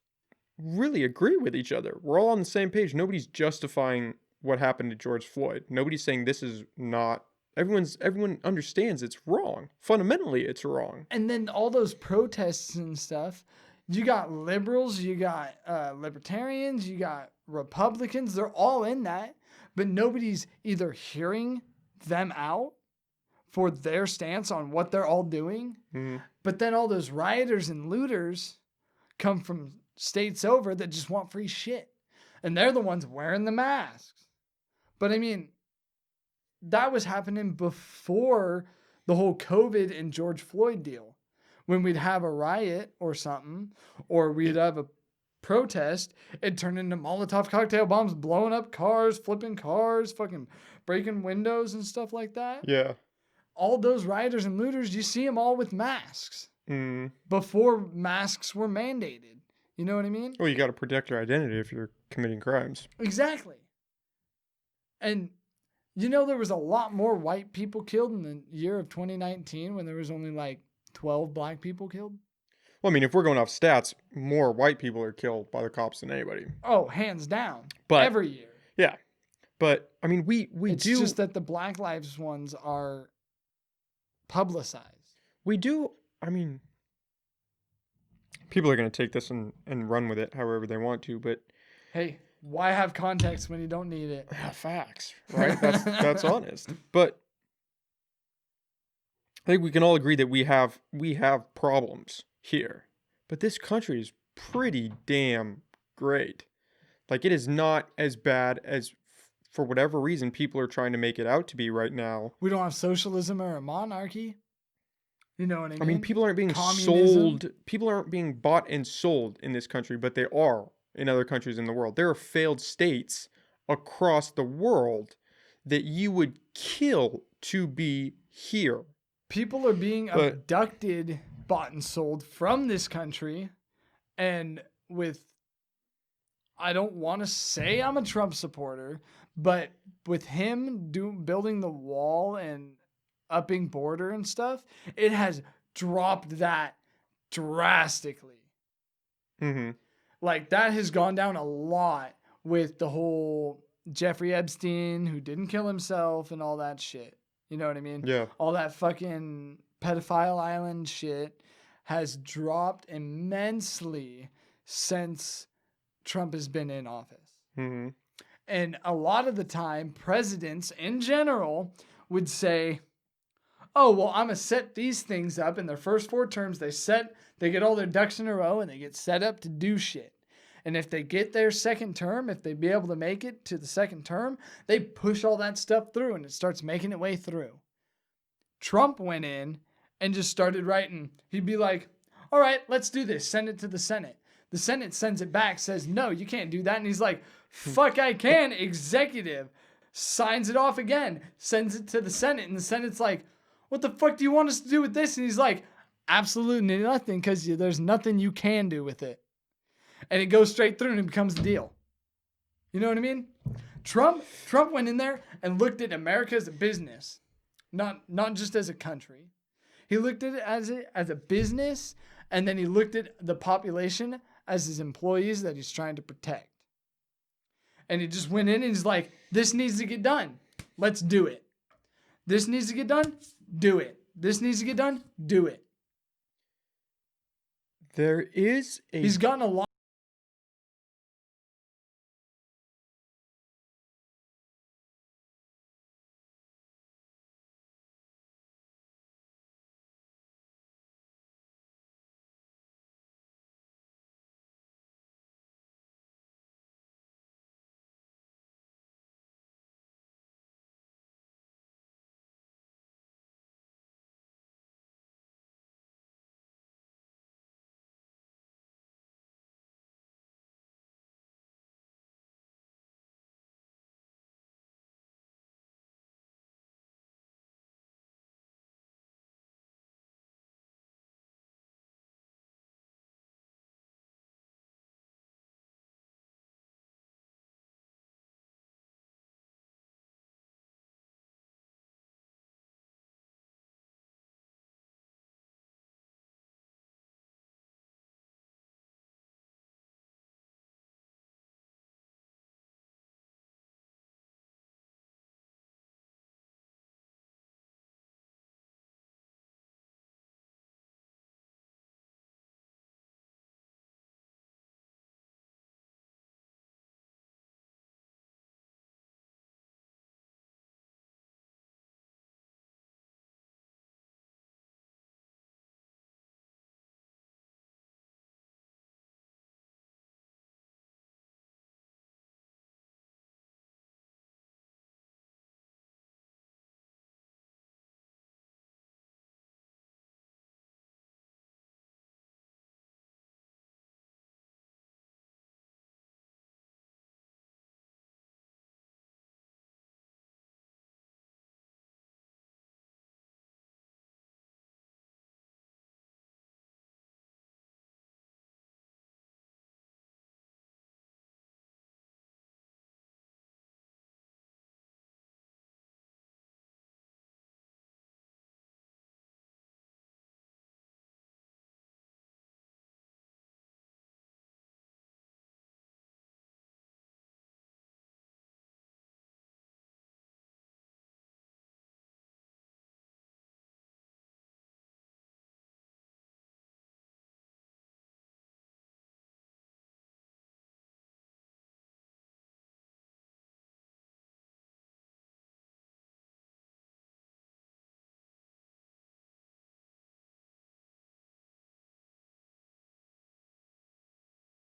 really agree with each other. We're all on the same page. Nobody's justifying what happened to George Floyd. Nobody's saying this is not. Everyone understands it's wrong. Fundamentally, it's wrong. And then all those protests and stuff, you got liberals, you got libertarians, you got Republicans. They're all in that, but nobody's either hearing them out for their stance on what they're all doing. Mm-hmm. But then all those rioters and looters come from states over that just want free shit. And they're the ones wearing the masks. But I mean, that was happening before the whole COVID and George Floyd deal. When we'd have a riot or something, or we'd have a protest, it turned into Molotov cocktail bombs, blowing up cars, flipping cars, fucking breaking windows and stuff like that. Yeah. All those rioters and looters, you see them all with masks Mm. before masks were mandated. You know what I mean? Well, you got to protect your identity if you're committing crimes. Exactly. And you know, there was a lot more white people killed in the year of 2019 when there was only like 12 black people killed. Well, I mean, if we're going off stats, more white people are killed by the cops than anybody. Oh, hands down. But every year. yeah, but I mean, we It's do just that the Black Lives ones are publicized. we do. I mean, people are going to take this and run with it however they want to, but Hey, why have context when you don't need it? facts, right? That's honest. But I think we can all agree that we have problems here. But this country is pretty damn great. Like, it is not as bad as, for whatever reason, people are trying to make it out to be right now. We don't have socialism or a monarchy. You know what I mean? I mean, people aren't being Communism. sold. People aren't being bought and sold in this country, but they are in other countries in the world. There are failed states across the world that you would kill to be here. People are being abducted, bought and sold from this country. And I don't want to say I'm a Trump supporter, but with him building the wall and upping border and stuff, it has dropped that drastically. Mm-hmm. Like, that has gone down a lot with the whole Jeffrey Epstein, who didn't kill himself and all that shit. You know what I mean? Yeah. All that fucking pedophile island shit has dropped immensely since Trump has been in office. Mm-hmm. And a lot of the time, presidents in general would say, oh, well, I'm going to set these things up in their first 4 terms. They get all their ducks in a row and they get set up to do shit. And if they get their second term, if they be able to make it to the second term, they push all that stuff through and it starts making its way through. Trump went in and just started writing. He'd be like, all right, let's do this. Send it to the Senate. The Senate sends it back, says, no, you can't do that. And he's like, fuck, I can. Executive signs it off again, sends it to the Senate. And the Senate's like, what the fuck do you want us to do with this? And he's like, absolutely nothing, because there's nothing you can do with it. And it goes straight through and it becomes a deal. You know what I mean? Trump went in there and looked at America as a business, not just as a country. He looked at it as a business, and then he looked at the population as his employees that he's trying to protect. And he just went in and he's like, this needs to get done. Let's do it. This needs to get done. Do it. This needs to get done. Do it. He's gotten a lot.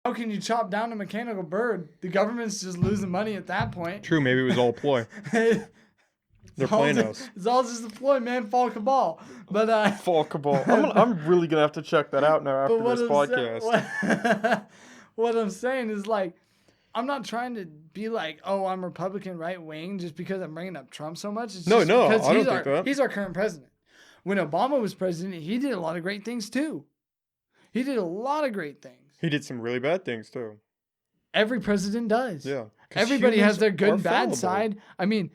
How can you chop down a mechanical bird? The government's just losing money at that point. True, maybe it was all a ploy. They're playing us. It's all just a ploy, man. Fall cabal. But Fall cabal. I'm really gonna have to check that out now after this podcast. What I'm saying is, like, I'm not trying to be like, oh, I'm Republican right wing just because I'm bringing up Trump so much. It's No, just no, because I don't think that. he's our current president. When Obama was president, he did a lot of great things too. He did a lot of great things. He did some really bad things too. Every president does. Yeah. Everybody has their good and bad fallible. side. I mean,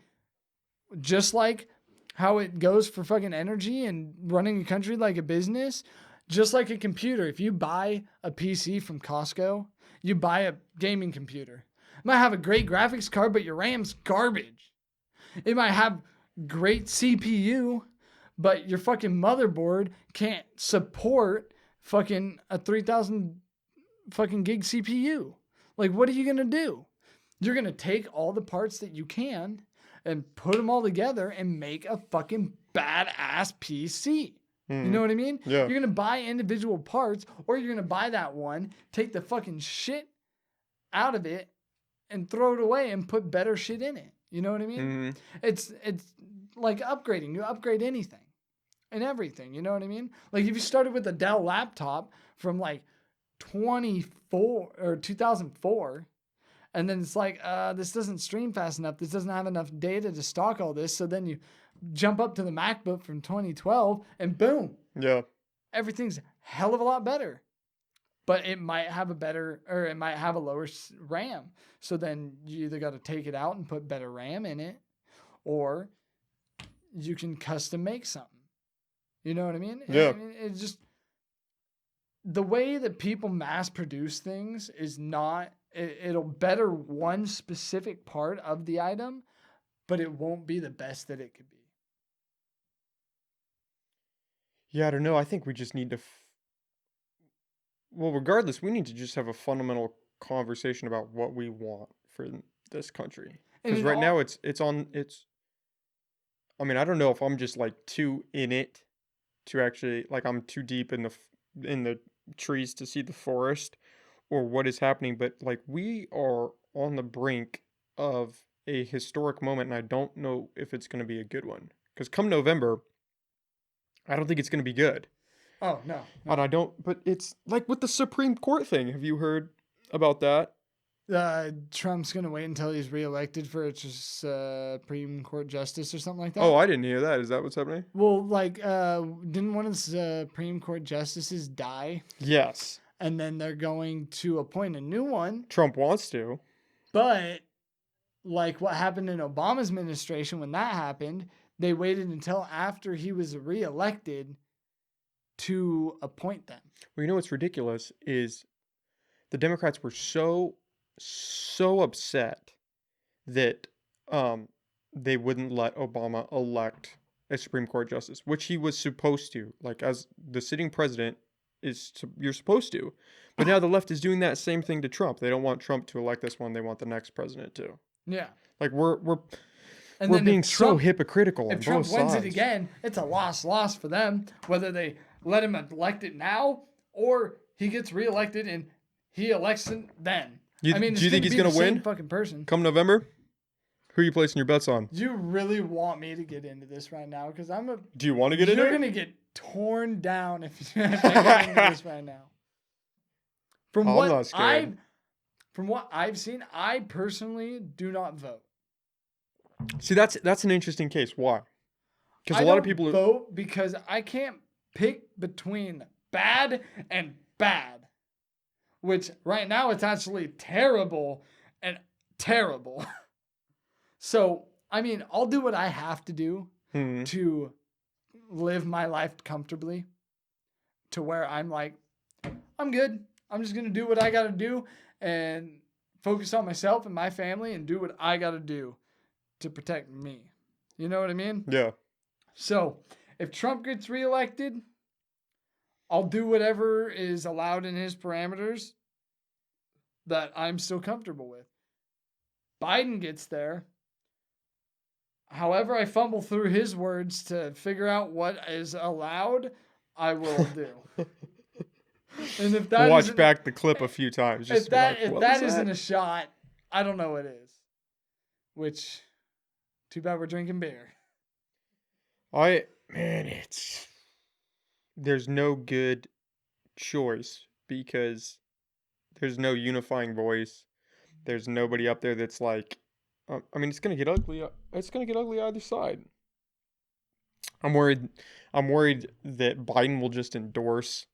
just like how it goes for fucking energy and running a country like a business, just like a computer. If you buy a PC from Costco, you buy a gaming computer. It might have a great graphics card, but your RAM's garbage. It might have great CPU, but your fucking motherboard can't support fucking a 3,000 fucking gig CPU. Like, what are you going to do? You're going to take all the parts that you can and put them all together and make a fucking badass PC. You know what I mean? Yeah. You're going to buy individual parts, or you're going to buy that one, take the fucking shit out of it and throw it away and put better shit in it. You know what I mean? It's like upgrading. You upgrade anything and everything. You know what I mean? Like, if you started with a Dell laptop from like 2004, and then it's like, this doesn't stream fast enough. This doesn't have enough data to stock all this. So then you jump up to the MacBook from 2012 and boom. Yeah. Everything's a hell of a lot better. But it might have a better, or it might have a lower RAM. So then you either got to take it out and put better RAM in it, or you can custom make something. You know what I mean? Yeah. I mean, it's just, the way that people mass produce things is not, it'll better one specific part of the item, but it won't be the best that it could be. Yeah, I don't know. I think we just need to. Well, regardless, we need to just have a fundamental conversation about what we want for this country. Because right now it's. I mean, I don't know if I'm just like too in it to actually, like, I'm too deep in the trees to see the forest or what is happening, but like, we are on the brink of a historic moment, and I don't know if it's going to be a good one. Because come November, I don't think it's going to be good. Oh, no. And I don't, but it's like with the Supreme Court thing. Have you heard about that? Trump's going to wait until he's reelected for a Supreme Court justice or something like that. Oh, I didn't hear that. Is that what's happening? Well, like, didn't one of the Supreme Court justices die? Yes. And then they're going to appoint a new one. Trump wants to. But like what happened in Obama's administration, when that happened, they waited until after he was reelected to appoint them. Well, you know what's ridiculous is the Democrats were so upset that they wouldn't let Obama elect a Supreme Court justice, which he was supposed to. Like, as the sitting president you're supposed to. But now the left is doing that same thing to Trump. They don't want Trump to elect this one. They want the next president to. Yeah. Like, we're being so hypocritical on both sides. If Trump wins it again, it's a loss for them, whether they let him elect it now or he gets reelected and he elects it then. Do you think he's going to win? Fucking person. Come November? Who are you placing your bets on? You really want me to get into this right now? Because Do you want to get into it? You're going to get torn down if I get into this right now. From what I've seen, I personally do not vote. See, that's an interesting case. Why? Because a lot of people vote because I can't pick between bad and bad, which right now it's actually terrible and terrible. So, I mean, I'll do what I have to do to live my life comfortably, to where I'm like, I'm good. I'm just going to do what I got to do and focus on myself and my family and do what I got to do to protect me. You know what I mean? Yeah. So, if Trump gets reelected, I'll do whatever is allowed in his parameters that I'm still comfortable with. Biden gets there. However I fumble through his words to figure out what is allowed, I will do. And if that Watch isn't back the clip a few times just to be like, if what was that that? isn't a shot, I don't know what is. Which, too bad we're drinking beer. Man, there's no good choice because there's no unifying voice. There's nobody up there that's like, I mean, it's gonna get ugly. It's gonna get ugly either side. I'm worried. I'm worried that Biden will just endorse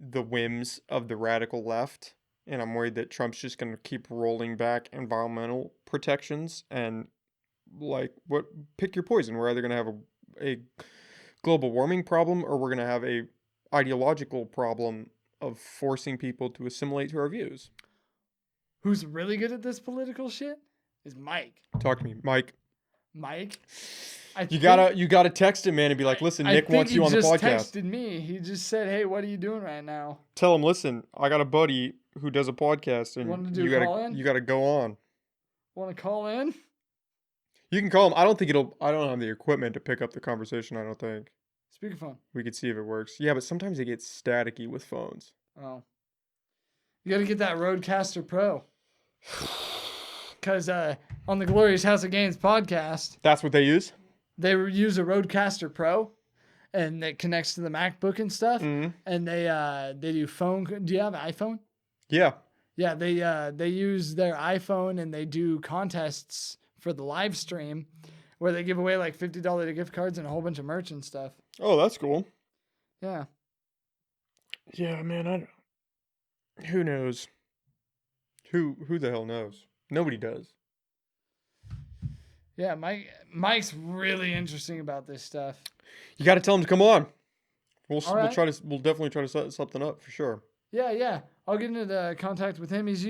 the whims of the radical left, and I'm worried that Trump's just gonna keep rolling back environmental protections and like what pick your poison. We're either gonna have a global warming problem or we're gonna have a ideological problem of forcing people to assimilate to our views. Who's really good at this political shit is Mike. Talk to me, Mike. Mike, You gotta text him, man, and be like, listen, I Nick think wants he you on the just podcast. texted me. He just said, "Hey, what are you doing right now? Tell him, listen, I got a buddy who does a podcast, and Want to do a call in? you gotta go on. Want to call in?" You can call him. I don't think it'll. I don't have the equipment to pick up the conversation. I don't think Speakerphone. we could see if it works. Yeah, but sometimes it gets staticky with phones. Oh, you got to get that Rodecaster Pro. Because on the Glorious House of Games podcast, That's what they use. they use a Rodecaster Pro, and it connects to the MacBook and stuff. Mm-hmm. And they do phone. Do you have an iPhone? Yeah. Yeah, they use their iPhone and they do contests for the live stream, where they give away like $50 gift cards and a whole bunch of merch and stuff. Oh, that's cool. Yeah. Yeah, man. Who knows? Who the hell knows? Nobody does. Yeah, Mike's really interesting about this stuff. You got to tell him to come on. We'll right. we'll definitely try to set something up for sure. Yeah. I'll get into contact with him. He's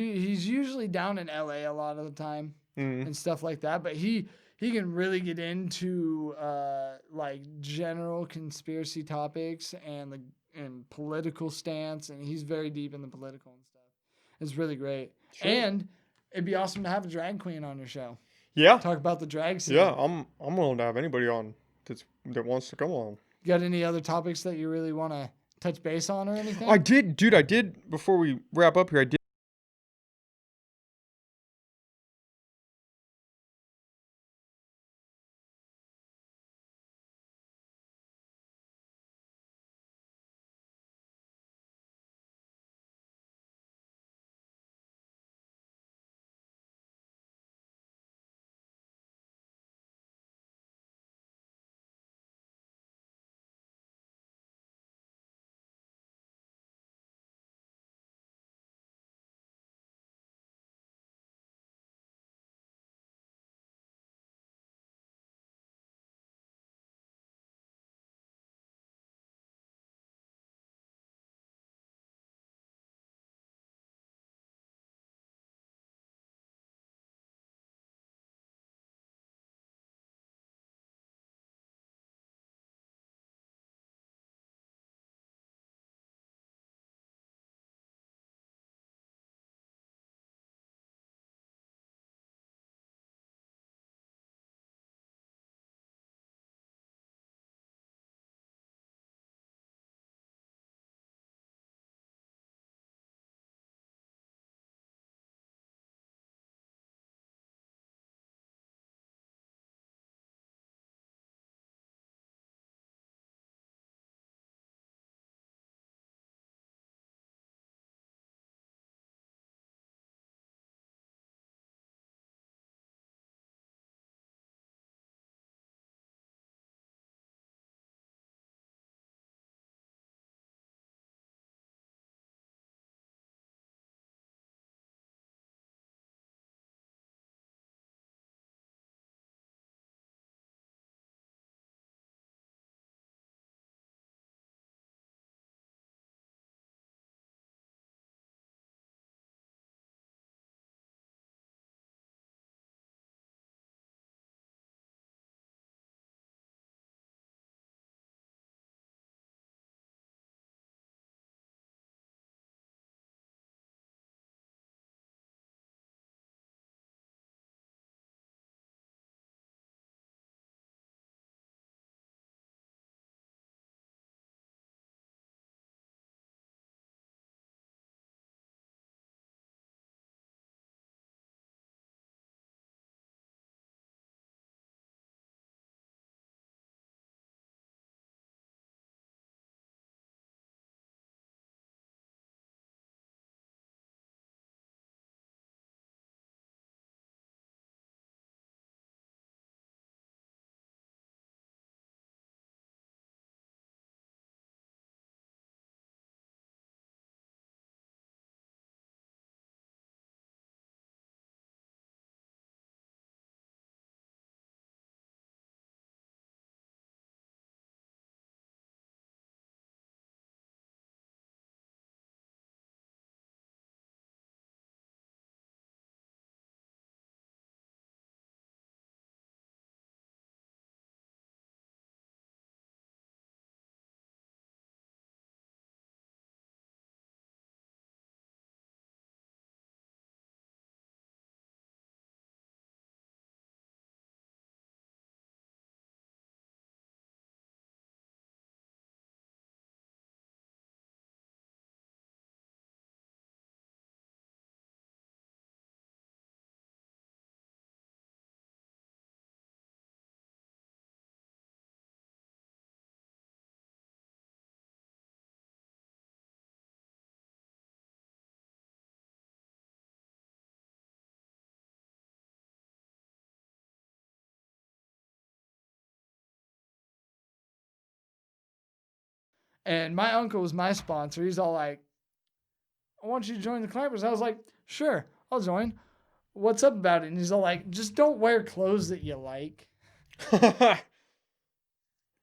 usually down in LA a lot of the time and stuff like that. But he can really get into like general conspiracy topics and political stance, and he's very deep in the political and stuff. It's really great. Sure. And it'd be awesome to have a drag queen on your show. Yeah. Talk about the drag scene. Yeah, I'm willing to have anybody on that wants to come on. You got any other topics that you really want to touch base on or anything? I did, dude. I did before we wrap up here. I did And my uncle was my sponsor. He's all like, I want you to join the Clampers. I was like, sure, I'll join. What's up about it? And he's all like, just don't wear clothes that you like.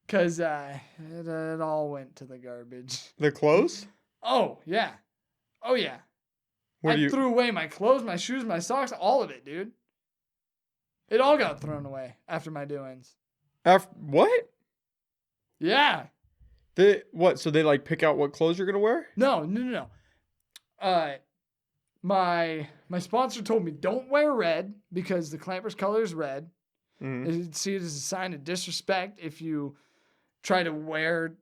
Because it all went to the garbage. The clothes? Oh, yeah. Oh, yeah. What do I you? threw away my clothes, my shoes, my socks, all of it, dude. It all got thrown away after my doings. After what? Yeah. They what? So they like pick out what clothes you're gonna wear? No. My sponsor told me don't wear red because the Clampers color is red. Mm-hmm. They see it as a sign of disrespect if you try to wear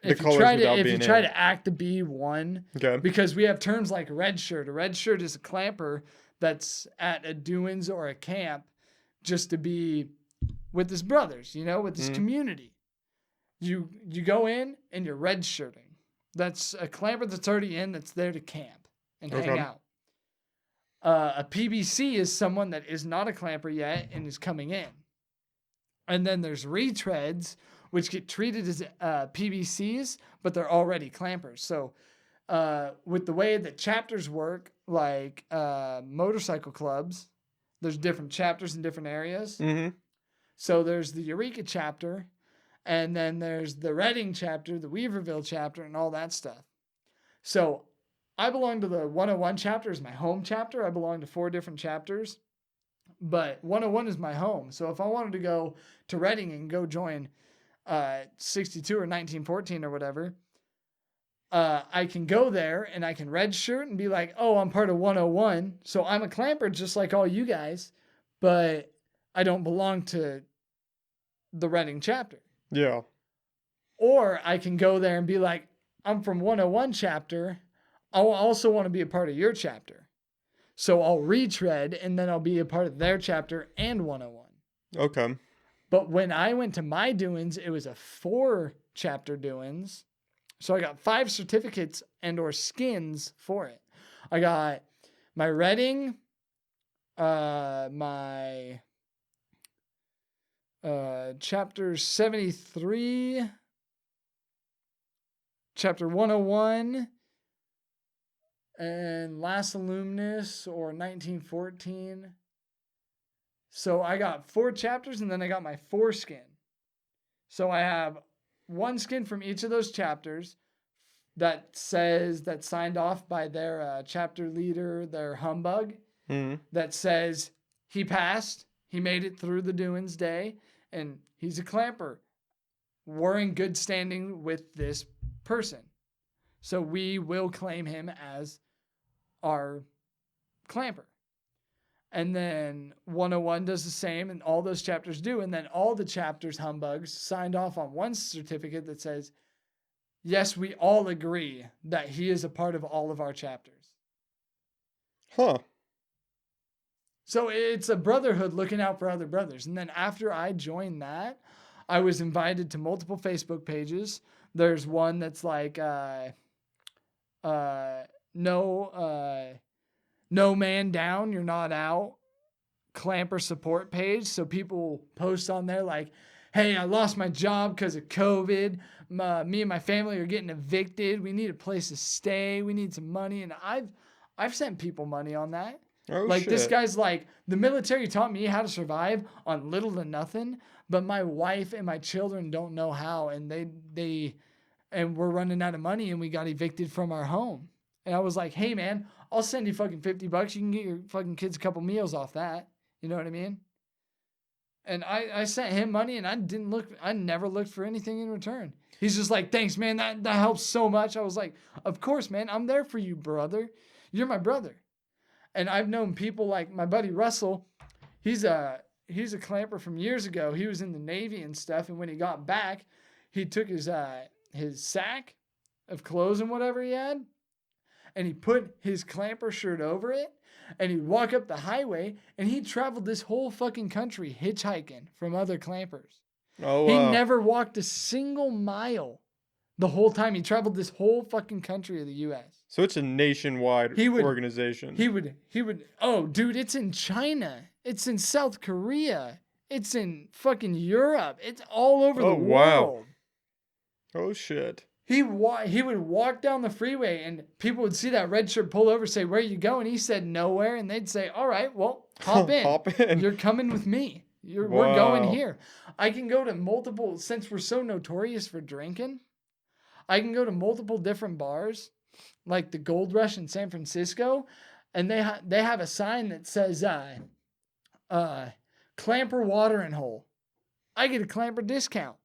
The colors without if you being try in. to act to be one. Okay. Because we have terms like red shirt. A red shirt is a clamper that's at a doings or a camp just to be with his brothers, with his community. You go in and you're red shirting. That's a clamper that's already in that's there to camp and hang out. A PBC is someone that is not a clamper yet and is coming in. And then there's retreads, which get treated as PBCs, but they're already clampers. So with the way that chapters work, like motorcycle clubs, there's different chapters in different areas. Mm-hmm. So there's the Eureka chapter, and then there's the Reading chapter, the Weaverville chapter, and all that stuff. So I belong to the 101 chapter is my home chapter. I belong to 4 different chapters, but 101 is my home. So if I wanted to go to Reading and go join 62 or 1914 or whatever, I can go there and I can redshirt and be like, oh, I'm part of 101. So I'm a clamper just like all you guys, but I don't belong to the Reading chapter. Yeah. Or I can go there and be like, I'm from 101 chapter. I also want to be a part of your chapter. So I'll retread and then I'll be a part of their chapter and 101. Okay. But when I went to my doings, it was a 4 chapter doings. So I got 5 certificates and or skins for it. I got my Reading, my chapter 73, chapter 101, and Last Alumnus or 1914. So I got 4 chapters and then I got my 4 skin. So I have 1 skin from each of those chapters that's signed off by their chapter leader, their humbug, that says he passed, he made it through the doings day, and he's a clamper. We're in good standing with this person. So we will claim him as our clamper. And then 101 does the same, and all those chapters do. And then all the chapters humbugs signed off on one certificate that says, yes, we all agree that he is a part of all of our chapters. Huh. So it's a brotherhood looking out for other brothers. And then after I joined that, I was invited to multiple Facebook pages. There's one that's like, no man down, you're not out. Clamper support page. So people post on there like, hey, I lost my job because of COVID. Me and my family are getting evicted. We need a place to stay. We need some money. And I've sent people money on that. Oh, like shit. This guy's like, the military taught me how to survive on little to nothing, but my wife and my children don't know how. And and we're running out of money and we got evicted from our home. And I was like, hey man, I'll send you fucking $50. You can get your fucking kids a couple meals off that. You know what I mean? And I sent him money and I never looked for anything in return. He's just like, thanks, man. That helps so much. I was like, of course, man. I'm there for you, brother. You're my brother. And I've known people like my buddy Russell. He's a clamper from years ago. He was in the Navy and stuff. And when he got back, he took his sack of clothes and whatever he had, and he put his clamper shirt over it, and he'd walk up the highway, and he traveled this whole fucking country hitchhiking from other clampers. Oh, He wow. never walked a single mile the whole time. He traveled this whole fucking country of the U.S. So it's a nationwide organization. He would, oh, dude, it's in China. It's in South Korea. It's in fucking Europe. It's all over the world. Wow. Oh, shit. He would walk down the freeway and people would see that red shirt pull over, say, "Where are you going?" He said, "Nowhere." And they'd say, "All right, well, hop in. Hop in. You're coming with me. We're going Wow. here." I can go to multiple, since we're so notorious for drinking, I can go to multiple different bars, like the Gold Rush in San Francisco, and they have a sign that says, Clamper Watering Hole. I get a Clamper discount.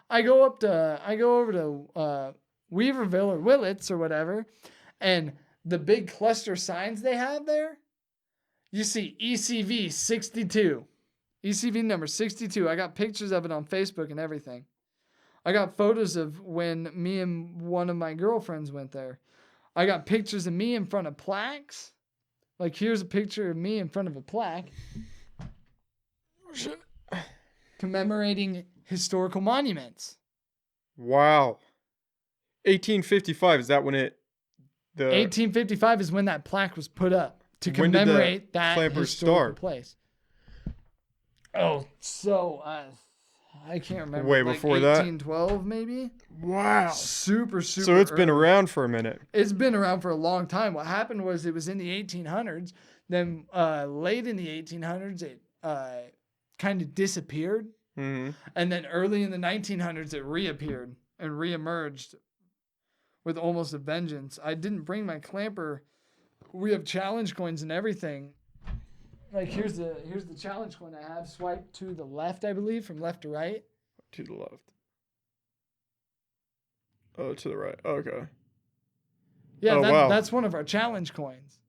I go over to Weaverville or Willits or whatever, and the big cluster signs they have there, you see ECV 62. ECV number 62. I got pictures of it on Facebook and everything. I got photos of when me and one of my girlfriends went there. I got pictures of me in front of plaques. Like, here's a picture of me in front of a plaque commemorating historical monuments. Wow. 1855, is that when it... 1855 is when that plaque was put up to When did the commemorate that Clampers historical start? place. Oh, so I can't remember. Way like before that? 1812 maybe? Wow. Super So it's been early. around for a minute. It's been around for a long time. What happened was it was in the 1800s. Then late in the 1800s, it kind of disappeared. Mm-hmm. And then early in the 1900s, it reappeared and reemerged with almost a vengeance. I didn't bring my clamper. We have challenge coins and everything. Like, here's the challenge coin I have. Swipe to the left, I believe, from left to right. To the left. Oh, to the right. Okay. Yeah, Oh, wow. that's one of our challenge coins.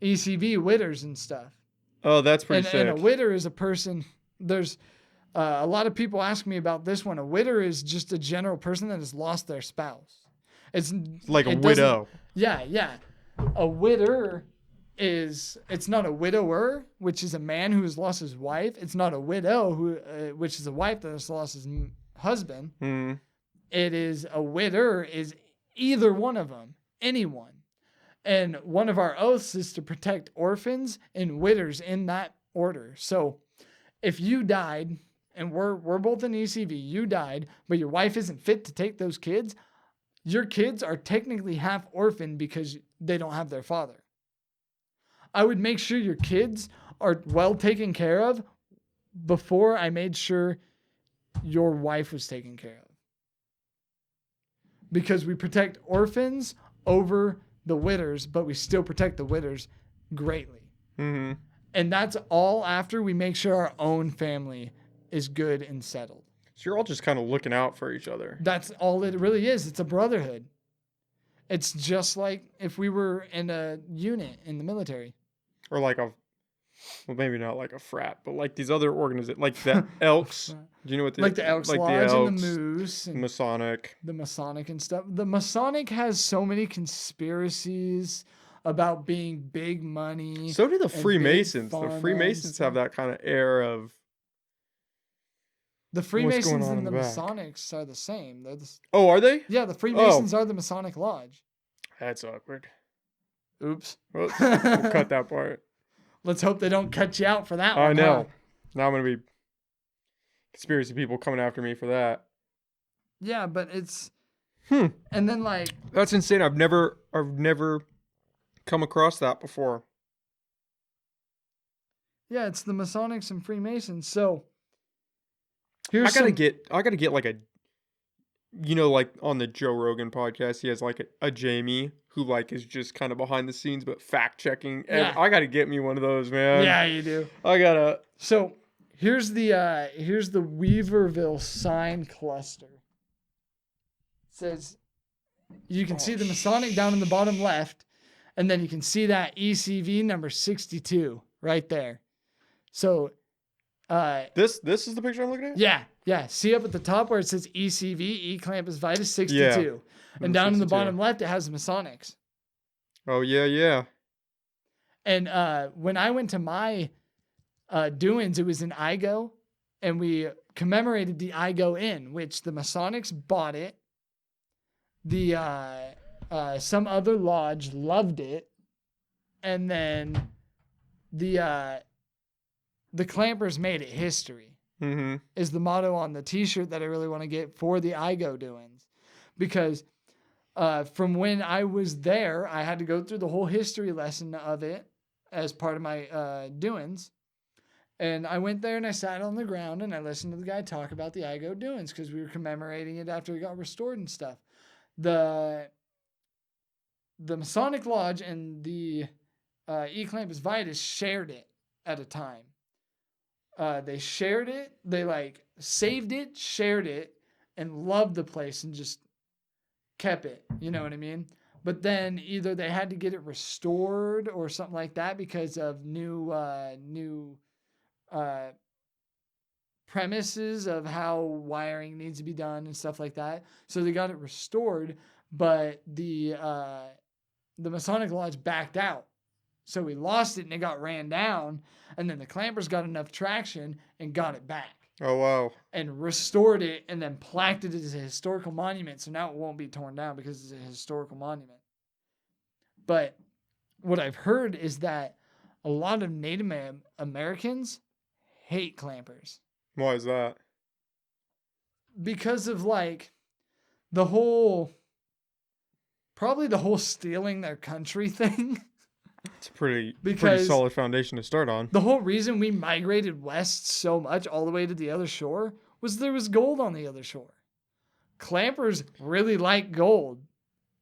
ECV witters and stuff. Oh, that's pretty sick. And a witter is a person. There's a lot of people ask me about this one. A witter is just a general person that has lost their spouse. It's like a it doesn't- widow. Yeah. A witter it's not a widower, which is a man who has lost his wife. It's not a widow, which is a wife that has lost his husband. Mm. It is a witter is either one of them, anyone. And one of our oaths is to protect orphans and widows in that order. So if you died, and we're both in ECV, you died, but your wife isn't fit to take those kids, your kids are technically half orphaned because they don't have their father. I would make sure your kids are well taken care of before I made sure your wife was taken care of. Because we protect orphans over the widows, but we still protect the widows greatly. Mm-hmm. And that's all after we make sure our own family is good and settled. So you're all just kind of looking out for each other. That's all it really is. It's a brotherhood. It's just like if we were in a unit in the military. Or like well, maybe not like a frat, but like these other organizations, like the Elks. Do you know what Like the Elks like Lodge the and Elks, the Moose. And Masonic. the Masonic and stuff. The Masonic has so many conspiracies about being big money. So do the big Freemasons. The pharma Freemasons and have that kind of air of... The going Freemasons on and in the the back? Masonics are the same. Oh, are they? Yeah, the Freemasons are the Masonic Lodge. That's awkward. Oops. We'll cut that part. Let's hope they don't cut you out for that one. I know. Huh? Now I'm gonna be conspiracy people coming after me for that. Yeah, but it's Hmm. and then like That's insane. I've never come across that before. yeah, it's the Masonics and Freemasons. So I here's gotta get like a, like on the Joe Rogan podcast, he has like a Jamie who like is just kind of behind the scenes but fact checking. Yeah. I gotta get me one of those, man. yeah, you do. I gotta. So here's the Weaverville sign cluster. It says you can see the Masonic down in the bottom left, and then you can see that ECV number 62 right there. So This is the picture I'm looking at. yeah. See up at the top where it says ECV, E Clampus Vitus 62. Yeah. And down in the 62. bottom left it has the Masonics. Oh yeah. And when I went to my doings, it was in Igo, and we commemorated the Igo Inn, which the Masonics bought it. The some other lodge loved it, and then the Clampers made it history. Mm-hmm. Is the motto on the T-shirt that I really want to get for the Igo doings. because from when I was there, I had to go through the whole history lesson of it as part of my doings. And I went there and I sat on the ground and I listened to the guy talk about the Igo doings because we were commemorating it after it got restored and stuff. The Masonic Lodge and the E Clampus Vitus shared it at a time. They shared it. They like saved it, shared it, and loved the place and just kept it. You know what I mean? But then either they had to get it restored or something like that because of new premises of how wiring needs to be done and stuff like that. So they got it restored, but the Masonic Lodge backed out. So we lost it and it got ran down. And then the Clampers got enough traction and got it back. Oh, wow. And restored it and then plaqued it as a historical monument. So now it won't be torn down because it's a historical monument. But what I've heard is that a lot of Native Americans hate Clampers. Why is that? Because of like probably the whole stealing their country thing. It's a pretty Because solid foundation to start on. The whole reason we migrated west so much all the way to the other shore was there was gold on the other shore. Clampers really like gold.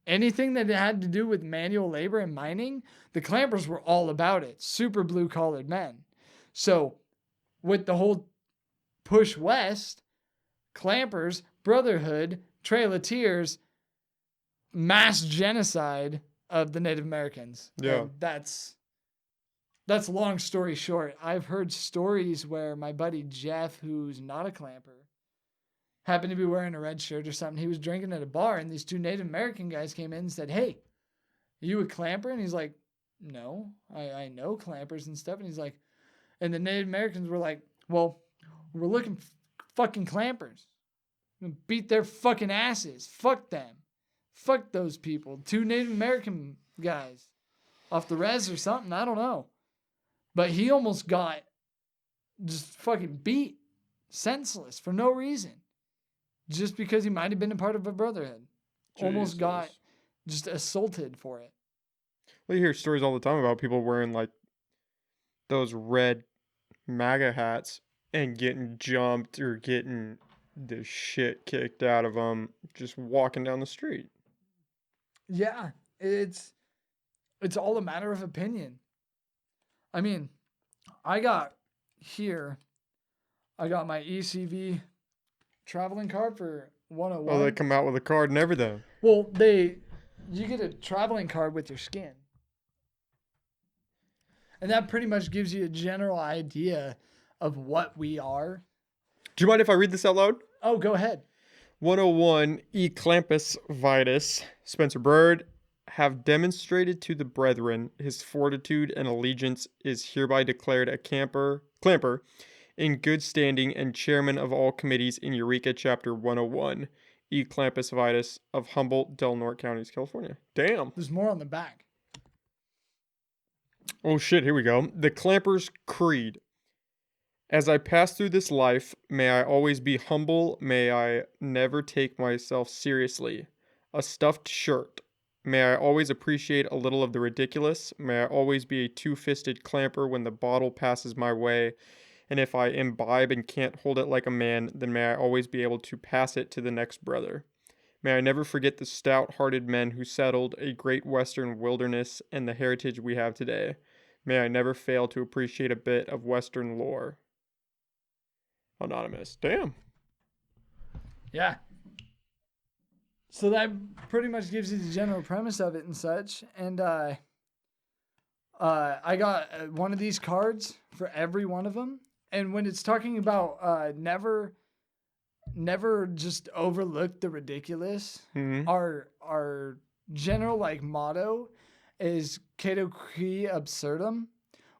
Anything that had to do with manual labor and mining, the Clampers were all about it. Super blue-collared men. So with the whole push west, Clampers, Brotherhood, Trail of Tears, mass genocide of the Native Americans. Yeah. And that's long story short. I've heard stories where my buddy Jeff, who's not a Clamper, happened to be wearing a red shirt or something. He was drinking at a bar, and these two Native American guys came in and said, "Hey, are you a Clamper?" And he's like, "No, I know Clampers and stuff." And he's like, and the Native Americans were like, "Well, we're looking fucking Clampers. Beat their fucking asses. Fuck them. Fuck those people." Two Native American guys off the res or something. I don't know. But he almost got just fucking beat senseless for no reason. Just because he might have been a part of a brotherhood. Almost got just assaulted for it. Well, you hear stories all the time about people wearing like those red MAGA hats and getting jumped or getting the shit kicked out of them just walking down the street. Yeah, it's all a matter of opinion. I mean, I got my ECV traveling card for 101. Oh, they come out with a card and everything. Well, you get a traveling card with your skin. And that pretty much gives you a general idea of what we are. Do you mind if I read this out loud? Oh, go ahead. 101 E Clampus Vitus, Spencer Byrd, have demonstrated to the brethren his fortitude and allegiance is hereby declared a clamper in good standing and chairman of all committees in Eureka Chapter 101, E Clampus Vitus of Humboldt, Del Norte Counties, California. Damn. There's more on the back. Oh shit, here we go. The Clamper's Creed. As I pass through this life, may I always be humble, may I never take myself seriously. A stuffed shirt. May I always appreciate a little of the ridiculous. May I always be a two-fisted clamper when the bottle passes my way. And if I imbibe and can't hold it like a man, then may I always be able to pass it to the next brother. May I never forget the stout-hearted men who settled a great western wilderness and the heritage we have today. May I never fail to appreciate a bit of western lore. Anonymous. Damn. Yeah. So that pretty much gives you the general premise of it and such. And I got one of these cards for every one of them. And when it's talking about never just overlook the ridiculous, our general like motto is "Cato qui absurdum,"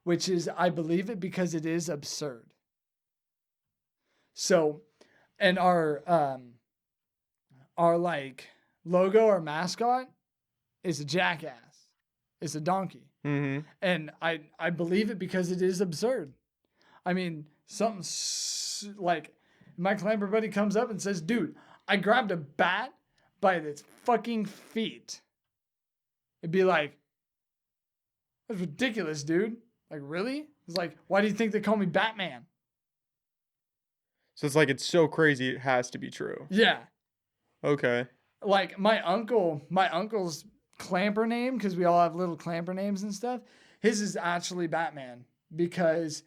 which is I believe it because it is absurd. So, and our like logo, our mascot is a jackass. It's a donkey. Mm-hmm. And I believe it because it is absurd. I mean, something like my clamper buddy comes up and says, "Dude, I grabbed a bat, by its fucking feet. It'd be like, that's ridiculous, dude. Like, really? It's like, why do you think they call me Batman? So it's like it's so crazy it has to be true. Yeah. Okay. Like my uncle's clamper name, because we all have little clamper names and stuff, his is actually Batman, because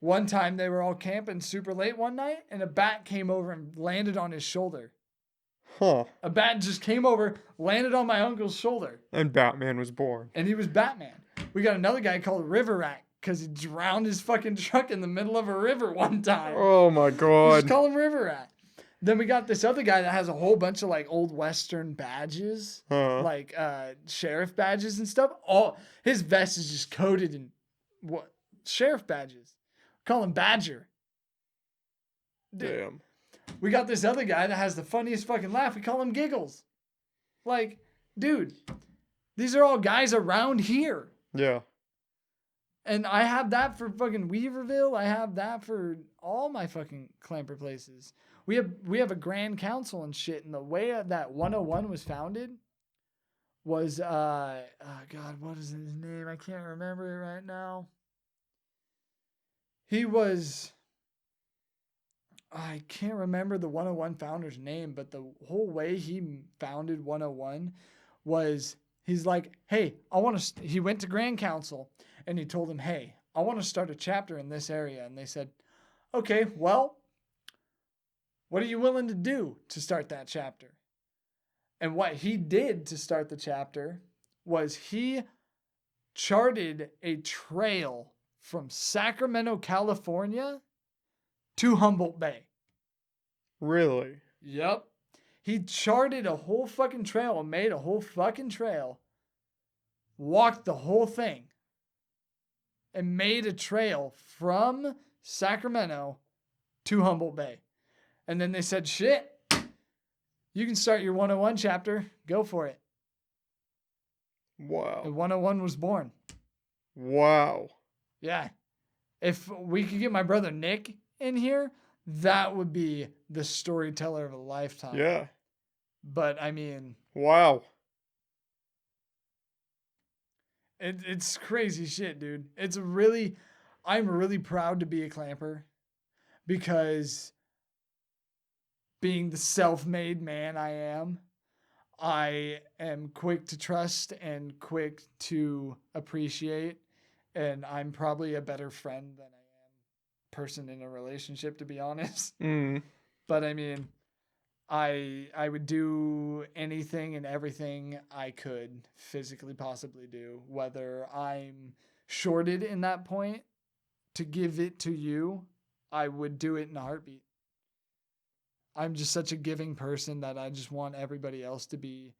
one time they were all camping super late one night and a bat came over and landed on his shoulder. Huh. A bat just came over, landed on my uncle's shoulder, And Batman was born. and he was Batman. We got another guy called River Rat because he drowned his fucking truck in the middle of a river one time. Oh my We just god. call him River Rat. Then we got this other guy that has a whole bunch of like old Western badges, Huh. like sheriff badges and stuff. All his vest is just coated in what sheriff badges. Call him Badger. Dude, Damn. we got this other guy that has the funniest fucking laugh. We call him Giggles. Like, dude, these are all guys around here. Yeah. And I have that for fucking Weaverville. I have that for all my fucking clamper places. We have a grand council and shit. And the way that 101 was founded was oh God, what is his name? I can't remember it right now. I can't remember the 101 founder's name, but the whole way he founded 101 was he's like, hey, he went to Grand Council and he told them, hey, I want to start a chapter in this area. And they said, okay, well, what are you willing to do to start that chapter? And what he did to start the chapter was he charted a trail from Sacramento, California to Humboldt Bay. Really? Yep. He charted a whole fucking trail and made a whole fucking trail, walked the whole thing, and made a trail from Sacramento to Humboldt Bay. And then they said, shit, you can start your 101 chapter. Go for it. Wow. And 101 was born. Wow. Yeah. If we could get my brother Nick in here, that would be the storyteller of a lifetime. Yeah. But I mean, Wow. it's crazy shit, dude. I'm really proud to be a clamper because being the self-made man I am quick to trust and quick to appreciate, and I'm probably a better friend than I am person in a relationship, to be honest. But I mean, I would do anything and everything I could physically possibly do, whether I'm shorted in that point to give it to you, I would do it in a heartbeat. I'm just such a giving person that I just want everybody else to be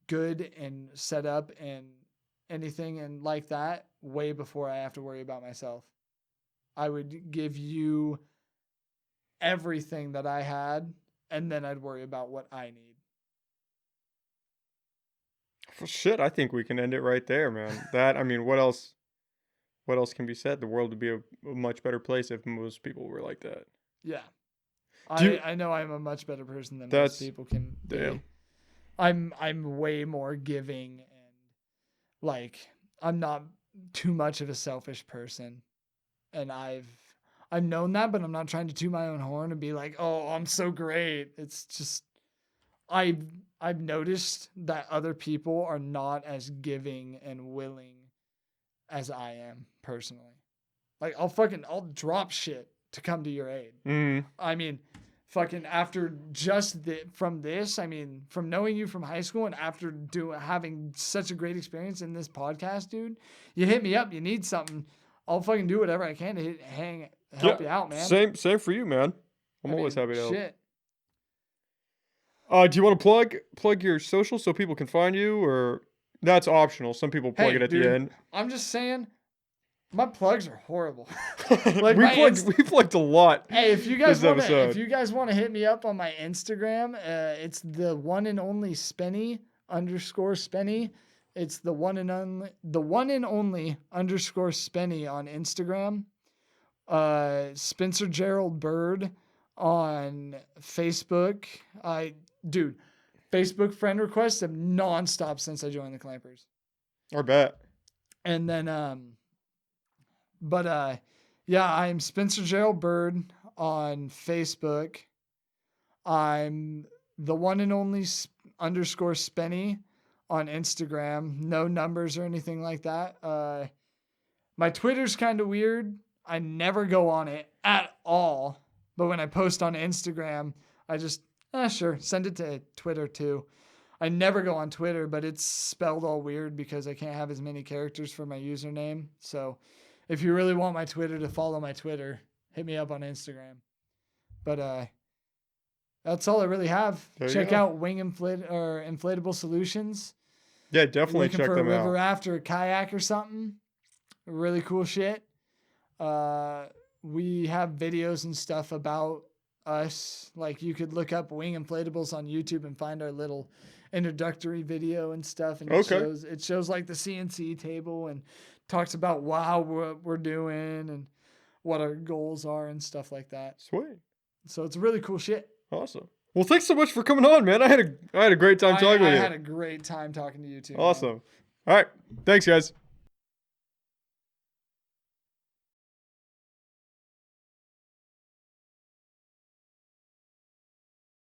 good and set up and anything and like that way before I have to worry about myself. I would give you everything that I had, and then I'd worry about what I need. Well, shit, I think we can end it right there, man. I mean, what else can be said? The world would be a much better place if most people were like that. Yeah. Do I know I'm a much better person than That's- most people can be. damn. I'm way more giving and like I'm not too much of a selfish person. And I've known that, but I'm not trying to toot my own horn and be like, "Oh, I'm so great." It's just I've noticed that other people are not as giving and willing as I am personally. Like I'll drop shit to come to your aid. I mean, fucking after from knowing you from high school and after having such a great experience in this podcast, dude, you hit me up, you need something, I'll fucking do whatever I can to help you out, man. Same for you, man. I'm always happy to help. Shit. Do you want to plug your social so people can find you, or that's optional? Some people plug it at dude, the end. I'm just saying, my plugs are horrible. we plugged a lot. Hey, if you guys this want to hit me up on my Instagram, it's the one and only Spenny _Spenny. It's the one and only _ Spenny on Instagram. Spencer Gerald Byrd on Facebook. Dude, Facebook friend requests have nonstop since I joined the Clampers. I bet. And then, yeah, I'm Spencer Gerald Byrd on Facebook. I'm the one and only underscore Spenny on Instagram. No numbers or anything like that. My Twitter's kind of weird. I never go on it at all. But when I post on Instagram, I just, sure, send it to Twitter too. I never go on Twitter, but it's spelled all weird because I can't have as many characters for my username. So if you really want my Twitter to follow my Twitter, hit me up on Instagram. But that's all I really have. Check out Wing Inflatable Solutions. Yeah, definitely check them out. Looking for a river raft or a kayak or something. Really cool shit. We have videos and stuff about us. Like you could look up Wing Inflatables on YouTube and find our little introductory video and stuff. And it shows like the CNC table and talks about what we're doing and what our goals are and stuff like that. Sweet. So it's really cool shit. Awesome. Well, thanks so much for coming on, man. I had a great time talking with you. I had a great time talking to you too. Awesome. Man. All right. Thanks, guys.